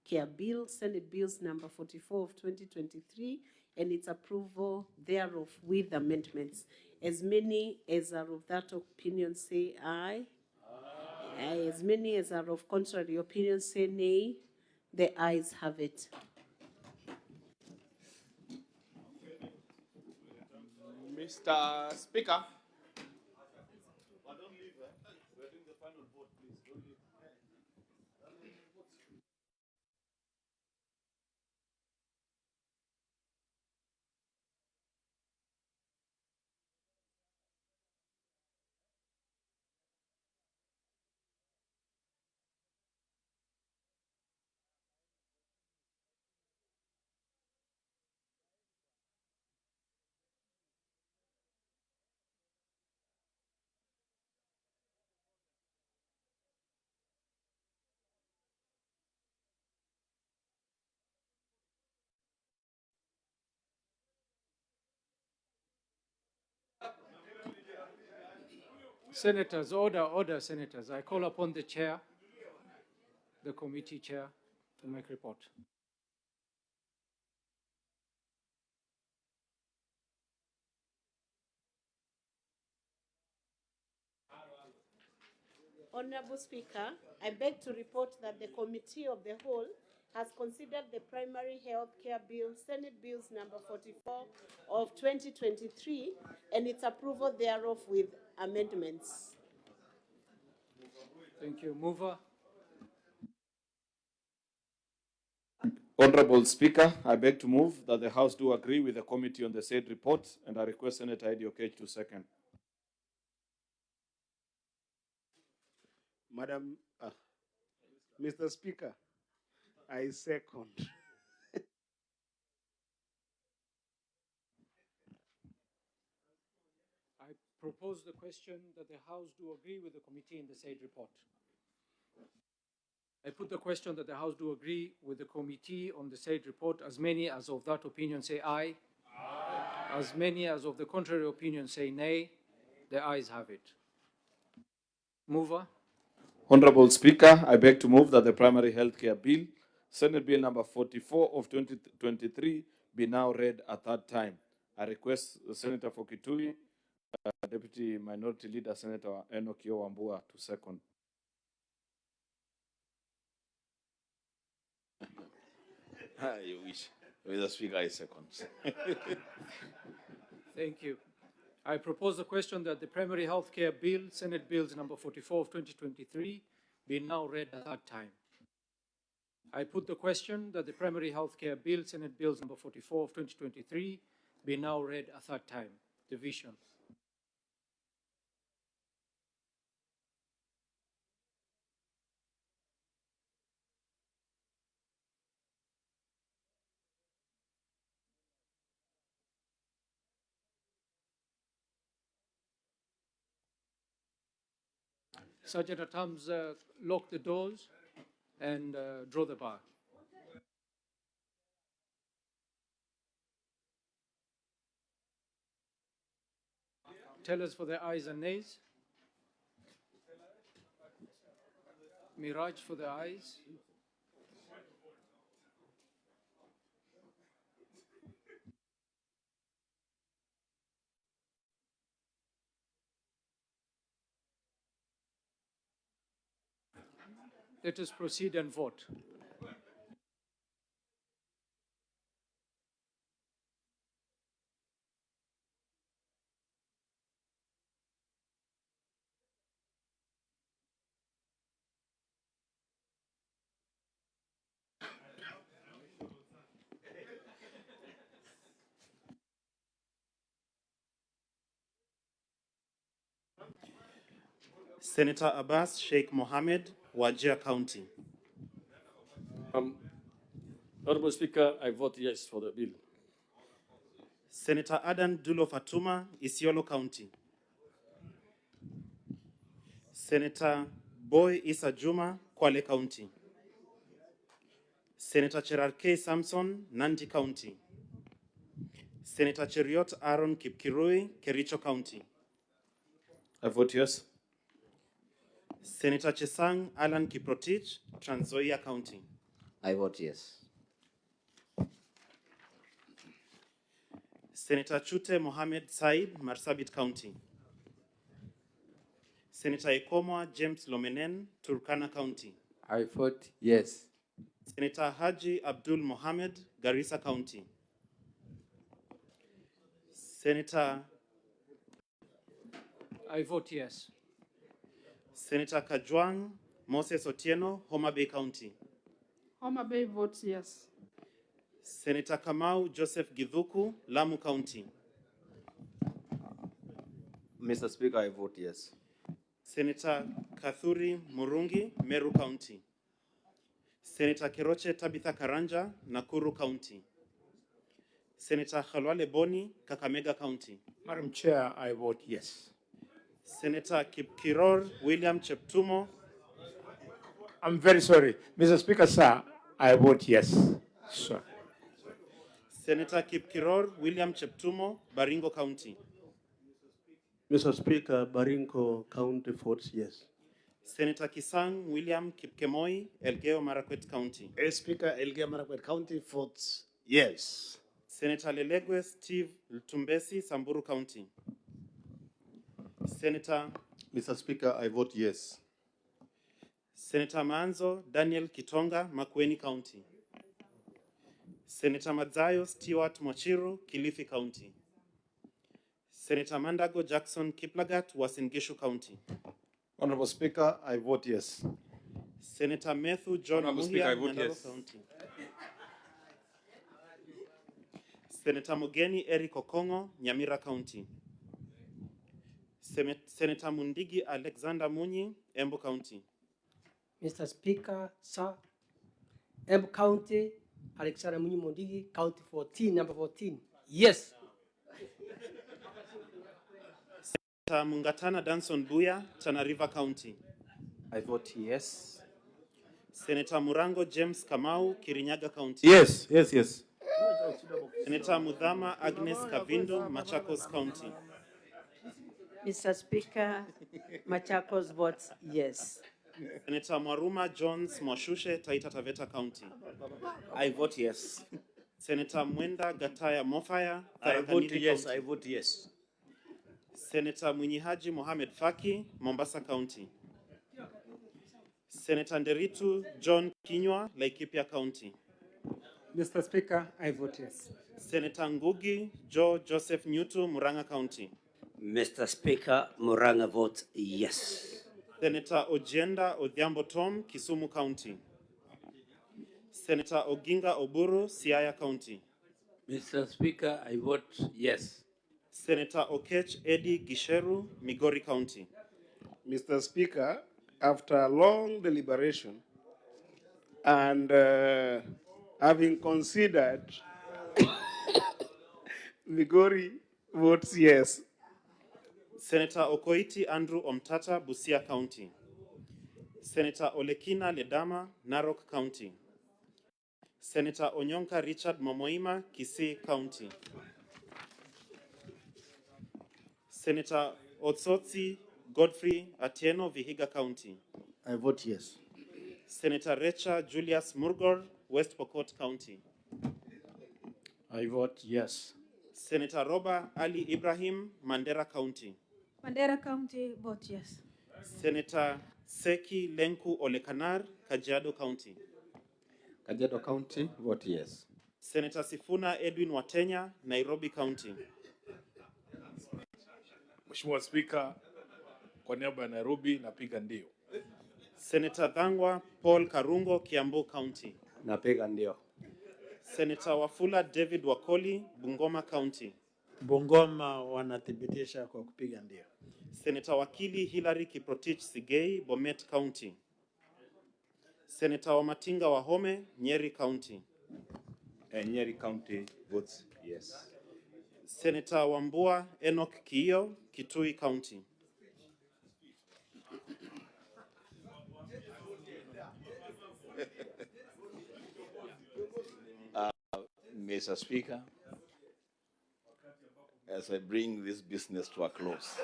care bill, Senate Bills number 44 of 2023, and its approval thereof with amendments. As many as are of that opinion say aye. Aye. As many as are of contrary opinion say nay. The ayes have it. Mr. Speaker, Senators, order, senators. I call upon the chair, the committee chair, to make report. Honorable Speaker, I beg to report that the Committee of the Whole has considered the Primary Health Care Bill, Senate Bills number 44 of 2023, and its approval thereof with amendments. Thank you. Mover. Honorable Speaker, I beg to move that the House do agree with the committee on the said report, and I request Senator Eddie Okech to second. Mr. Speaker, I second. I propose the question that the House do agree with the committee in the said report. I put the question that the House do agree with the committee on the said report. As many as of that opinion say aye. Aye. As many as of the contrary opinion say nay. The ayes have it. Mover. Honorable Speaker, I beg to move that the primary health care bill, Senate Bill number 44 of 2023, be now read a third time. I request Senator for Kitui, Deputy Minority Leader Senator Enoch Wambua to second. You wish. Mr. Speaker, I second. Thank you. I propose the question that the primary health care bill, Senate Bills number 44 of 2023, be now read a third time. I put the question that the primary health care bill, Senate Bills number 44 of 2023, be now read a third time. Division. Sergeant at Arms, lock the doors and draw the bar. Tellers for the ayes and nays. Miraj for the ayes. Let us proceed and vote. Senator Abbas Sheikh Mohammed, Wajir County. Honorable Speaker, I vote yes for the bill. Senator Adan Dulo Fatuma, Isiolo County. Senator Boy Issa Juma, Kwale County. Senator Cherarkei Samson, Nandi County. Senator Cheriot Aaron Kipkirui, Kericho County. I vote yes. Senator Chesang Alan Kiprotich, Trans Nzoia County. I vote yes. Senator Chute Mohammed Said, Marsabit County. Senator Ekomwa James Lomenen, Turkana County. I vote yes. Senator Haji Abdul Mohammed, Garissa County. Senator I vote yes. Senator Kajwang Moses Otieno, Homa Bay County. Homa Bay votes yes. Senator Kamau Joseph Githuku, Lamu County. Mr. Speaker, I vote yes. Senator Kathuri Murungi, Meru County. Senator Keroche Tabitha Karanja, Nakuru County. Senator Khalwale Boni, Kakamega County. Madam Chair, I vote yes. Senator Kipkiror William Cheptumo. I'm very sorry. Mr. Speaker, sir, I vote yes. Sir. Senator Kipkiror William Cheptumo, Baringo County. Mr. Speaker, Baringo County votes yes. Senator Kisang William Kipkemoi, Elgeyo Marakwet County. Speaker, Elgeyo Marakwet County votes yes. Senator Lelegwe Steve Lutumbesi, Samburu County. Senator Mr. Speaker, I vote yes. Senator Manzo Daniel Kitonga, Makueni County. Senator Madzayo Stewart Mochiru, Kilifi County. Senator Mandago Jackson Kiplagat, Uasin Gishu County. Honorable Speaker, I vote yes. Senator Methu John Honorable Speaker, I Muhia, vote Nyandarua yes. County. Senator Mugeni Eric Okongo, Nyamira County. Senator Mundigi Alexander Munyi, Embu County. Mr. Speaker, sir, Embu County, Alexander Munyi Mondigi, County 14, number 14. Yes. Senator Mungatana Danson Buya, Tana River County. I vote yes. Senator Murango James Kamau, Kirinyaga County. Yes, yes, yes. Senator Mudhama Agnes Kavindu, Machakos County. Mr. Speaker, Machakos votes yes. Senator Mwaruma Jones Mwashushe, Taita Taveta County. I vote yes. Senator Mwenda Gataya Mofaya, I vote Tharaka-Nithi yes. County. I vote yes. Senator Mwinyihaji Mohamed Faki, Mombasa County. Senator Nderitu John Kinywa, Laikipia County. Mr. Speaker, I vote yes. Senator Ngugi Joe Joseph Nyutu, Murang'a County. Mr. Speaker, Murang'a votes yes. Senator Ojienda Odhiambo Tom, Kisumu County. Senator Oginga Oburu, Siaya County. Mr. Speaker, I vote yes. Senator Okech Eddie Gisheru, Migori County. Mr. Speaker, after long deliberation and having considered, Migori votes yes. Senator Okoiti Andrew Omtata, Busia County. Senator Olekina Ledama, Narok County. Senator Onyonka Richard Momoima, Kisii County. Senator Otsotsi Godfrey Atieno, Vihiga County. I vote yes. Senator Recha Julius Murgor, West Pokot County. I vote yes. Senator Roba Ali Ibrahim, Mandera County. Mandera County, vote yes. Senator Seki Lenku Olekanar, Kajiado County. Kajiado County, vote yes. Senator Sifuna Edwin Watenya, Nairobi County. Mheshimiwa Speaker, kwa niaba ya Nairobi napiga ndio. Senator Dhangwa Paul Karungo, Kiambu County. Napiga ndio. Senator Wafula David Wakoli, Bungoma County. Bungoma wanathibitisha kwa kupiga ndio. Senator Wakili Hilary Kiprotich Sigei, Bomet County. Senator Wamatinga Wahome, Nyeri County. Nyeri County votes yes. Senator Wambua Enoch Kiyo, Kitui County. Mr. Speaker, as I bring this business to a close,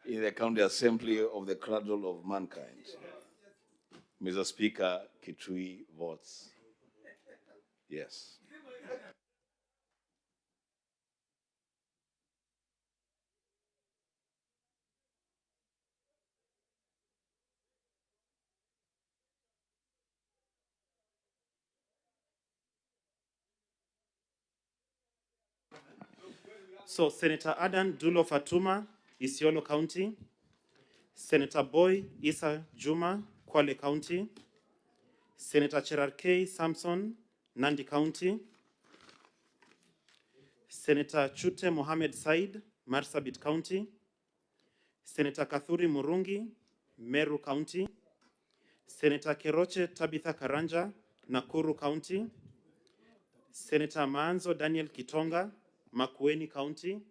in the County Assembly of the Cradle of Mankind, Mr. Speaker, Kitui votes yes. So Senator Adan Dulo Fatuma, Isiolo County. Senator Boy Isa Juma, Kwale County. Senator Cherarkei Samson, Nandi County. Senator Chute Mohamed Said, Marsabit County. Senator Kathuri Murungi, Meru County. Senator Keroche Tabitha Karanja, Nakuru County. Senator Maanzo Daniel Kitonga, Makueni County.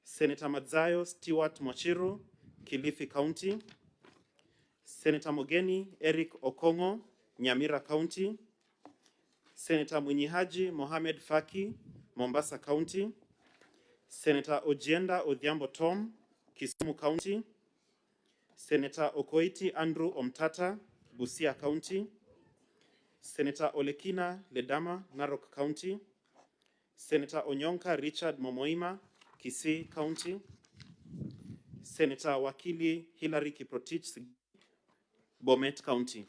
Senator Madzayo Stewart Mochiru, Kilifi County. Senator Mogeni Eric Okongo, Nyamira County. Senator Mwinyihaji Mohamed Faki, Mombasa County. Senator Ojienda Odhiambo Tom, Kisumu County. Senator Okoiti Andrew Omtata, Busia County. Senator Olekina Ledama, Narok County. Senator Onyonka Richard Momoima, Kisii County. Senator Wakili Hilary Kiprotich, Bomet County.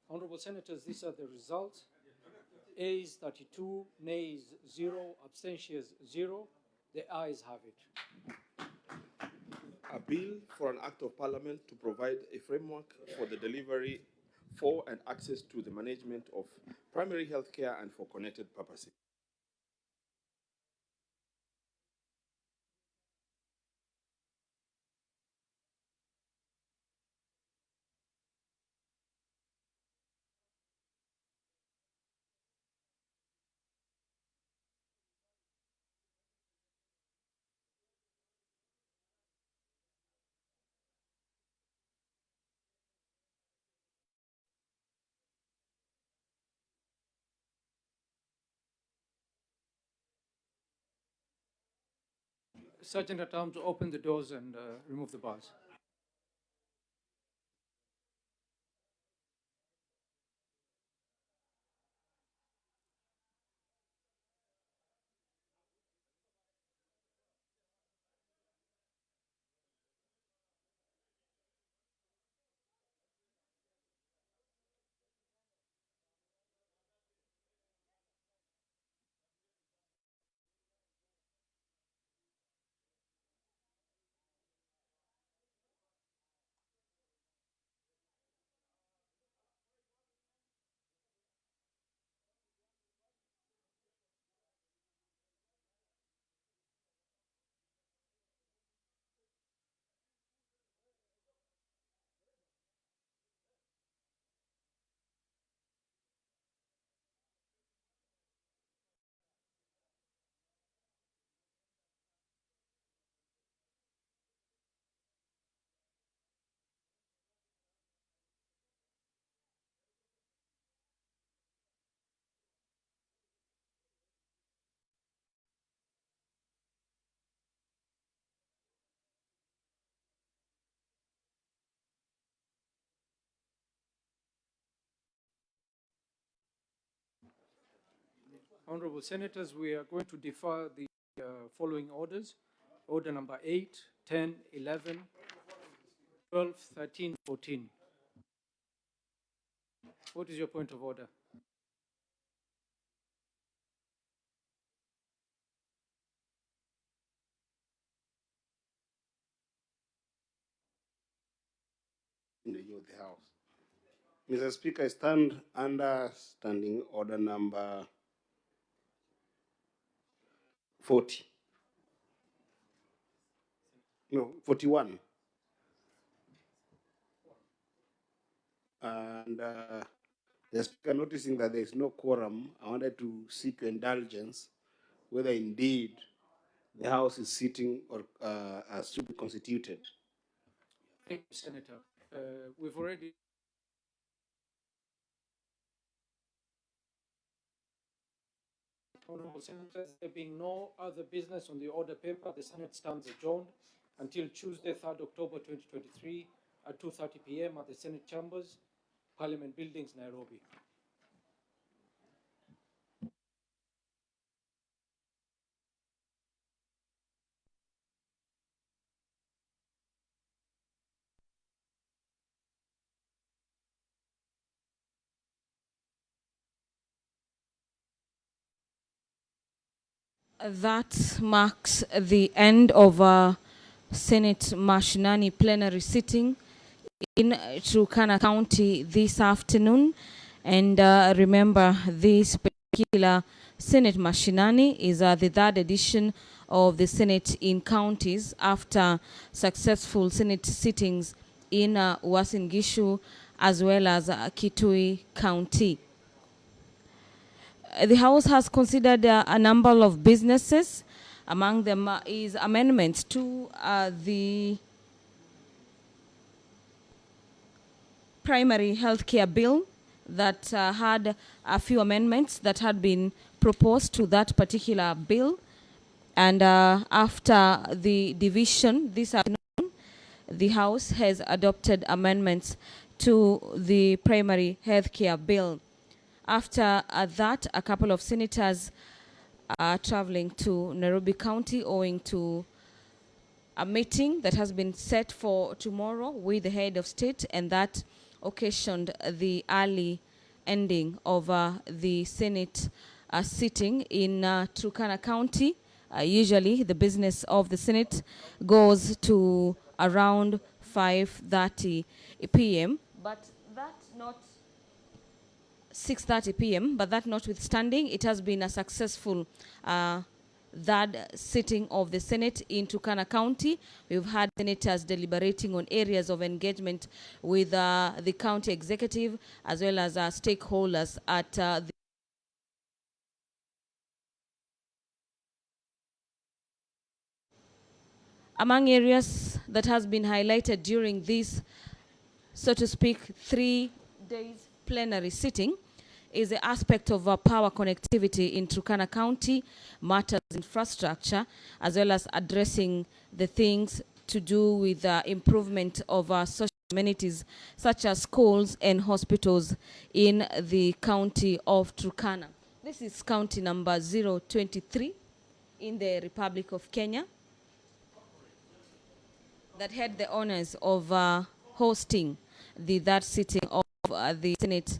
Honorable Senators, these are the results. Ayes 32, nays 0, abstentions 0. The ayes have it. A bill for an act of parliament to provide a framework for the delivery for and access to the management of primary health care and for connected purposes. Sergeant at Arms, open the doors and remove the bars. Honorable Senators, we are going to defer the following orders. Order number 8, 10, 11, 12, 13, 14. What is your point of order? In the House. Mr. Speaker, I stand under standing order number 40. No, 41. And the Speaker, noticing that there is no quorum, I wanted to seek your indulgence whether indeed the House is sitting or should be constituted. Thank you, Senator. We've already. Honorable Senators, there being no other business on the order paper, the Senate stands adjourned until Tuesday, 3rd October 2023 at 2:30 p.m. at the Senate Chambers, Parliament Buildings, Nairobi. That marks the end of Senate Mashinani plenary sitting in Turkana County this afternoon. And remember, this particular Senate Mashinani is the third edition of the Senate in counties after successful Senate sittings in Uasin Gishu as well as Kitui County. The House has considered a number of businesses. Among them is amendments to the primary healthcare bill that had a few amendments that had been proposed to that particular bill. And after the division this afternoon, the House has adopted amendments to the primary healthcare bill. After that, a couple of senators are traveling to Nairobi County owing to a meeting that has been set for tomorrow with the head of state, and that occasioned the early ending of the Senate sitting in Turkana County. Usually the business of the Senate goes to around 5:30 p.m. But that not 6:30 p.m. But that notwithstanding, it has been a successful third sitting of the Senate in Turkana County. We've had senators deliberating on areas of engagement with the county executive as well as stakeholders at the among areas that has been highlighted during this, so to speak, 3 days plenary sitting is the aspect of power connectivity in Turkana County, matters infrastructure, as well as addressing the things to do with improvement of social amenities such as schools and hospitals in the county of Turkana. This is county number 023 in the Republic of Kenya that had the honors of hosting that sitting of the Senate